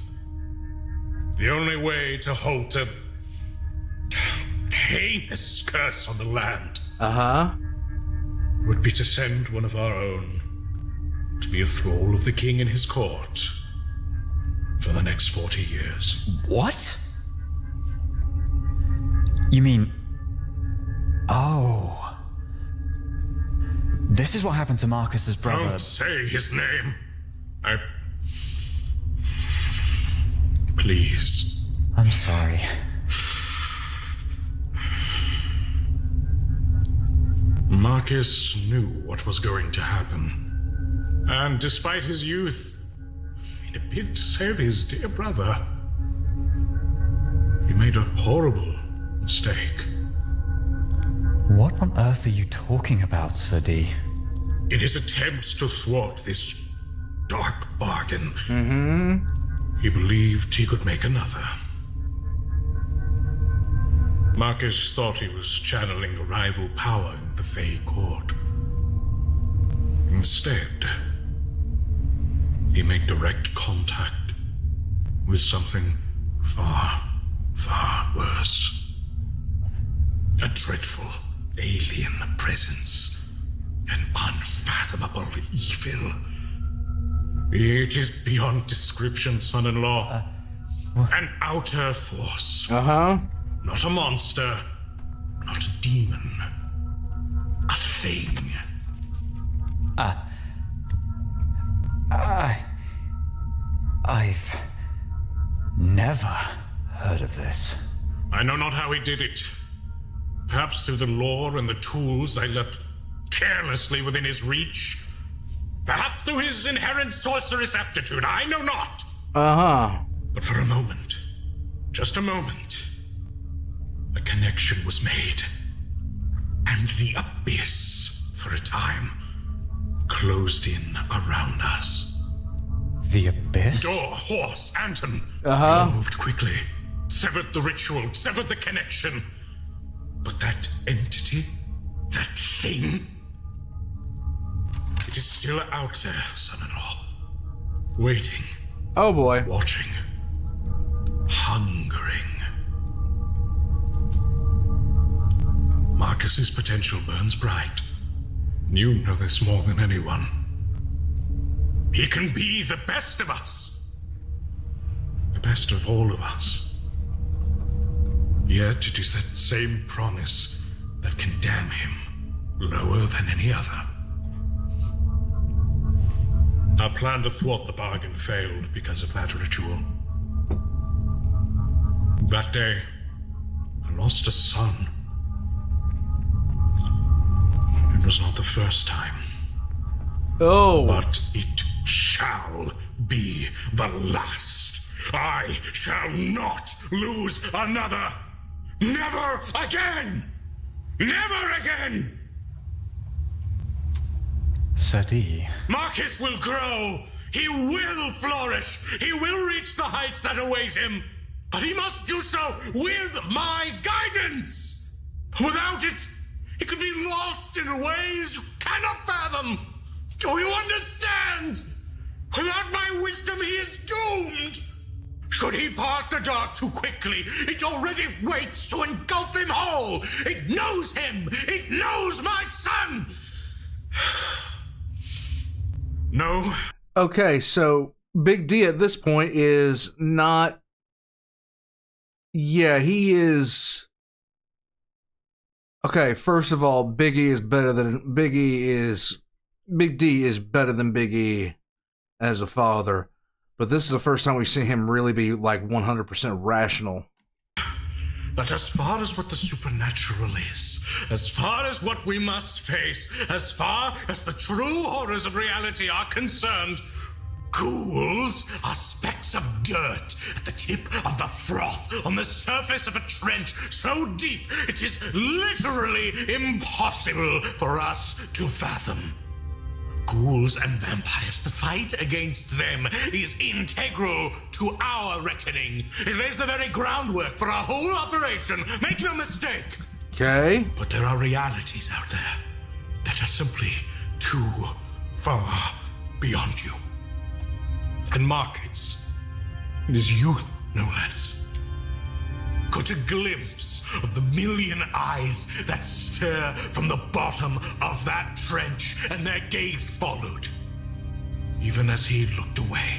Speaker 2: the only way to halt a heinous curse on the land would be to send one of our own to be a thrall of the king in his court for the next 40 years.
Speaker 3: What? You mean... Oh. This is what happened to Marcus's brother.
Speaker 2: Don't say his name. Please.
Speaker 3: I'm sorry.
Speaker 2: Marcus knew what was going to happen. And despite his youth, in a bid to save his dear brother, he made a horrible mistake.
Speaker 3: What on earth are you talking about, Sir D?
Speaker 2: In his attempts to thwart this dark bargain, he believed he could make another. Marcus thought he was channeling a rival power in the Fae court. Instead, he made direct contact with something far, far worse. A dreadful alien presence. An unfathomable evil. It is beyond description, son-in-law. An outer force. Not a monster. Not a demon. A thing.
Speaker 3: I've never heard of this.
Speaker 2: I know not how he did it. Perhaps through the lore and the tools I left carelessly within his reach. Perhaps through his inherent sorcerous aptitude. I know not. But for a moment, just a moment, a connection was made. And the abyss, for a time, closed in around us.
Speaker 3: The abyss?
Speaker 2: Door, horse, Anton. All moved quickly. Severed the ritual, severed the connection. But that entity, that thing, it is still out there, son-in-law. Waiting.
Speaker 1: Oh boy.
Speaker 2: Watching. Hungering. Marcus's potential burns bright. You know this more than anyone. He can be the best of us. The best of all of us. Yet it is that same promise that can damn him lower than any other. Our plan to thwart the bargain failed because of that ritual. That day, I lost a son. It was not the first time.
Speaker 1: Oh.
Speaker 2: But it shall be the last. I shall not lose another. Never again! Never again!
Speaker 3: Sadi.
Speaker 2: Marcus will grow. He will flourish. He will reach the heights that await him. But he must do so with my guidance. Without it, he could be lost in ways you cannot fathom. Do you understand? Without my wisdom, he is doomed. Should he part the dark too quickly, it already waits to engulf him whole. It knows him. It knows my son. No.
Speaker 1: Okay, so Big D at this point is not... Yeah, he is... Okay, first of all, Big D is better than Big D is Big E as a father. But this is the first time we've seen him really be like 100% rational.
Speaker 2: But as far as what the supernatural is, as far as what we must face, as far as the true horrors of reality are concerned, ghouls are specks of dirt at the tip of the froth on the surface of a trench so deep it is literally impossible for us to fathom. Ghouls and vampires, the fight against them is integral to our reckoning. It lays the very groundwork for our whole operation. Make no mistake.
Speaker 1: Okay.
Speaker 2: But there are realities out there that are simply too far beyond you. And Marcus, in his youth, no less, caught a glimpse of the million eyes that stare from the bottom of that trench, and their gaze followed, even as he looked away.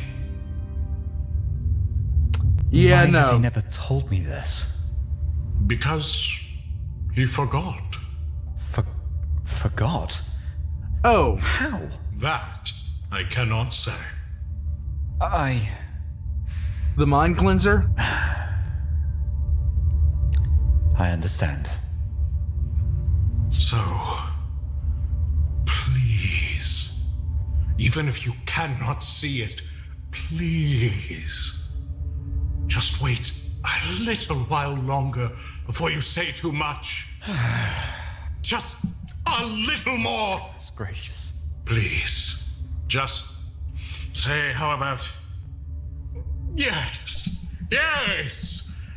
Speaker 1: Yeah,
Speaker 3: Why has he
Speaker 1: no.
Speaker 3: never told me this?
Speaker 2: Because he forgot.
Speaker 3: Forgot?
Speaker 1: Oh.
Speaker 3: How?
Speaker 2: That I cannot say.
Speaker 1: The mind cleanser?
Speaker 3: I understand.
Speaker 2: So, please, even if you cannot see it, please, just wait a little while longer before you say too much. Just a little more.
Speaker 3: It's gracious.
Speaker 2: Please, just say, how about... Yes,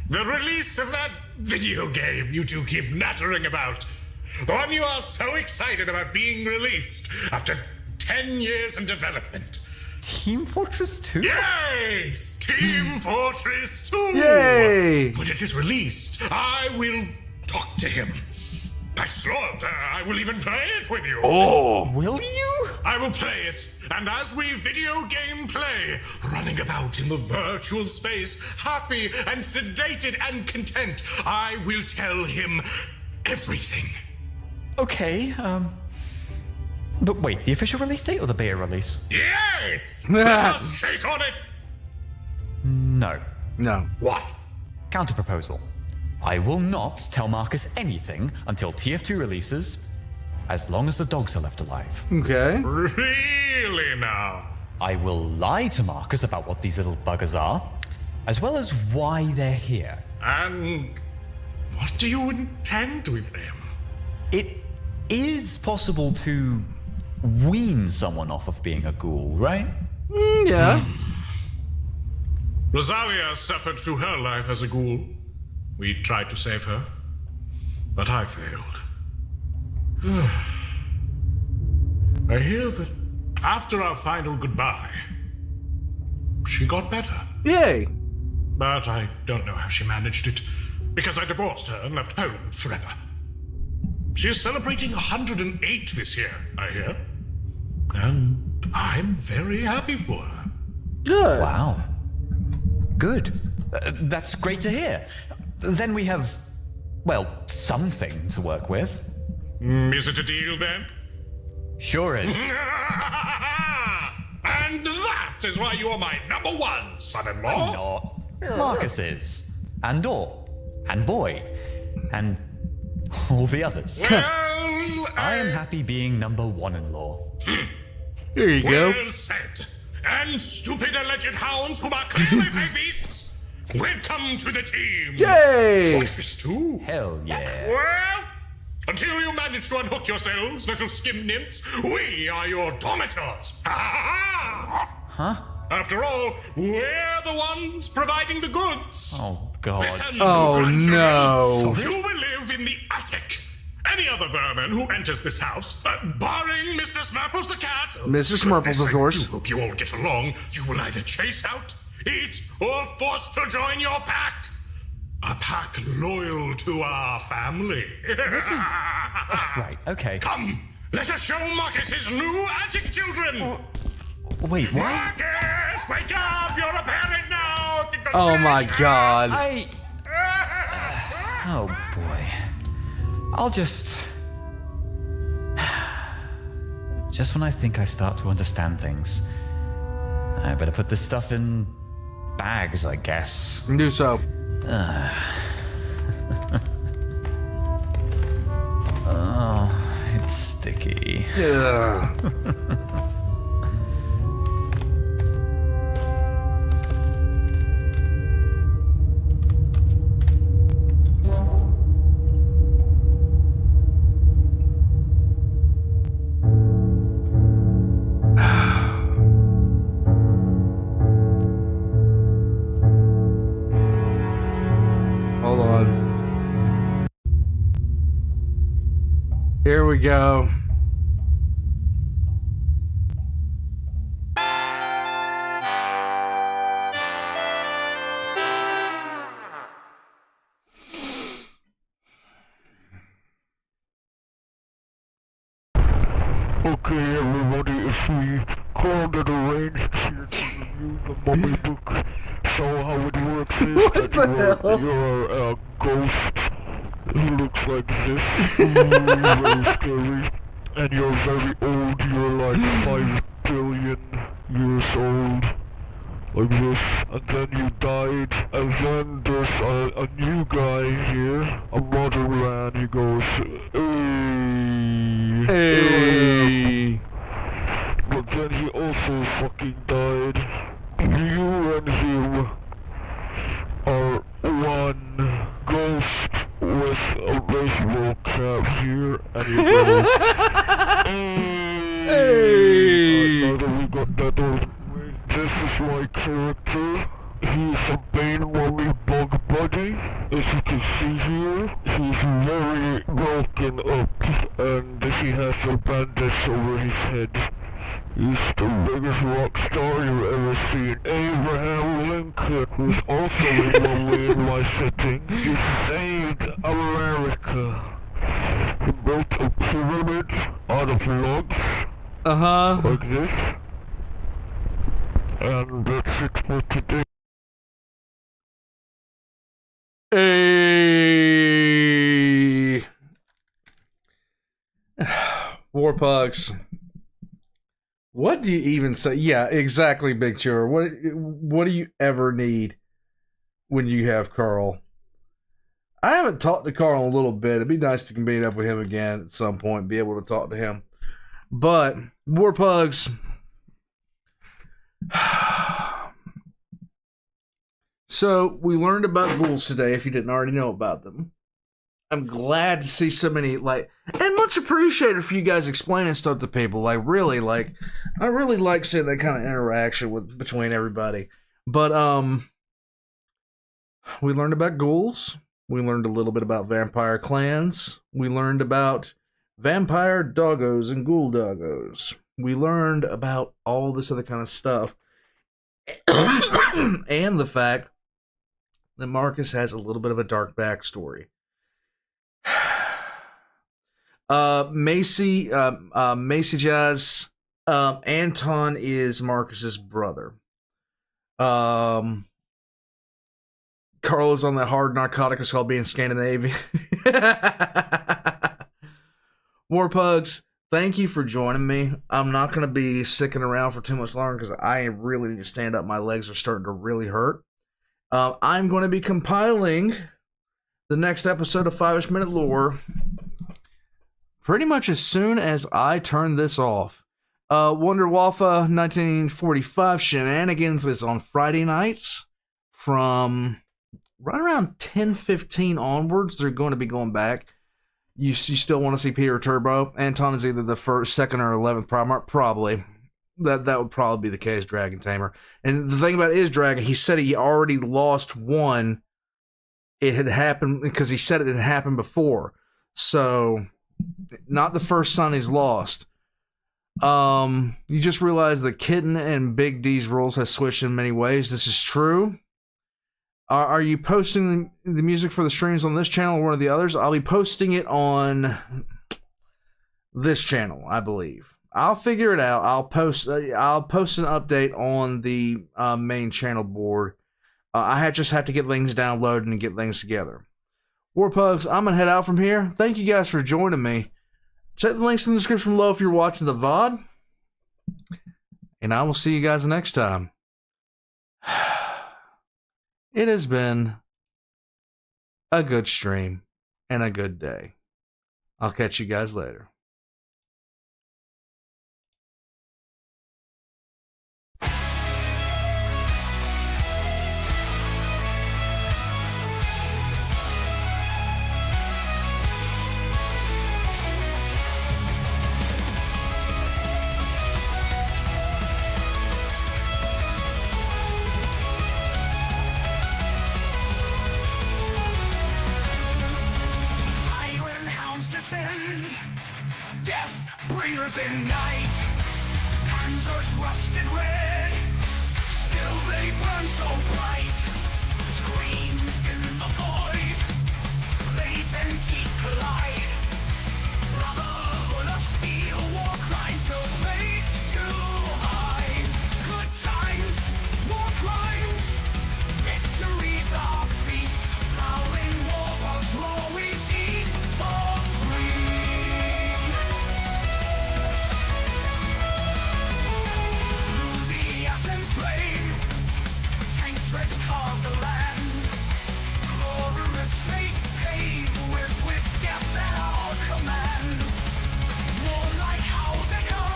Speaker 2: the release of that video game you two keep nattering about. The one you are so excited about being released after 10 years in development.
Speaker 3: Team Fortress 2?
Speaker 2: Yes! Team Fortress 2!
Speaker 1: Yay!
Speaker 2: When it is released, I will talk to him. I swore I will even play it with you.
Speaker 1: Oh.
Speaker 3: Will you?
Speaker 2: I will play it, and as we video game play, running about in the virtual space, happy and sedated and content, I will tell him everything.
Speaker 3: Okay, but wait, the official release date or the beta release?
Speaker 2: Yes! Let us shake on it!
Speaker 3: No.
Speaker 1: No.
Speaker 2: What?
Speaker 3: Counterproposal. I will not tell Marcus anything until TF2 releases, as long as the dogs are left alive.
Speaker 1: Okay.
Speaker 2: Really now?
Speaker 3: I will lie to Marcus about what these little buggers are, as well as why they're here.
Speaker 2: And what do you intend with them?
Speaker 3: It is possible to wean someone off of being a ghoul, right?
Speaker 1: Yeah.
Speaker 2: Rosalia suffered through her life as a ghoul. We tried to save her, but I failed. I hear that after our final goodbye, she got better.
Speaker 1: Yay.
Speaker 2: But I don't know how she managed it, because I divorced her and left Poland forever. She is celebrating 108 this year, I hear. And I'm very happy for her.
Speaker 1: Good.
Speaker 3: Wow. Good. That's great to hear. Then we have, well, something to work with.
Speaker 2: Is it a deal then?
Speaker 3: Sure is.
Speaker 2: And that is why you are my number one son-in-law.
Speaker 3: Not. Marcus is. And all. And boy. And all the others.
Speaker 2: Well,
Speaker 3: I am happy being number one-in-law.
Speaker 1: Here you go.
Speaker 2: well said. And stupid alleged hounds whom are clearly fake beasts, welcome to the team.
Speaker 1: Yay.
Speaker 2: Fortress 2.
Speaker 3: Hell yeah.
Speaker 2: Well, until you manage to unhook yourselves, little skim nymphs, we are your dormitors.
Speaker 3: Huh?
Speaker 2: After all, we're the ones providing the goods.
Speaker 3: Oh, God.
Speaker 2: Listen,
Speaker 1: Oh,
Speaker 2: you grandchildren.
Speaker 1: no.
Speaker 2: You will live in the attic. Any other vermin who enters this house, barring Mr. Smurples the cat.
Speaker 1: Mr. Smurples, of course.
Speaker 2: I hope you all get along. You will either chase out, eat, or forced to join your pack. A pack loyal to our family.
Speaker 3: This is... Right, okay.
Speaker 2: Come, let us show Marcus his new attic children.
Speaker 3: Wait, what?
Speaker 2: Marcus, wake up! You're a parent now.
Speaker 1: Oh my god.
Speaker 3: Oh, boy. I'll just... Just when I think I start to understand things, I better put this stuff in bags, I guess.
Speaker 1: Do so.
Speaker 3: Oh, it's sticky.
Speaker 1: Yeah. Hold on. Here we go.
Speaker 6: Okay, everybody, it's me, Carl that arranged here to review the mummy book. So how it works is
Speaker 1: What
Speaker 6: that
Speaker 1: the hell?
Speaker 6: you're a ghost who looks like this, very scary, and you're very old, you're like 5 billion years old, like this, and then you died, and then there's a new guy here, a modern man, he goes,
Speaker 1: Hey.
Speaker 6: but then he also fucking died. You and him are one ghost with a baseball cap here, and you go,
Speaker 1: Hey.
Speaker 6: now that we got that out of the way, this is my character. He's a Bane Mummy bug buddy. As you can see here, he's very broken up, and he has a bandage over his head. He's the biggest rock star you've ever seen. Abraham Lincoln, who's also a mummy in my setting. He saved America. He built a pyramid out of logs, like this. And that's it for today.
Speaker 1: Hey. Warpugs. What do you even say? Yeah, exactly, Big Chur. What do you ever need when you have Carl? I haven't talked to Carl in a little bit. It'd be nice to meet up with him again at some point, be able to talk to him. But, War Pugs. So, we learned about ghouls today, if you didn't already know about them. I'm glad to see so many, and much appreciated for you guys explaining stuff to people. I really like seeing that kind of interaction between everybody. But, we learned about ghouls. We learned a little bit about vampire clans. We learned about vampire doggos and ghoul doggos. We learned about all this other kind of stuff. And the fact that Marcus has a little bit of a dark backstory. Macy Jazz, Anton is Marcus's brother. Carl is on that hard narcotic. It's called being Scandinavian. War Pugs, thank you for joining me. I'm not going to be sticking around for too much longer because I really need to stand up. My legs are starting to really hurt. I'm going to be compiling the next episode of 5-ish Minute Lore pretty much as soon as I turn this off. Wonder Wafa 1945 Shenanigans is on Friday nights from right around 10:15 onwards. They're going to be going back. You still want to see Peter Turbo? Anton is either the first, second, or 11th Primarch, probably. That would probably be the case, Dragon Tamer. And the thing about it is, Dragon, he said he already lost one. It had happened because he said it had happened before. So, not the first son he's lost. You just realized that Kitten and Big D's roles has switched in many ways. This is true. Are you posting the music for the streams on this channel or one of the others? I'll be posting it on this channel, I believe. I'll figure it out. I'll post an update on the main channel board. I just have to get things downloaded and get things together. War Pugs, I'm gonna head out from here. Thank you guys for joining me. Check the links in the description below if you're watching the VOD. And I will see you guys next time. It has been a good stream and a good day. I'll catch you guys later.
Speaker 2: Death bringers in night, panzers rusted red, still they burn so bright. Screams in the void, blades and teeth collide. Brotherhood of steel, war crimes, no place to hide. Good times, war crimes, victories are feast. Howling war bugs, raw we eat for free. Tanks carve the land, glorious fate paved with death at our command. Warlike howls echo,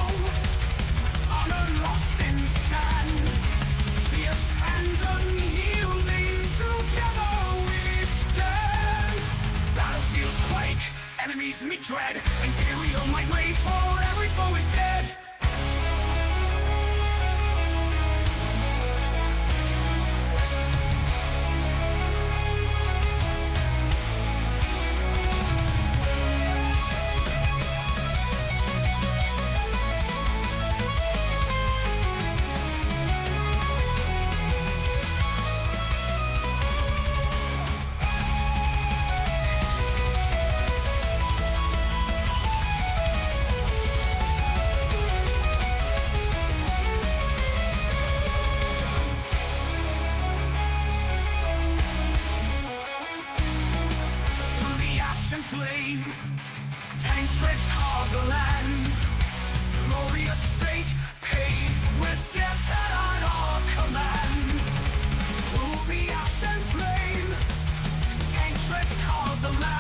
Speaker 2: honor lost in sand. Fierce and unyielding, together we stand. Battlefields quake, enemies meet dread. Imperial might wage for every foe is dead. Flame, tank treads carve the land, glorious fate paved with death at our command. Through the ash and flame, tank treads carve
Speaker 7: the mouth.